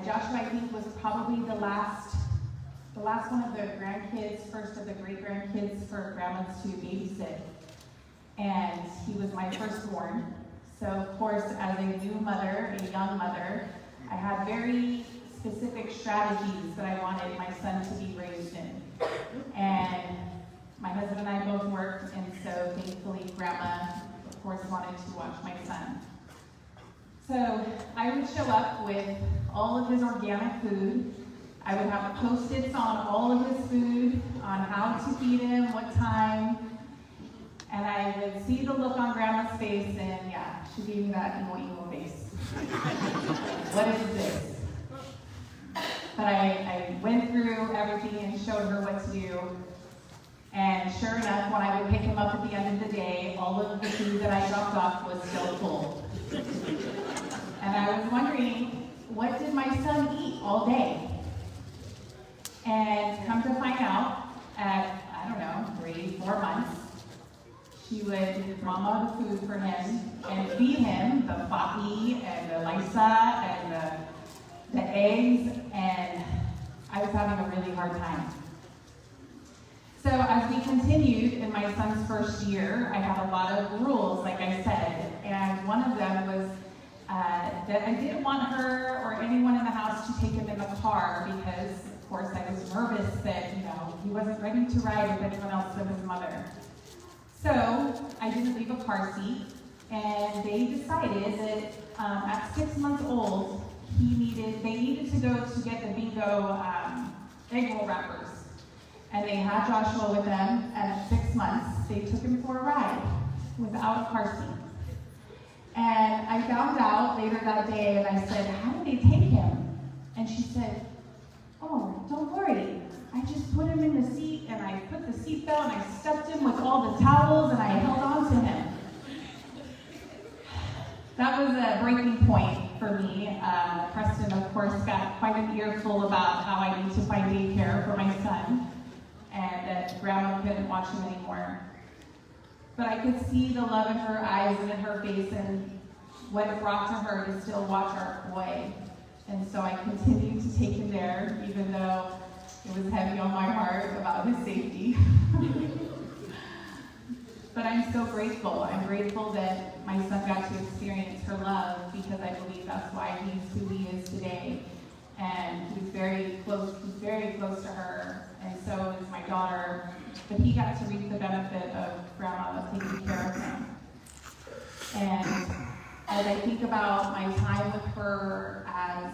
Joshua, I think, was probably the last one of the grandkids, first of the great-grandkids for Grandma's to babysit. And he was my firstborn. So, of course, as a new mother, a young mother, I had very specific strategies that I wanted my son to be raised in. And my husband and I both worked, and so thankfully Grandma, of course, wanted to watch my son. So I would show up with all of his organic food. I would have Post-its on all of his food, on how to feed him, what time. And I would see the look on Grandma's face, and yeah, she gave me that emo face. What is this? But I went through everything and showed her what to do. And sure enough, when I would pick him up at the end of the day, all of the food that I dropped off was still full. And I was wondering, what did my son eat all day? And come to find out, at, I don't know, 3, 4 months, she would mom out the food for him and feed him the papi and the lisa and the eggs, and I was having a really hard time. So as we continued in my son's first year, I had a lot of rules, like I said, and one of them was that I didn't want her or anyone in the house to take him in the car because, of course, I was nervous that, he wasn't ready to ride with anyone else but his mother. So I didn't leave a car seat, and they decided that at 6 months old, they needed to go to get the bingo egg roll wrappers. And they had Joshua with them, and at 6 months, they took him for a ride without a car seat. And I found out later that day, and I said, how did they take him? And she said, oh, don't worry. I just put him in the seat, and I put the seatbelt, and I stuffed him with all the towels, and I held on to him. That was a breaking point for me. Preston, of course, got quite an earful about how I need to find daycare for my son, and that Grandma couldn't watch him anymore. But I could see the love in her eyes and in her face, and what it brought to her to still watch our boy. And so I continued to take him there, even though it was heavy on my heart about his safety. But I'm so grateful. I'm grateful that my son got to experience her love, because I believe that's why he's who he is today. And he's very close to her, and so is my daughter. But he got to reap the benefit of Grandma taking care of him. And as I think about my time with her as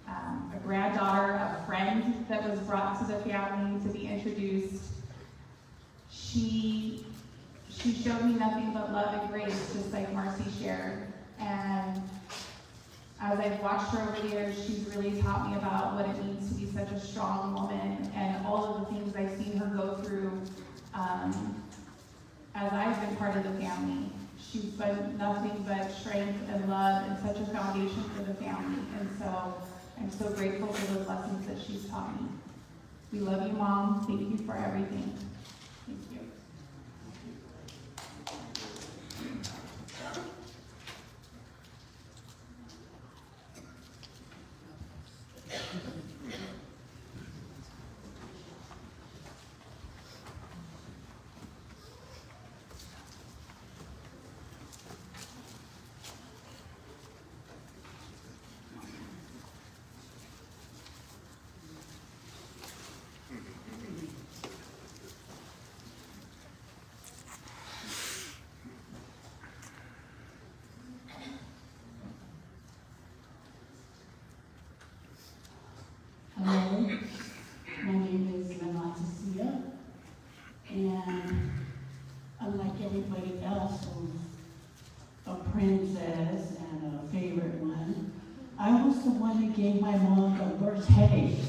a granddaughter, a friend that was brought to the family to be introduced, she showed me nothing but love and grace, just like Marcy shared. And as I've watched her over the years, she's really taught me about what it means to be such a strong woman, and all of the things I've seen her go through as I've been part of the family. She's been nothing but strength and love and such a foundation for the family. And so I'm so grateful for those lessons that she's taught me. We love you, Mom. Thank you for everything. Thank you. Hello, my name is Lanacia, and unlike everybody else who's a princess and a favorite one, I was the one that gave my mom the worst headache.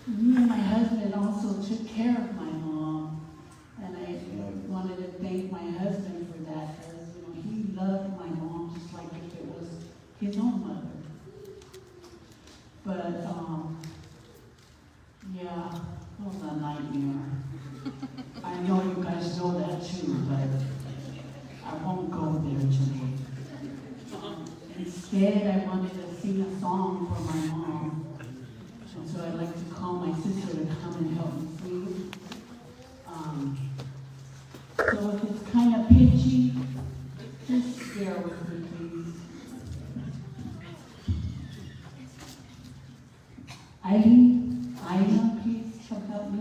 Me and my husband also took care of my mom, and I wanted to thank my husband for that, because he loved my mom just like if it was his own mother. But yeah, it was a nightmare. I know you guys know that too, but I won't go there today. Instead, I wanted to sing a song for my mom. And so I'd like to call my sister to come and help me sing. So if it's kind of pitchy, just bear with me, please. Aina, please come help me.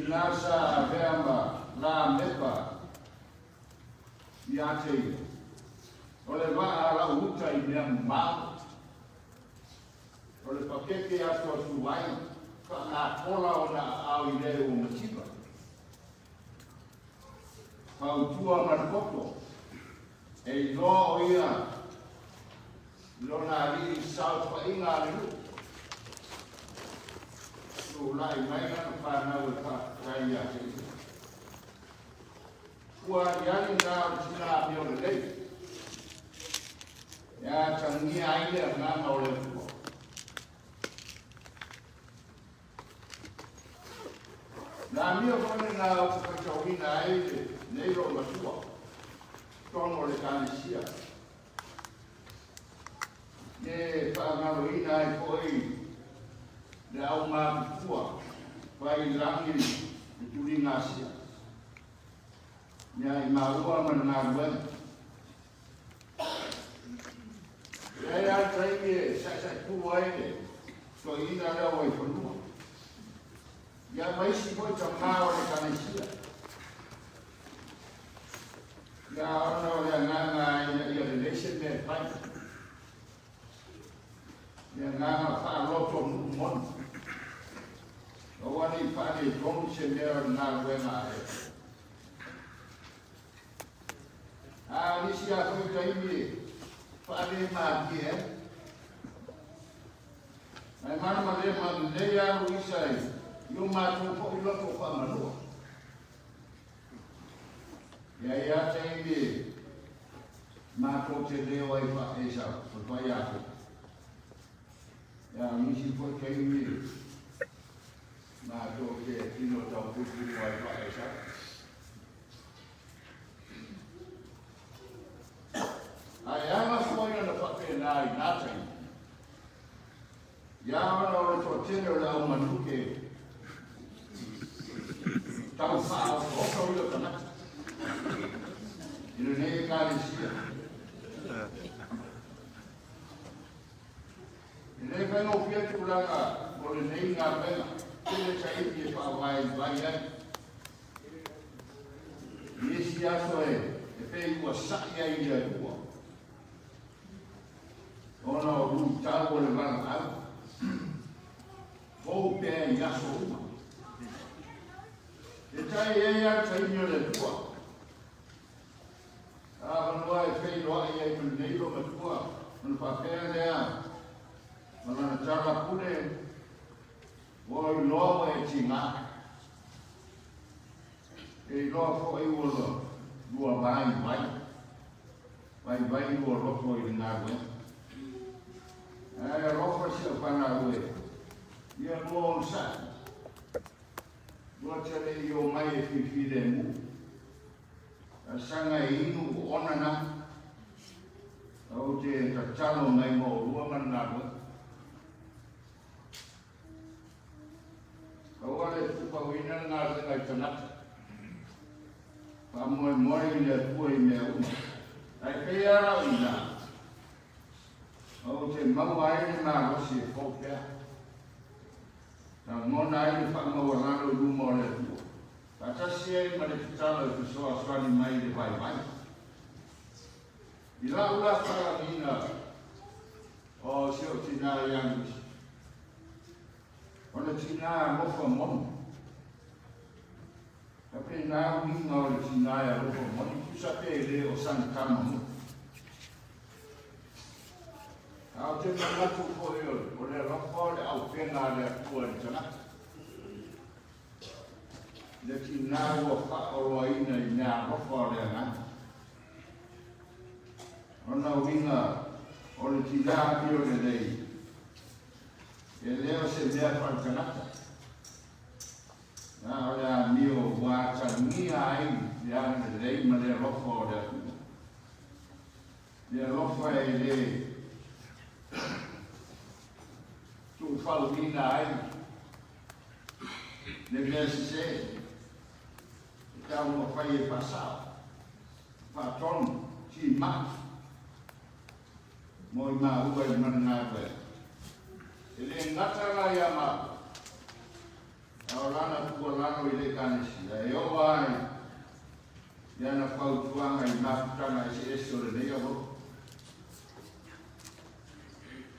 Nasa Avema la mepa ia te o le va la uta I mea mau o le pakeke ato atu wai ka na kola o na au I leo o matipa pautua marikoto e loa o ia lona ali sao pa inga le lu so lai mai na pa na o pa kai ia te ua iani nga tina mio le lei ya tangi ai le nga ma o le tua na mio kone na o ka chawina ai le nei ro ma tua tono le kanisia ne pa nga ro ina ai koi le au ma tua vai langi tuli ngasia ya imarua manangagwen ya trai sa tuai so ina le oi ponu ya mai si voi chamao le kanisia ya ono le nganga ya relation le pai ya nganga fa loto mon o wani pa ni kom se le na wena Alicia foi cair para magia. Ai mama le mandeia o isai. Eu mato o loco para mano. E aí a tem mato te deu aí para essa, para ia. Ya misi foi cair. Mato que tino tau putu aí para essa. Ai ama foi na papel na nata. Ya ona o totelo la o manuke. Tau fa o ko lo kana. Ina nei ka sia. Ina ka no pia tu la ko le nei nga pena. Ele sai ki pa vai ai. Isi aso e pe u sa ia ia tua. Ona o lu tau le vana au. Fou pe ia so uma. E tai e ia tai mio le tua. Vanua e pe loa ia I nei lo me tua. Ona papea lea. Ona na tara pune. O I loa e tinga. E loa fo I uolo. Lua vai. Vai lua roto I ngā wea. Rofa si pana ue. Ia mo sa. Dua tele yo mai e fifile mu. Sanga inu ona na. Au te tachalo mai mo rua mana ue. Kau ale tupa wina ngā te ngai tanata. Pa moe le pui mea uma. Ai pea rau ina. O te mau ai ni mā rosi e fōpea. Ta mona ai ni whakamoarano luma o le tua. Ta tasi ai ma le kitala e kusoa swani mai le vai. I la ula whakamina o se o tina i angus. O le tina mofa mono. Ta pe nā winga o le tina i a mofa mono. Kusa pe le o san kama mo. Au te mamatu ko o le rapa le au pena le atua le tana. Le ki nā ua whaoroa ina I nea rapa le ngana. Ona winga o le tina pio le lei. E leo se mea whankanata. Nā o le a mio wā tangia ai le ana le lei ma le rapa o le atua. Le rapa e le tu falumina ai le mese se ta uno fai e passao patron si ma moi ma ua I manana ve e le ngata la ia ma a lana tua lano I le kanesi e o ai Yana pau tuanga I mafutanga I se eso le lea ho.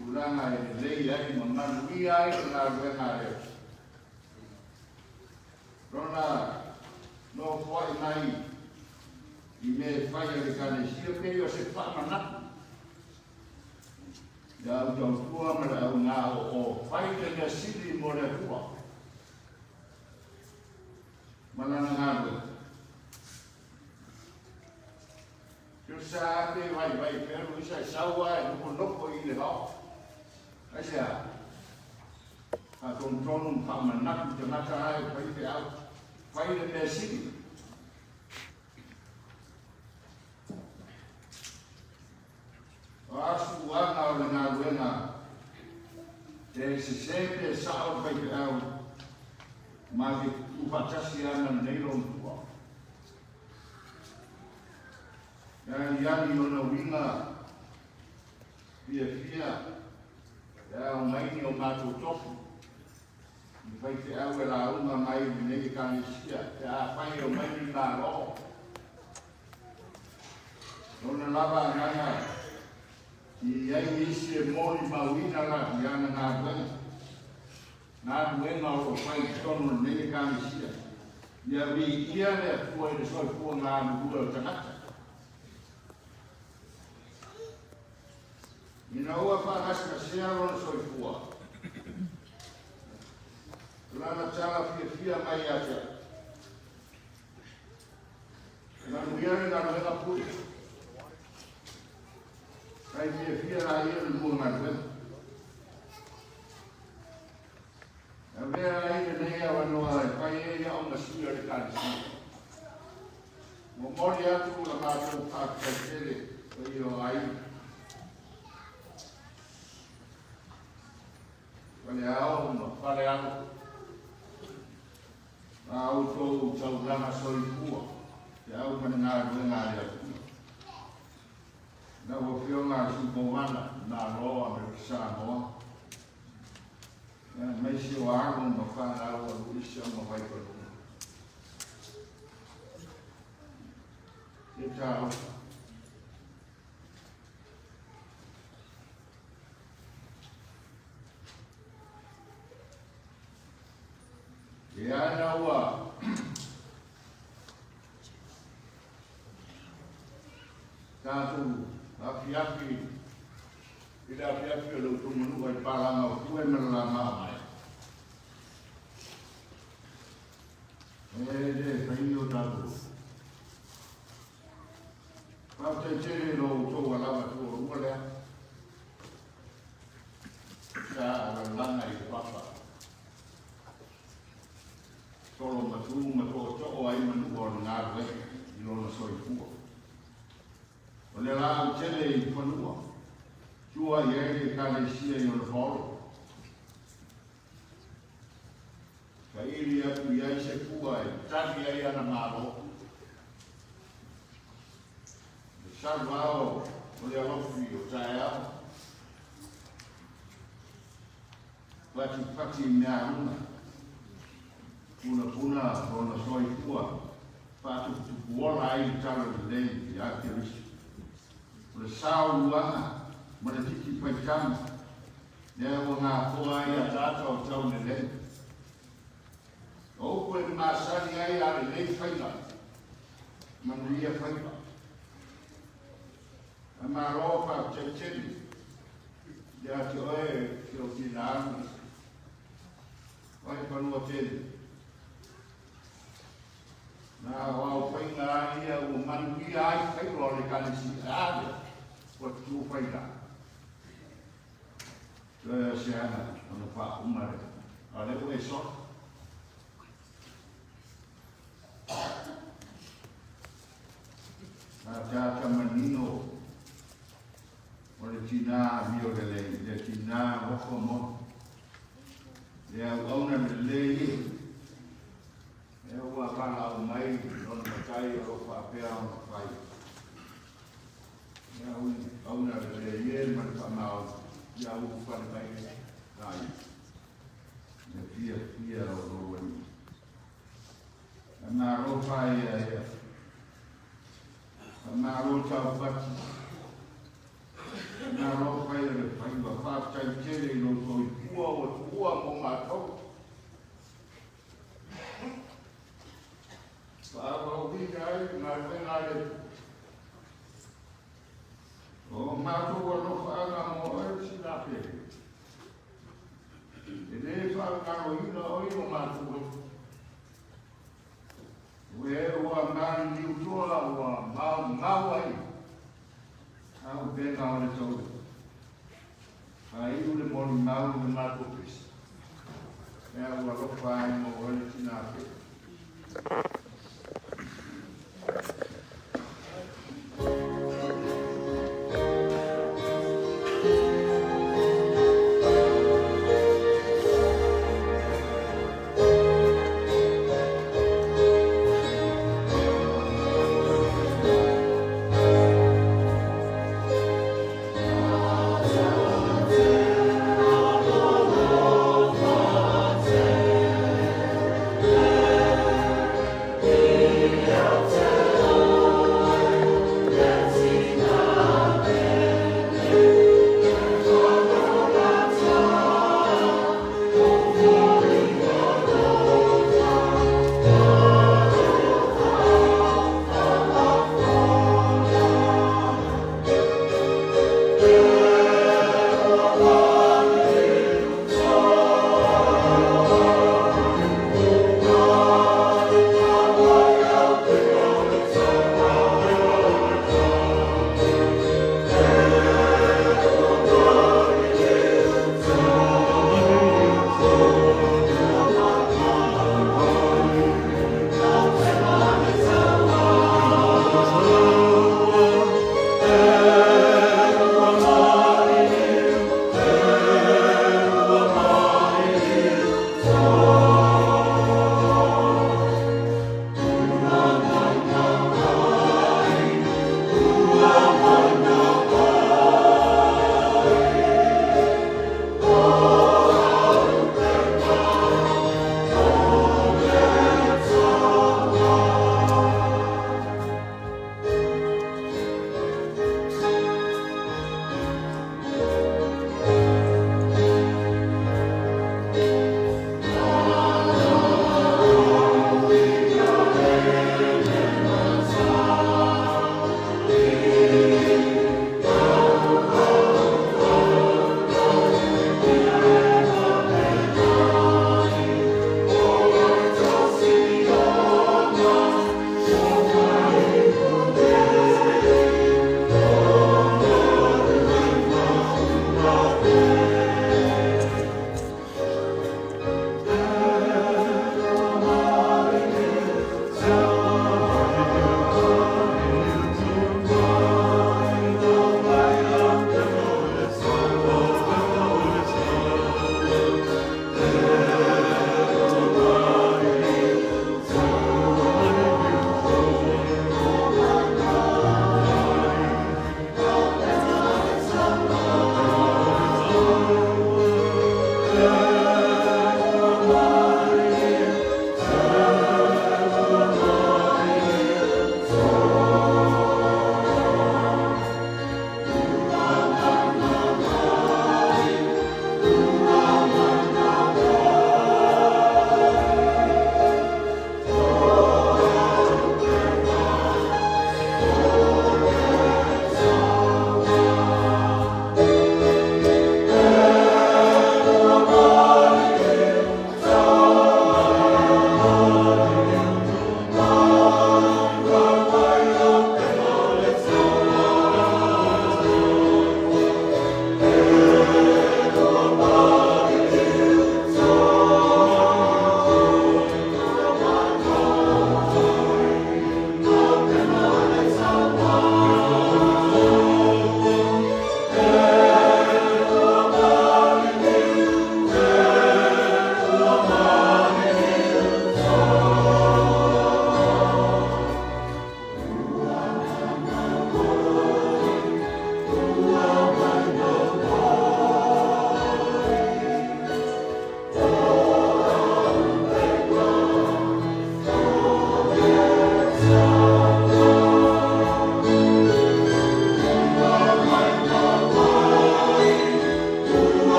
Ulanga I lei ai mamanu I ai na ruenga reo. Rona no foi mai I me whaia le kane sia peo se whamanatu. Ia au tau tua mara au ngā o whaia ngā siri mo le tua. Malana ngā rua. Kio sa ate vai peru isa I saua e noko I le hao. Aisea. A tonu whamanatu te mata ai whaite au. Whaia ngā siri. Asu wana o le ngā ruenga te se te sao pai te au ma te upatasi ana nei rontua. Yani o na winga fia o maini o mātou tofu I pai te au e la unga mai nei kane sia te a pai o maini nā roho. Nona lava nganga I ai isi e mori mawina la I ana ngā ruenga. Ngā ruenga o whai tono nene kāne sia. Ia vi ia lea kua I le soi kua ngā nuhua o tangata. Ina ua whakasika sea rona soi kua. Lana tala fia mai atea. Ngā nuiare ngā ruenga pui. Kai fia la ia le mua ngā ruenga. A vea ai le nei awa noa e pai e ia o ngā le kāne sia. Mo mori atu la mātou whakaitele o I o ai. Wale ao ma whale ao. A au tōu tau ranga soi kua. Te au mani ngā ruenga le atu. Na o whio ngā supowana nā roa me Samoa. Mai si o āgo ma whanau a Luisa ma Waiparunga. Te tāu. E ana ua. Tātou. Api-api, ila api-api o lau tumunu ai pāranga o tue mera la maa mai. Whai o tātou. Pau te tere no tō alawa tō rua lea. Ka ala langa I papa. Tolo matu ma tō tō ai manu o ngā rue I lona soi kua. O le rāu tele I whanua, tua I ere kāne sia I o le horo. Ka iri atu I ai se kua e tari ai ana māro. Le sarvao o le alofi o tae au. Pati mea runa. Puna o na soi kua. Patu tukuola ai tala le lei I ake risi. Le sao luanga, ma le tiki paitama. Nea o ngā koa I a tata o tau ne lei. O koe ni māsari ai a le lei whaila. Manuia whaila. A mā roa pa te tiri. Ia te oe ki o ki nā anu. Wai panua tiri. Nā wau whainga ia o manuia ai whaila le kanisi ārea. What you find out? Siana, on the part, Umare. Are they way short? Tata Manino, or the Tina, Miogale, the Tina, Rocomo. They are owner the lady. They were found out my on the tire of a pair on the fire. Owner the year, but from out, Yahoo for the night. The fear of the wind. And now, Maro tau pati. Maro kai le pai wa whātai tere no toi kua o tua mo mātou. Wāwau hina ai, ngā whenga le. O mātou ano whaanga mo ai si nā pere. E ne whaangaro hina oi o mātou. Ue ua ngāni ni utoa ua mau ai. Au pēnā o le tau. Ai ule mori mau le mātou pisi. Ea ua ropa ai mo oi si nā pere.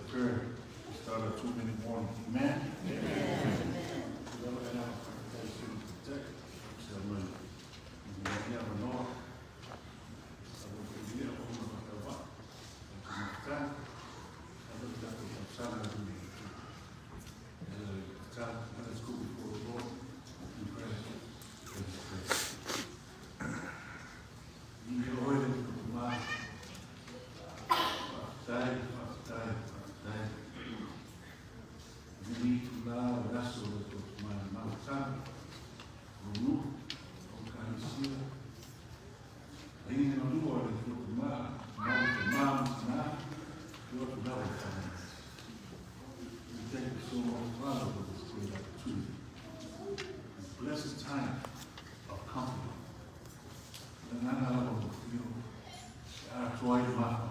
prayer. We start at 2 minutes morning. Amen? Amen. Let's go before the Lord in prayer. Blessed time of comfort. And I know you are trying my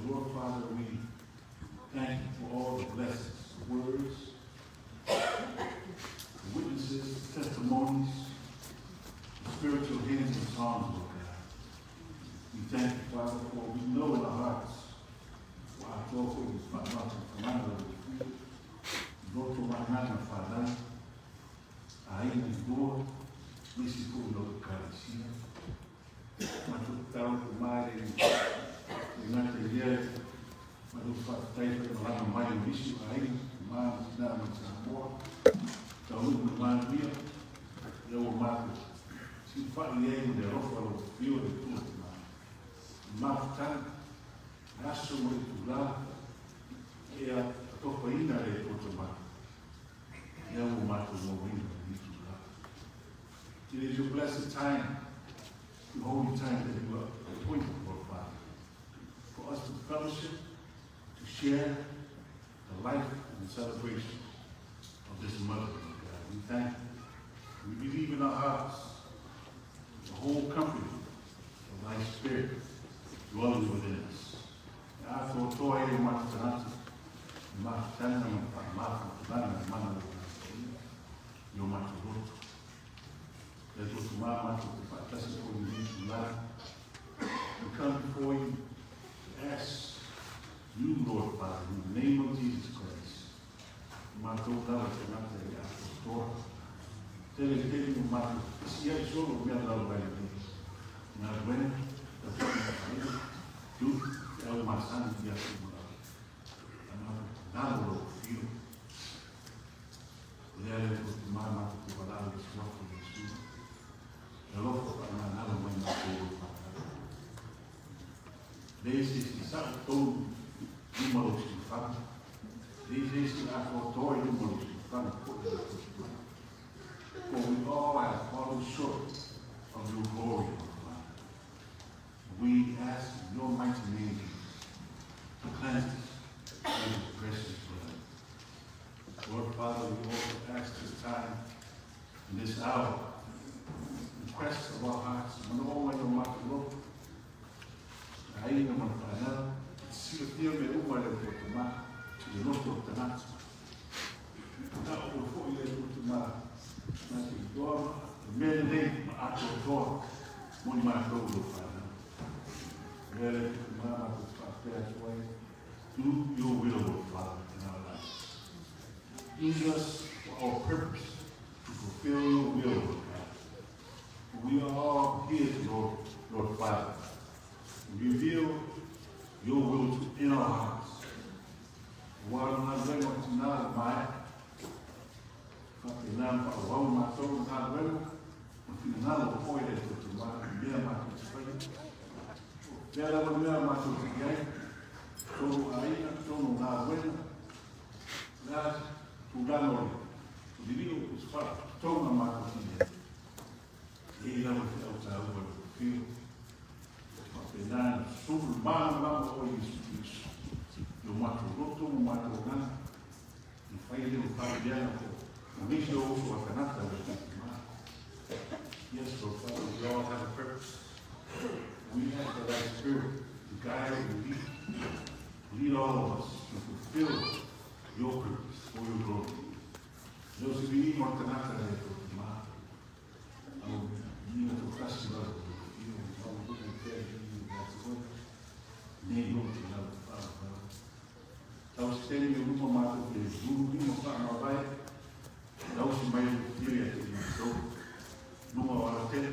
Lord Father, we thank you for all the blessings, words, witnesses, testimonies, spiritual hymns and songs, Lord God. We thank you, Father, for we know in our hearts why I thought for you, Father, go to my nana, Father. Aí ligou, me segurou no Eucaristia, mas o tal do mar e na telha, mas o fato lá no mar e isso aí, o mar dá uma sabor, então o mar via, eu o mar, se falei de roupa, o fio de tudo, o mar está, gasto muito lá, e a cocaína é outro mar, e o mar do ouvido. It is your blessed time, the holy time that you are appointed, Lord Father, for us to fellowship, to share the life and celebration of this mother, Lord God. We thank you. We believe in our hearts the whole company of thy spirit dwelling within us. That was my testimony in life. We come before you to ask you, Lord Father, in the name of Jesus Christ. My daughter cannot say apostol. Tell you, my si hay solo me ha dado la iglesia. Me duele, tú te hago más santo y asegurado. Nada lo fío. Leale por tu mamá, por tu palabra, por tu amor, por Jesús. El ojo para nada bueno por favor. Desde que sabe todo número de fama, desde que a foto e número de fama por the for we all have fallen short of your glory, Lord. We ask in your mighty name to cleanse us with your precious blood. Lord Father, we also ask this time, in this hour, request of our hearts, no one no matter what. Ahí no me para si el Dios me hubo el tomar, y no por tener. No, por favor, le voy a tomar. Mas el Dios, me le a tu Dios, muy más todo para. Really, Mama, passed away. Do your will, Father, in our lives. Use us for our purpose, to fulfill your will, God. We are all here, Lord Father. Reveal your will in our hearts. While not ready to not admire, porque não para o matou na rua, no final do foi de tudo, mas bem matou foi. Ela não me matou ninguém. Sou aí, sou na rua. Lá, tu ganhou. O divino os faz, sou na matou ninguém. E não é o tal do filho. Porque não, sou humano, vamos hoje isso. Eu mato outro, eu mato o ganho. Não faz ele não faz dela. Yes, Lord Father, we all have a purpose. We have the right spirit to guide and lead all of us to fulfill your purpose for your glory. Those who need more than that, you to trust you, those telling you who matter is who we must not buy. Those who made it clear to you, so no more I tell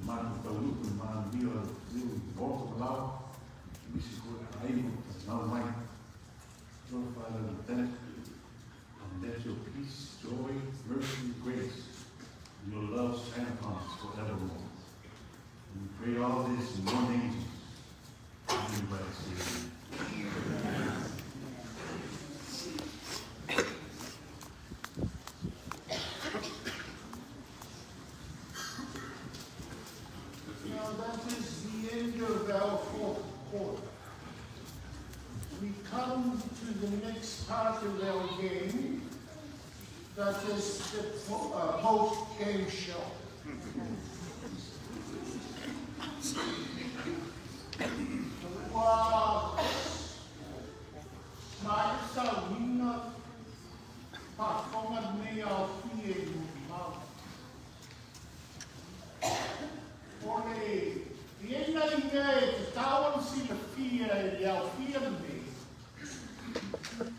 man the look and man we are really walk aloud. We should go able to now mine. Lord Father, we thank you. And let your peace, joy, mercy, grace, and your love stand upon us forevermore. And we pray all this in your name. Everybody say amen. Part of our game, that is the post-game show. Mas a minha forma de meia filha mal. Olha, e ainda ideia que estavam se a filha e a filha me.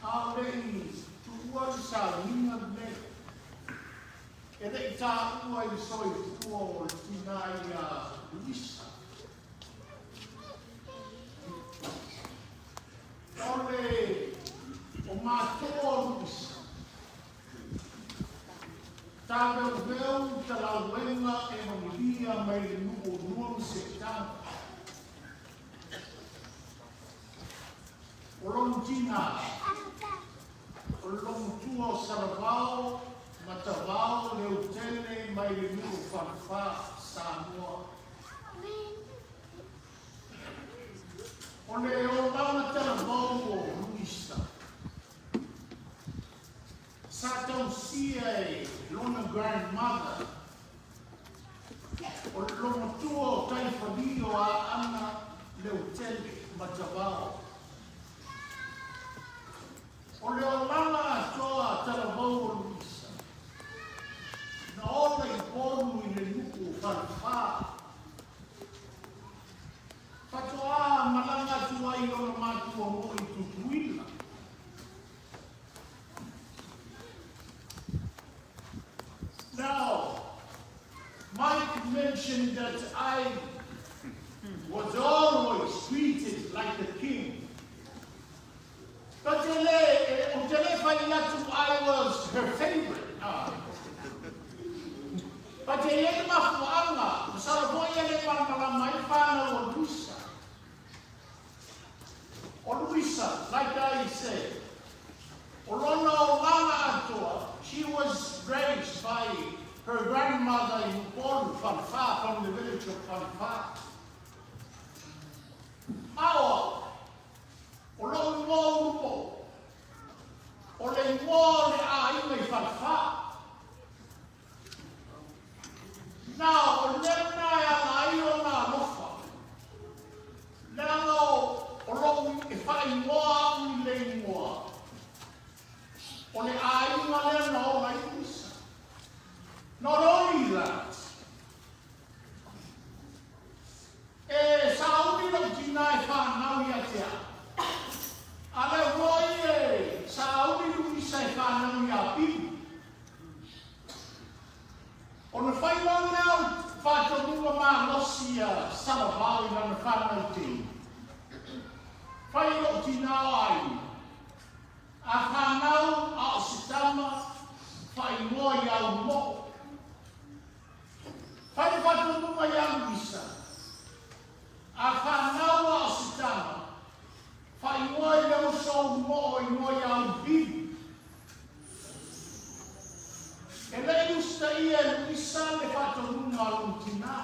Already, towards our human life. And it's our way so for deny Lisa. Only on my thorns. Tado veu tala wenga e mamulia mai nuo setang. Rontina. Long tuo saravao, matavao, leutele, mai remigo farfa, Samoa. Ole o lana taravao o Luisa. Satão sia lona grandmother. O longo tuo taifadio a ana leutele, matavao. O leo lana toa taravau Luisa. Na ola I ponu I le nuku farfa. Patoa malanga tua I ona matua mo I tutuila. Now, Mike mentioned that I was always treated like a king. But I was her favorite. But Luisa, like I said, she was raised by her grandmother in Port Fanfa, from the village of Fanfa. Now, not only that, Saudi of si sama pau i lana whanau te. Whai o tina ai. A whanau a o sitama whai moa i au mo. Whai watu numa i au isa. A whanau a o sitama whai moa i au so mo i moa i au bibi. E lei usta ia Luisa le whatonunga luntina.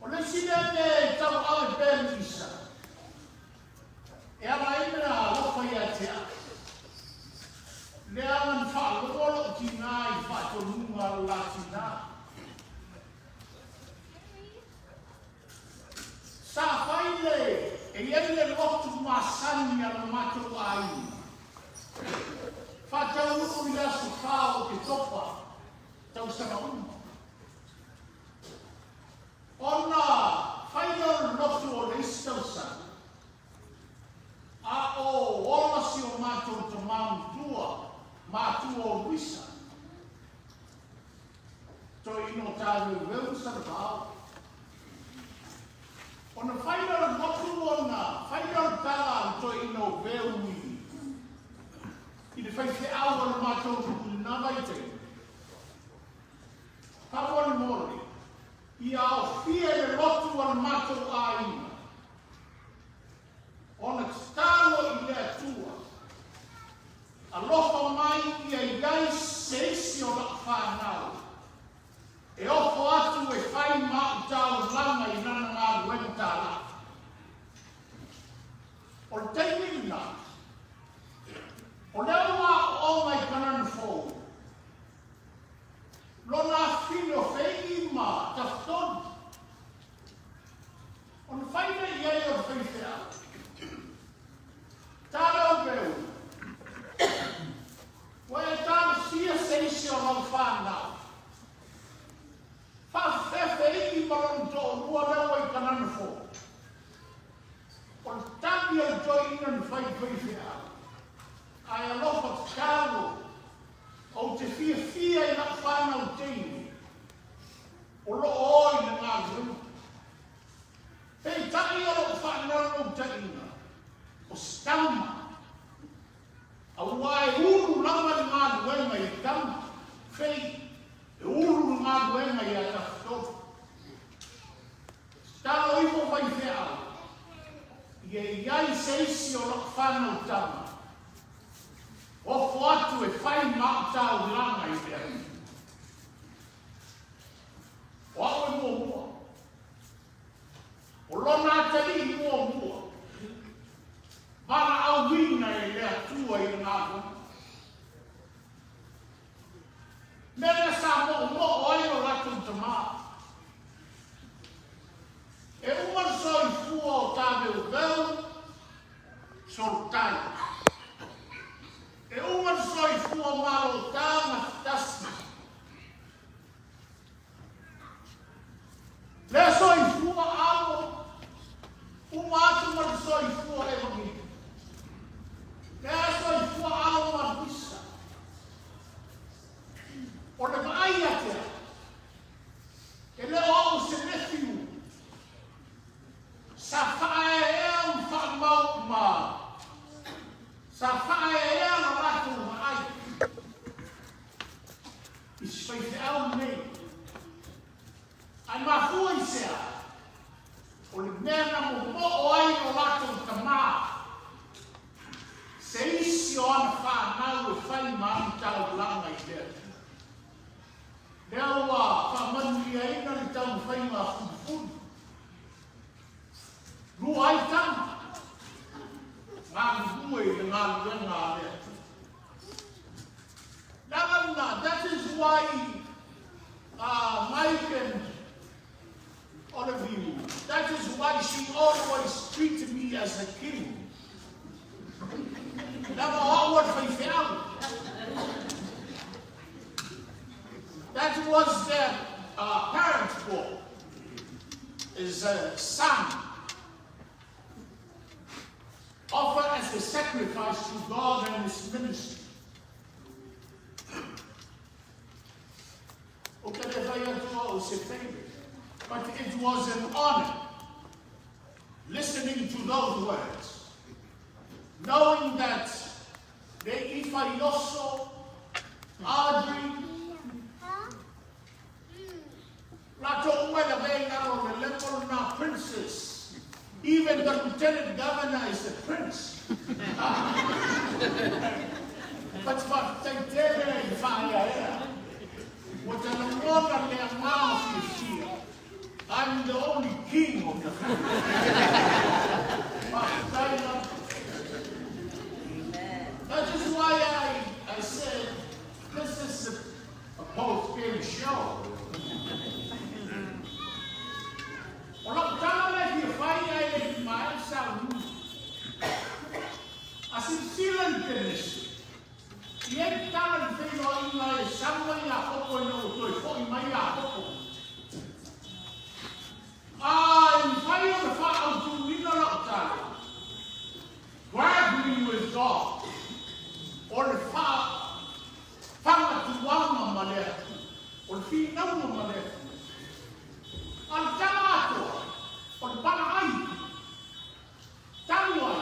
O le sine me tau awe pe Luisa. E ama imena lofa ia tea. Le aman whalolo tina i whatonunga latina. Sa whaile e iele lotu masani ala mato ai. Whātau uku i asu whāo ke topa, tau sama uma. Ona whainau lotu o le istausa. A o olasi o mātou te mātua, mātua o wisa. To ino tāwe weu sa whāo. Ona whainau lotu ona, whainau tala to ino weu i. I te whaiwhi awa na mātou ruku nā mai te. Pawani mōre, i ao whia e rotu ana mātou a ina. Ona tālo i lea tua. Aloha mai i a iai seisi o lak whānau. E opo atu e whai māu tāu langa i nana ngā ruenga tāla. O le teimi nā. O leo wā o mai kanana fōu. Lona whino whei ma taftoni. O na whaina i ei o whaiwhea. Tāra o veu. Wai e tāra sia seisi o lau whānau. Whawhewhei i maron tō rua leo i kanana fōu. O na tabi o joi ina ni whaiwhea. Ai aloha tālo o te whia i na whanau teini. O lo oi na ngā rū. Pei taki o lo whanau no teina. O stama. A wai uru lama ni ngā ruenga i tama. Pei e uru ni ngā ruenga i a tafto. Tālo ipo mai whea. I e iai seisi o lo whanau tama. O atu e whai mātau langa i te ahi. O awe mua mua. O lona te li mua mua. Mana au wina e lea tua i ngā hua. Mena sa mo ai o ratu te mā. E uman so i fua o tāwe o veu, sortai. E uman soi fua malo tāna tasi. Le soi fua alo, umatu man soi fua evangi. Le soi fua alo man visa. O le mai atea, e le o se nefiu, sa whae ea whamau maa. Sa whae ea na ratu mai. I spaife au nei. Ai mahua i sea. O le mena mo ai o ratu ta mā. Se isi o ana whanau e whai maam tau langa i lea. Lea wa whamanu i aina ni tau whai ngā fufunu. Rua ai tama. That is why Mike and all of you, that is why she always treated me as a king. That was their parents' goal, is a son. Offer as a sacrifice to God and His ministry. O que ele vai atuar was a favorite. But it was an honor listening to those words, knowing that the Ifayoso, Audrey, Rato Welavega, the Lebanon princess, even the lieutenant governor is a prince. But what they did in fire, what the water in their mouth is here. I'm the only king of the family. That is why I said this is a post-game show. Well, I'm you find my sound. I said, Zealand finish. Yet, talent thing on my somewhere, I hope I know to my hope. I'm fire the fire to win a lot of grab me with God. Or the fire to one on my left. Or feet no on my left. Al Tamato. Or Panahai. Tanway.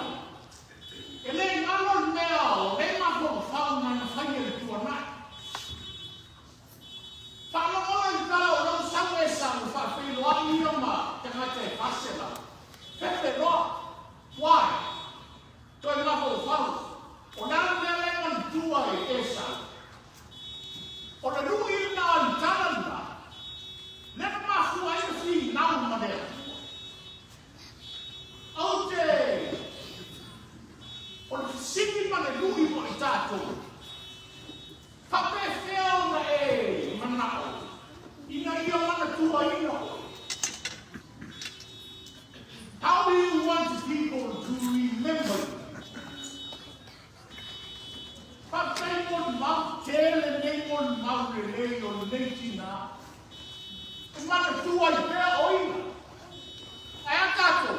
Elaine, I'm not now. They might have found my fire to a night. Follow on, fellow, somewhere, some if I feel one year, why? To a level of fun. Or now there are two esa. Or the Louis now in Talanda. Let my fly free now, madam. Okay. Or the singing man a Louis Montato. Papa failed a manao. You know, you're one or two, I know. How do you want people to remember you? But they would mount tail and they would mount relay on nature now. And one or two, I bear oil. I got to.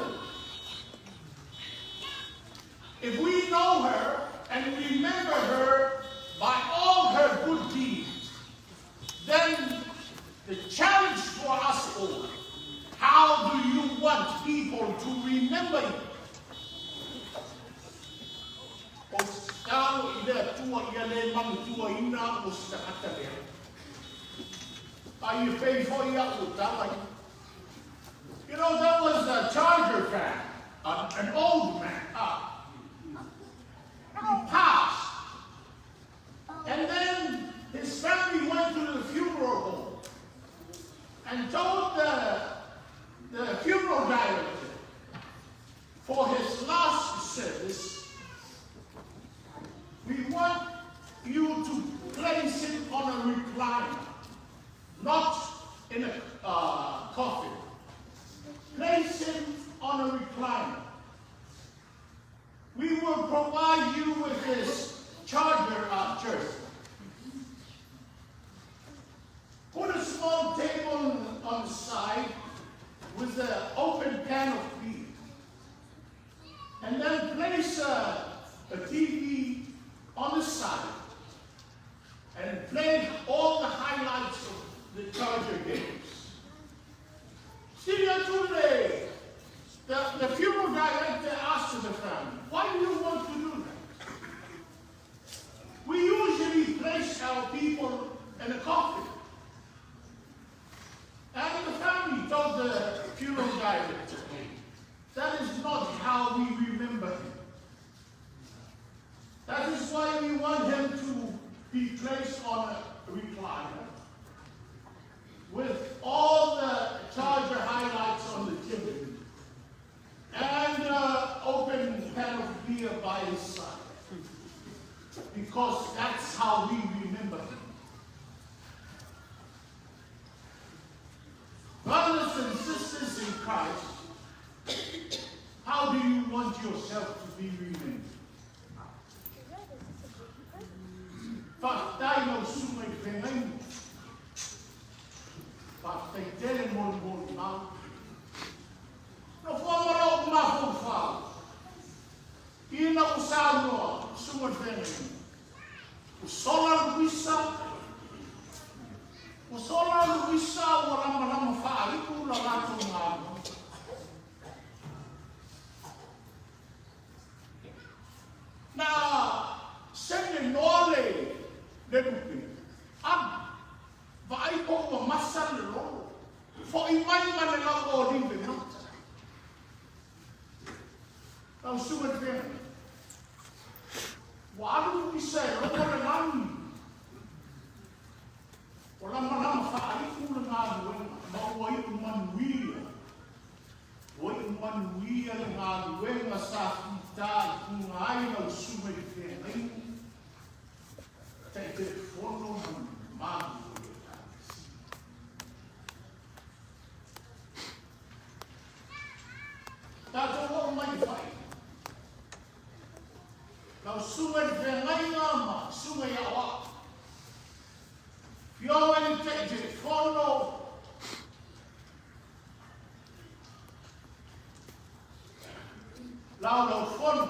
If we know her and remember her by all her good deeds, then the challenge for us all, how do you want people to remember you? You know, there was a Charger fan, an old man. He passed. And then his family went to the funeral home and told the funeral director for his last service, we want you to place him on a recliner, not in a coffin. Place him on a recliner. We will provide you with his Charger jersey. Put a small table on the side with an open can of beer. And then place a TV on the side and play all the highlights of the Charger games. Today, the funeral director asked the family, why do you want to do that? We usually place our people in a coffin. And the family told the funeral director, that is not how we remember him. That is why we want him to be placed on a recliner with all the Charger highlights on the TV and open can of beer by his side. Because that's how we remember him. Brothers and sisters in Christ, how do you want yourself to be remembered? Dai no sume veneno. They tell him more now. No former ma fa. Ina usano sume veneno. Usola Luisa wala fo I mai mana la o rive nota. Tau suma te pēna. Wa alu ki se, roko le nani. O la manama wha aiku le ngā luenga, ma o aiku manuia. O aiku manuia le ngā luenga sa ki tāi ku ngā aina o suma te pēna. Te whono manu. Tātou o mai whai. Nau sunga i whengai ngā ma, sunga i awa. Whio e te whono. Lau whono.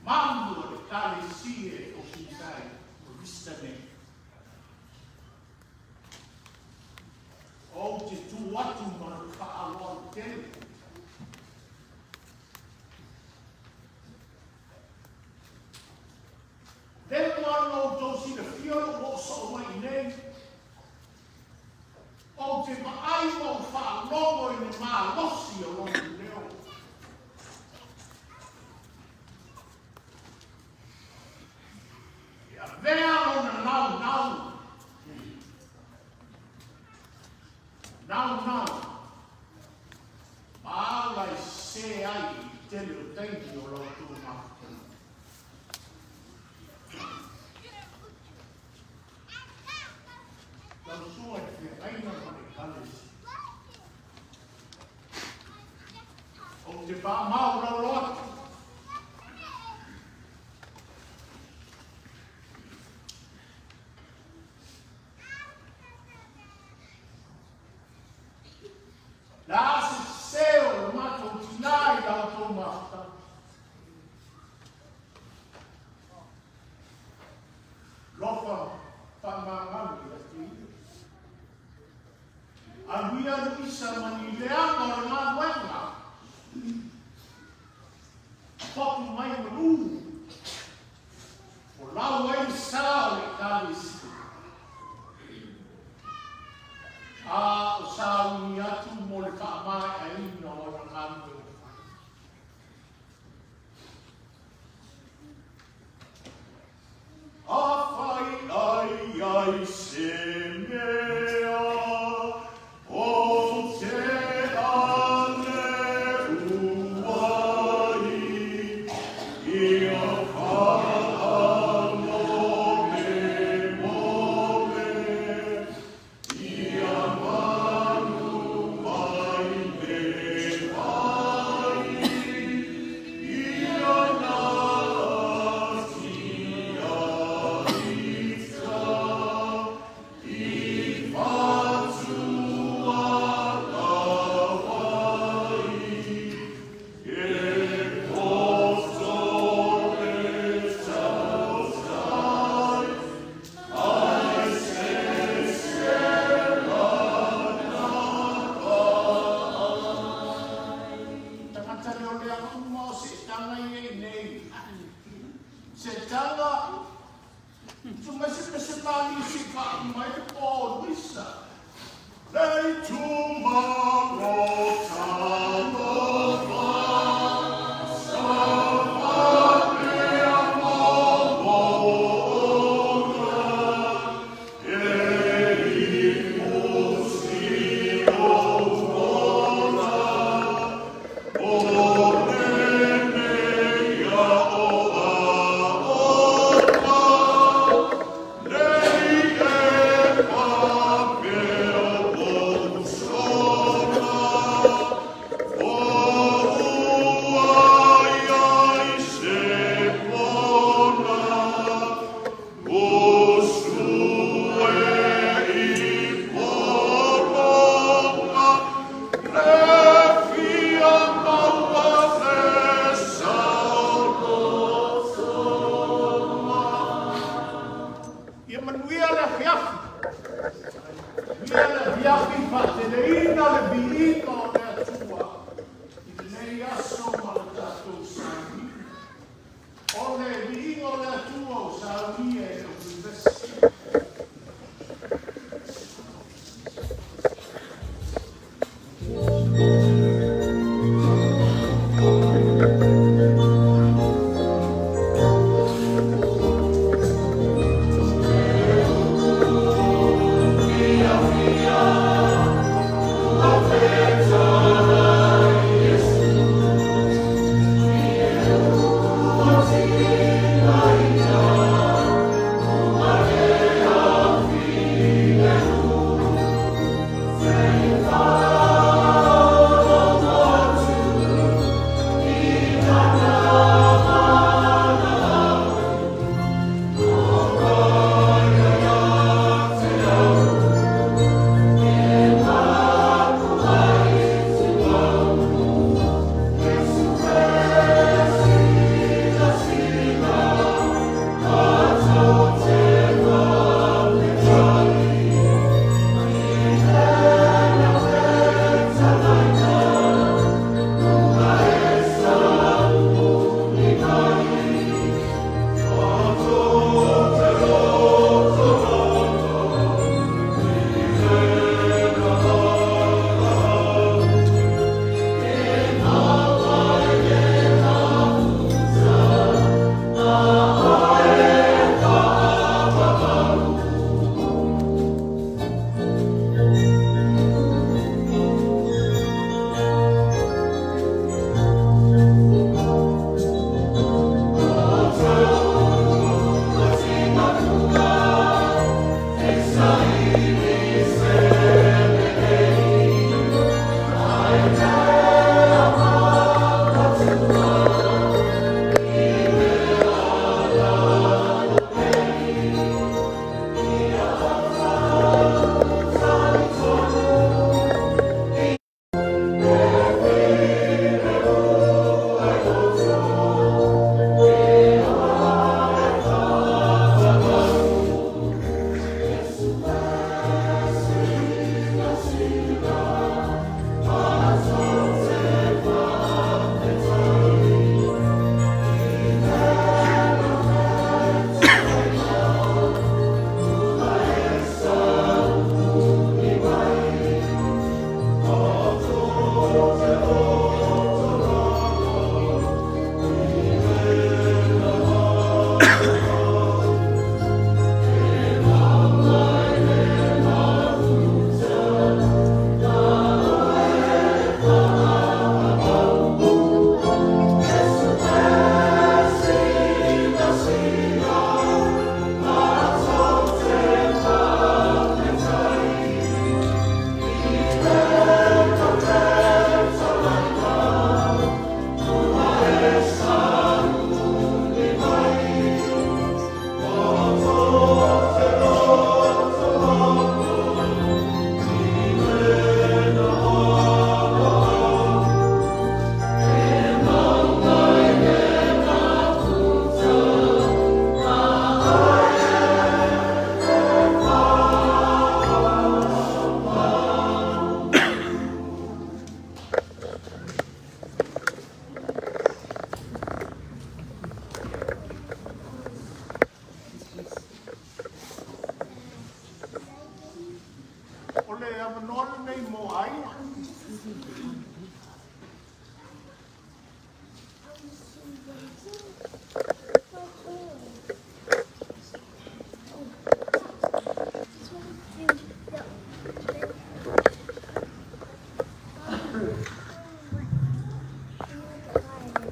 Mamu o le kare sie o ki tai, o vista ne. O te tu atu mana ka alon tele. Then one o tosi the fiona o so mai nei. O te maai o wha longo i ne maa losi o longo leo. Ia vea o na nau. Nau. Maala I se ai I tele o teiti o lau tu maka. Lau sua e te aina mane kalesi. O te pā mau lau loatu. La se seo le mato tinai da o mata. Lofa pangangani ati. Awia isa mani leanga o le mawenga. Poku mai maru. O lau ai sao le kalisi. O sao ni atu mo le whaamai a ina o na kanto. A whai ai se mea, o te ane uai, ia whaano me mole, ia manu mai me vai, ia nasi aita, I whatu akawai, e koto e tautai, ai se Tangata leo lea kuma o se tanga I nei. Se tanga, tu se mali se pa mai o Luisa. Lei tu maro tamo fa, sa me amo ora, e musi ora. Ia manuia le fiafi. Ia le fiafi pa te leina le biina o le atua. I te nei aso ma le tātou sāni. O le biina o le atua o sāni e o te vesi.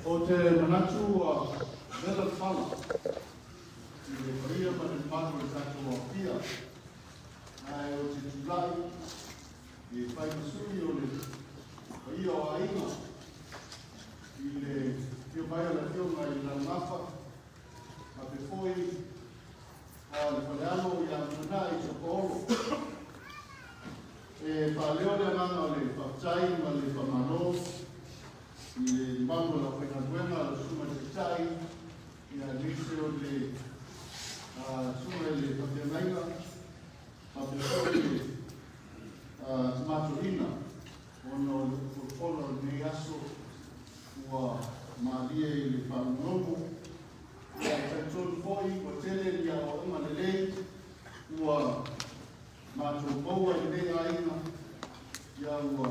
O te manatu vela fala, i le paria ma le panu e tato o pia, ai o te tulai, i whai masuri o le paia o ainga, i le tio paia la tio mai la nafa, a te foi, a le paleano i a muna i te polo, e pa leo le ananga o le whaptai ma le whamano, i le mango la whenatuenga la suma te tai, i a nise o le suma le whatenainga, ma te foi le maturina, ono le polo nei aso ua maalie i le whanongo, i a tatonu foi, o tele i a o ima le lei, ua matou maua i nei aina, i a ua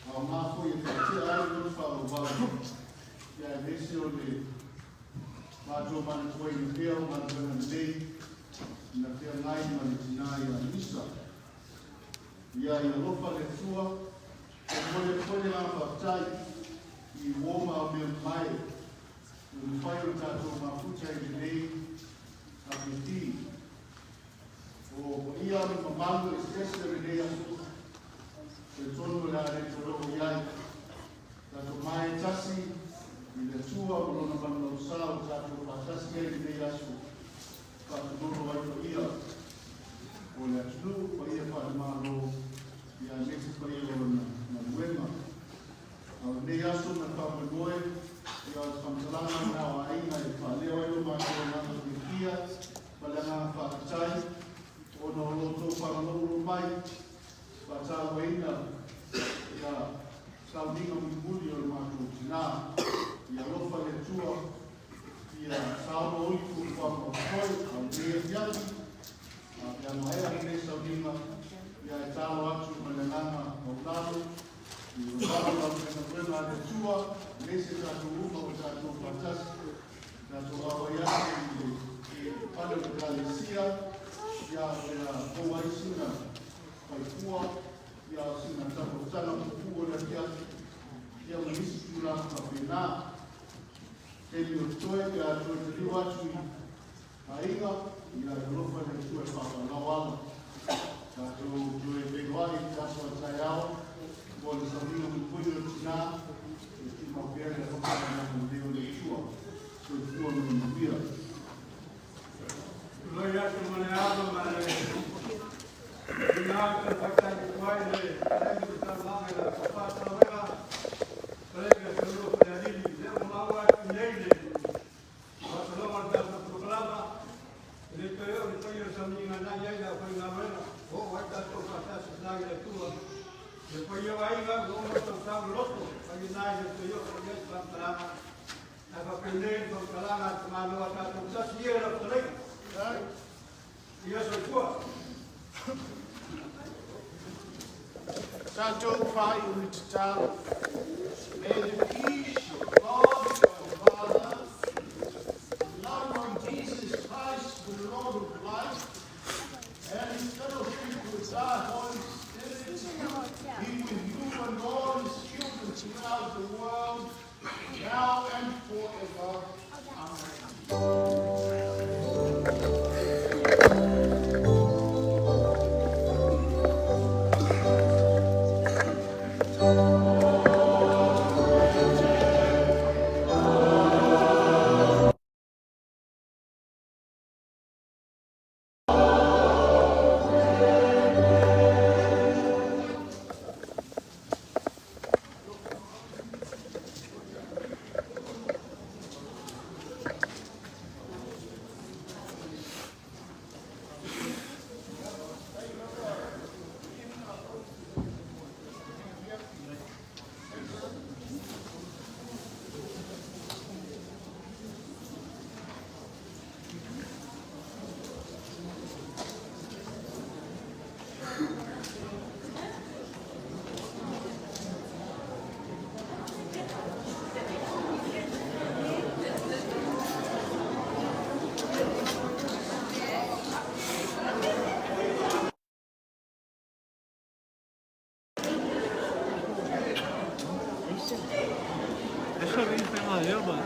a mafo i whatea ai no whaovaru. Ia nese o le mātou mana tua i pēo, mana tua nei, na pēo ngai mana tina i a nisa. ia lofa le tua, kone la whaktai, I woma o mea mai, o whai o tātou mafuta I nei, a piti. O ia o mamango e stesa re nei asu, e tonu la re te roho iai, tātou mai tasi, I le tua o lona manu o sao, tātou patasi e nei asu, tātou nono ai o ia, o le atunu, o ia whaimaro, ia neti pa ia o na luenga. O nei asu na whamangoe, ia o whamtalanga na o aina e whaleo e o mātua o nana o kia, whalanga whakatai, o no loto whanaloro mai, whatau eina, ia sauninga mipuli o mātua tina, ia lofa le tua, ia sauno oiku whamakoi, o nei fiati, ia maera nei sauninga, ia e talo atu mananganga o lalo, I whakala o wena le tua, nese tātou uma o tātou patasi, tātou awa iasi I pale o kālesia, ia ea koa I sina pai kua, ia sina tātou tana pupu o le kia, ia manisi tūra ka pēnā, tēli o toe, ia toe te liu atu I ainga, ia e lofa le tua e whakalau ala, tātou toe pēwai, tātou atai ao, o le samina mo pui o tina, e ti mawhera e whakana mo leo le tua, so I tua mo mwira. Loi atu mane ava mane, ina atu whakai kuai le, rengi o tāmanga la whapata wera, rengi o tūro o le alili, le o maua atu nei le, wasaloma tāma proklama, le peo le pai o samina na iaina o whainga wera, o waitato whatasi nai le tua, le pai o aiga, o mo tau loto, pai nai le peo o le whantarama, a whapendei o kalanga te manoa tātou tasi e la whatarega. Yes, I will. Tātou whai o ni te tāu, may the peace of God, our Father, the love of Jesus Christ, the Lord of life, and His fellowship with our Holy Spirit, be with you and all His children throughout the world, now and forever. Amen. Deixa eu ver se tem uma erva.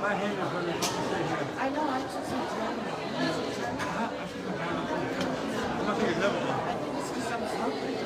I know, I just said I think it's just some smoke.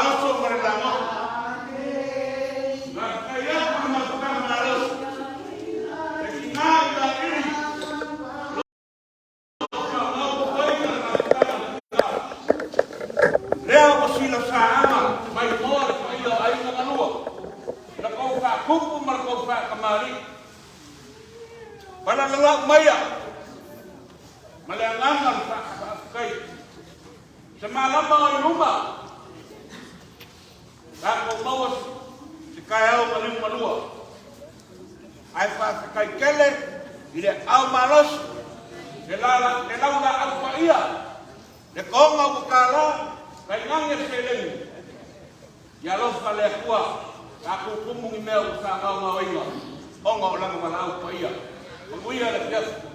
aso marilama. Na kaya mamatkan malas. Kinga ini. Leo ko sila sa ama, may mor, may ay na kanua. Nakau ka kupu markau ka kamari. Panalalak maya. Malangangan sa kay. Semalam mga rumah. Ako mawas si kayaw maling malua. Ay pa kay kele, ile au malos. Nelala au pa iya. De konga bukala, kay ngangya seleng. Yalos kale kuwa. Aku kumung email sa ngau ngawenga. Onga ulang malau pa iya. Menguya lepas.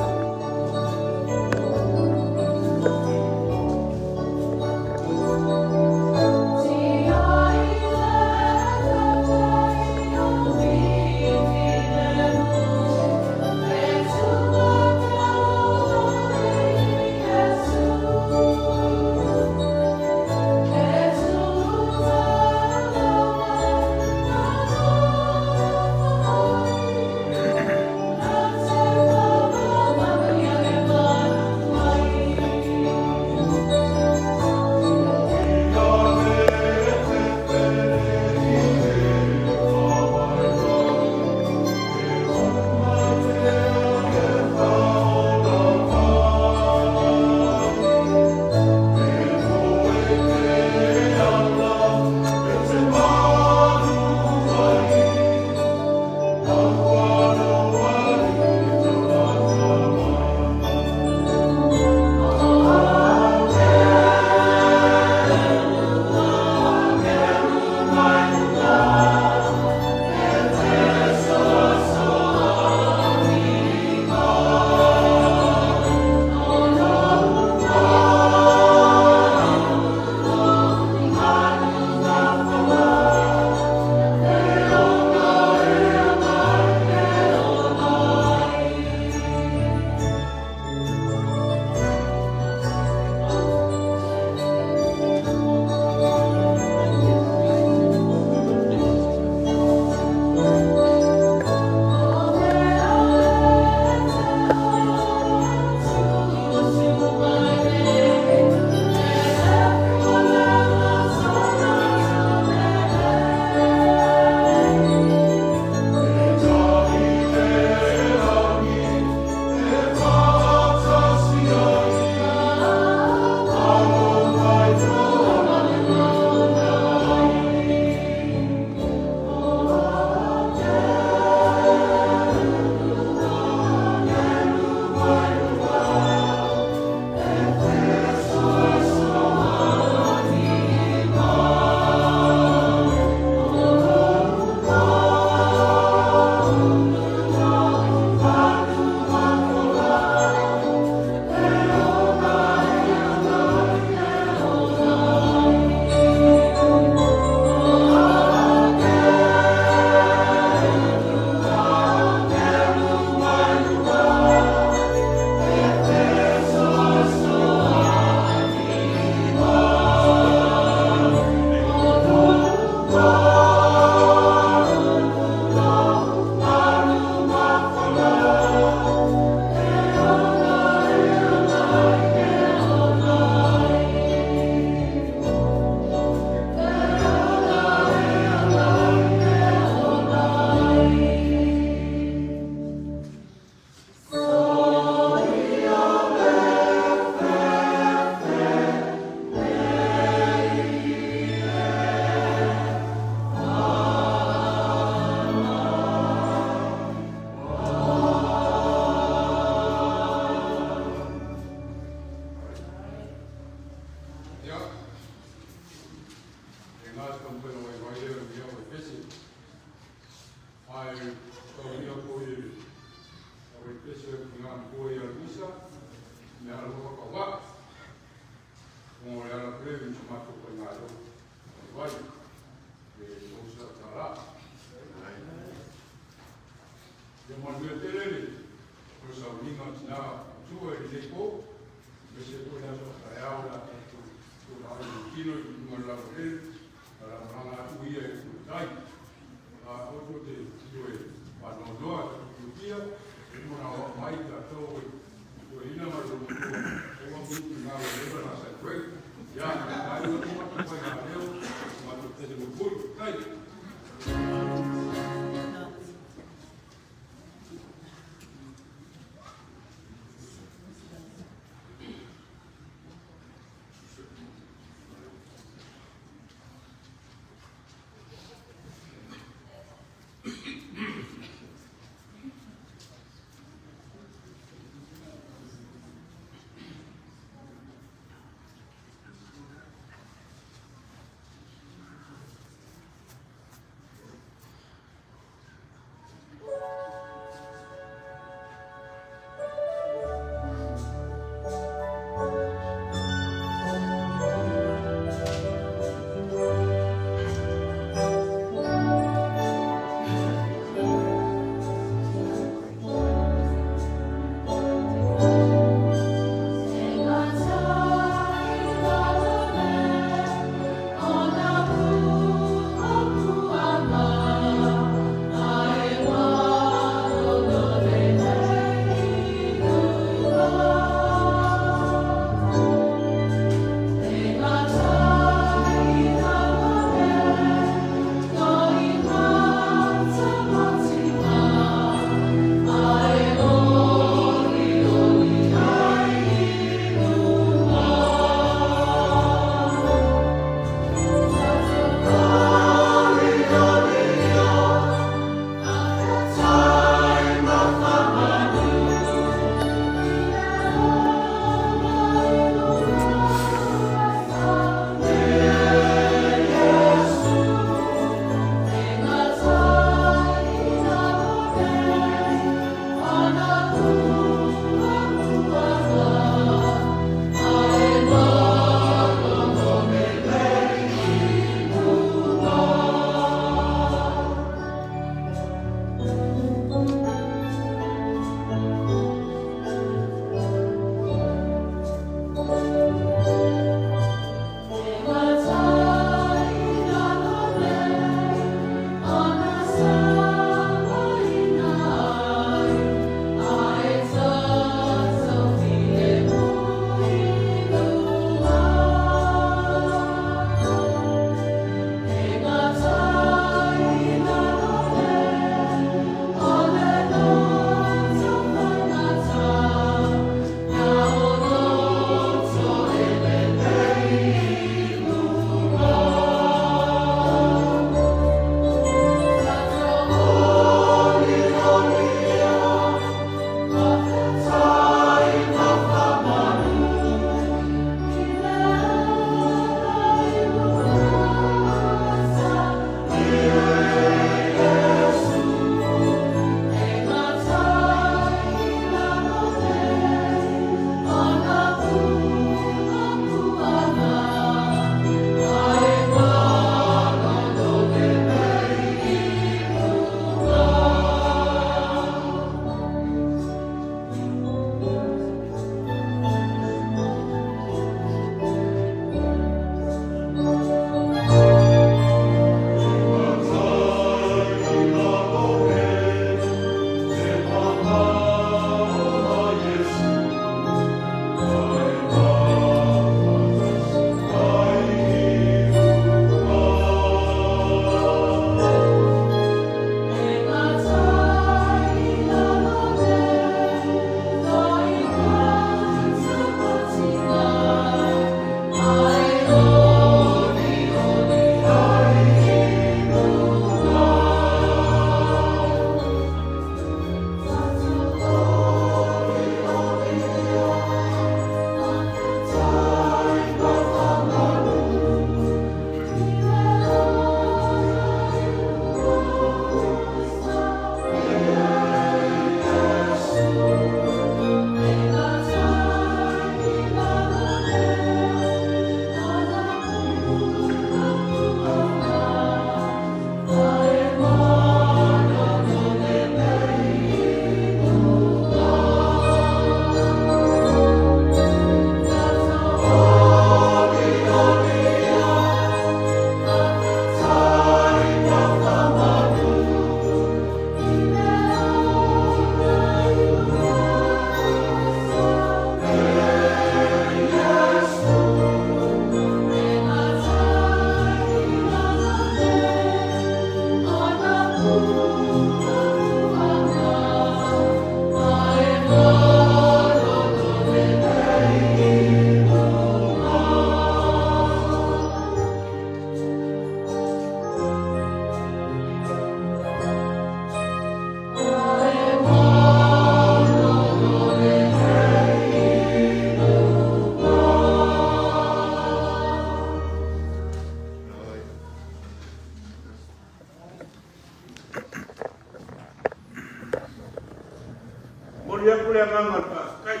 le nganga ka kai.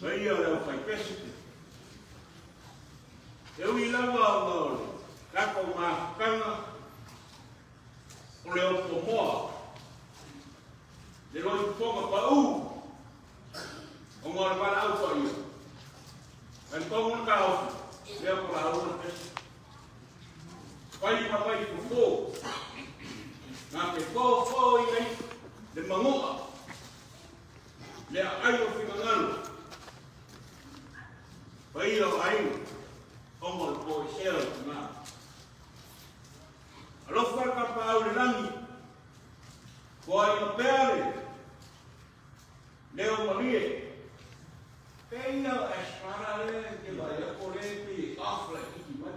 Mai o le fai pesi. E ui lava o kako ma kanga o le o pomoa. Le roi ponga pa u. O ngora para au pa ia. Kan tongun ka au. Le o para au na pesi. Pai pa pai ko. Ngā pe kō i nei, le mangoa, le ai o whinganganu. Pai o ai, ongo le kō i seo i ngā. Alofu waka pa au le langi, ko ai o peare, leo marie. Pei au espara le, ke vai a kore pi afla iki mai.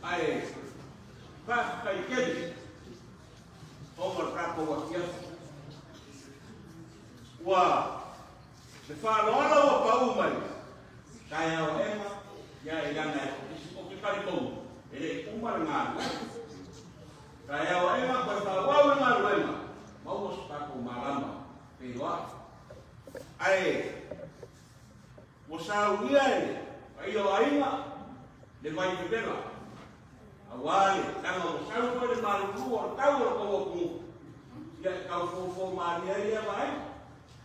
Ai, pa kai kedi o mar kapo wa kia wa se fa lola wa pa u mai kai au ema ya e gana isi o ke kari kou ele umar ngā kai au ema pa fa wa ngā ruema mau o kapo marama pe wa ai o sa uia e ai o ainga le mai te bela awale kanga o sau ko le malu o tau o ko ya ka fo maria ia vai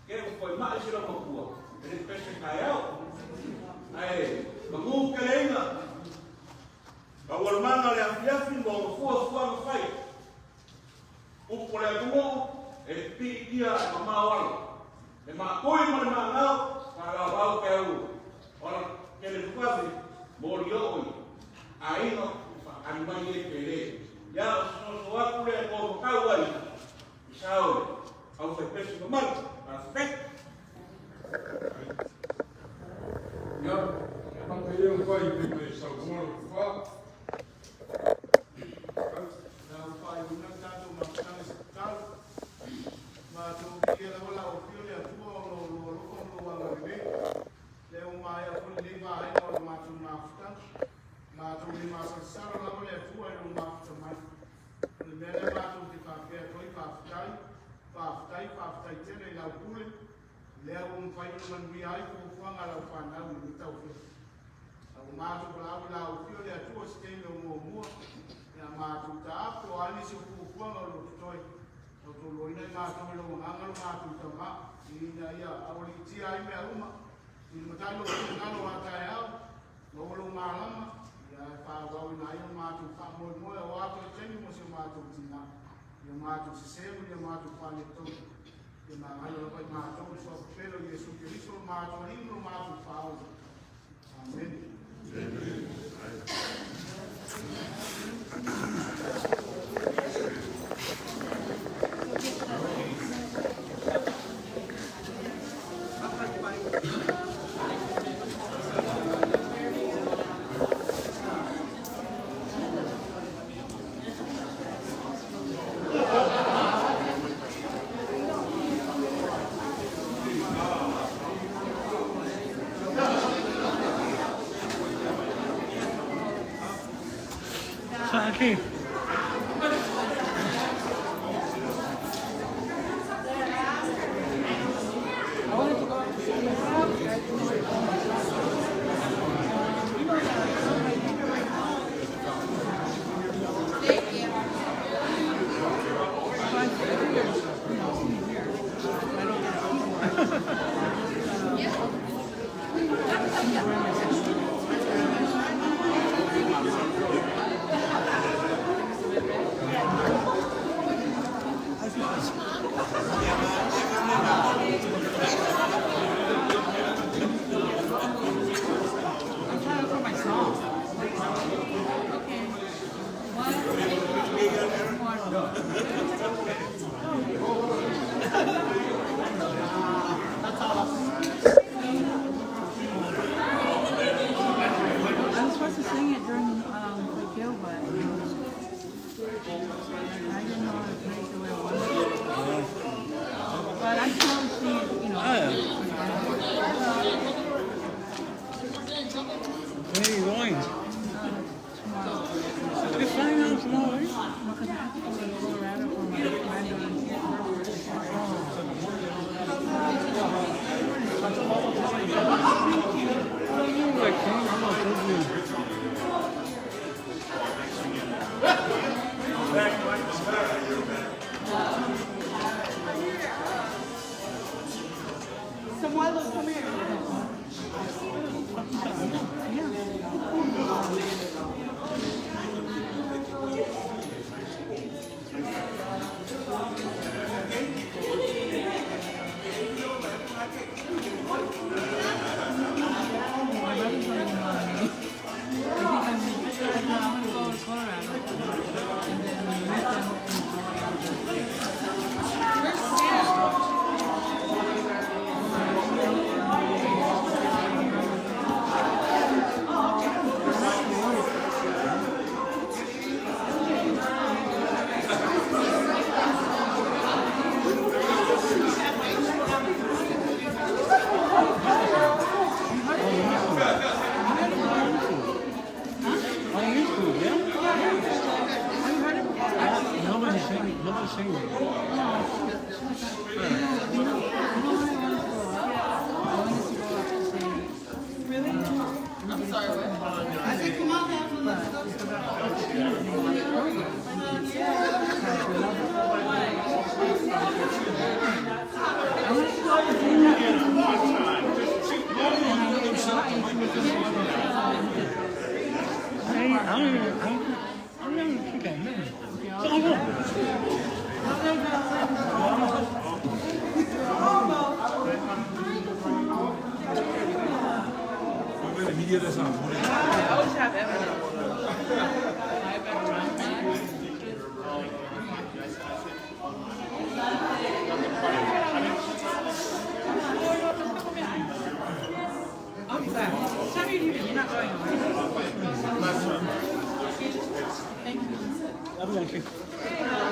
ke ko mai sira mo ko ele pese kaiao ai mo ke lenga ka o manga le afiafi mo fo no fai o ko le mo e pi dia ma wala e ma koi mo ma na para va ke o ora ke le quasi morio ai no ani mai e pele ya so aku le ko kau ai sao au fai pesi no mal perfect ya pa pe eu vai pe sa mo fa na pai una tanto ma tanto tal ma tu que la bola o fio le tu lo con lo va a ver le un mai a con le vai no ma tu ma sta ma tu mi ma sa la bola tu ai un ma tu ma le mele ma tu ti fa che poi fa stai te le la pule le un fai man vi ai ko fanga la fa na mi ta o au ma tu la o fio le tu o ste mo ya ma tu ta ko ani se ku fanga lo toi o to lo ina ma tu lo nganga lo ma tu ta ma ina ia au li ti ai me uma ni mo ta lo na lo ata ya lo ma lama ya pa wa na ia ma tu fa mo o ato teni mo se ma tu tina ya ma tu se se ya ma tu fa le to ya ma lo pa ma tu so pero Yesu Cristo ma tu ni no ma tu fa o amen. Aquí. Because I have to go to Colorado for my granddaughter's birthday. I'm sorry, what? I said, come on, have let's go. I wish I have ever. I'm sorry. Tell me you're not going away. Thank you.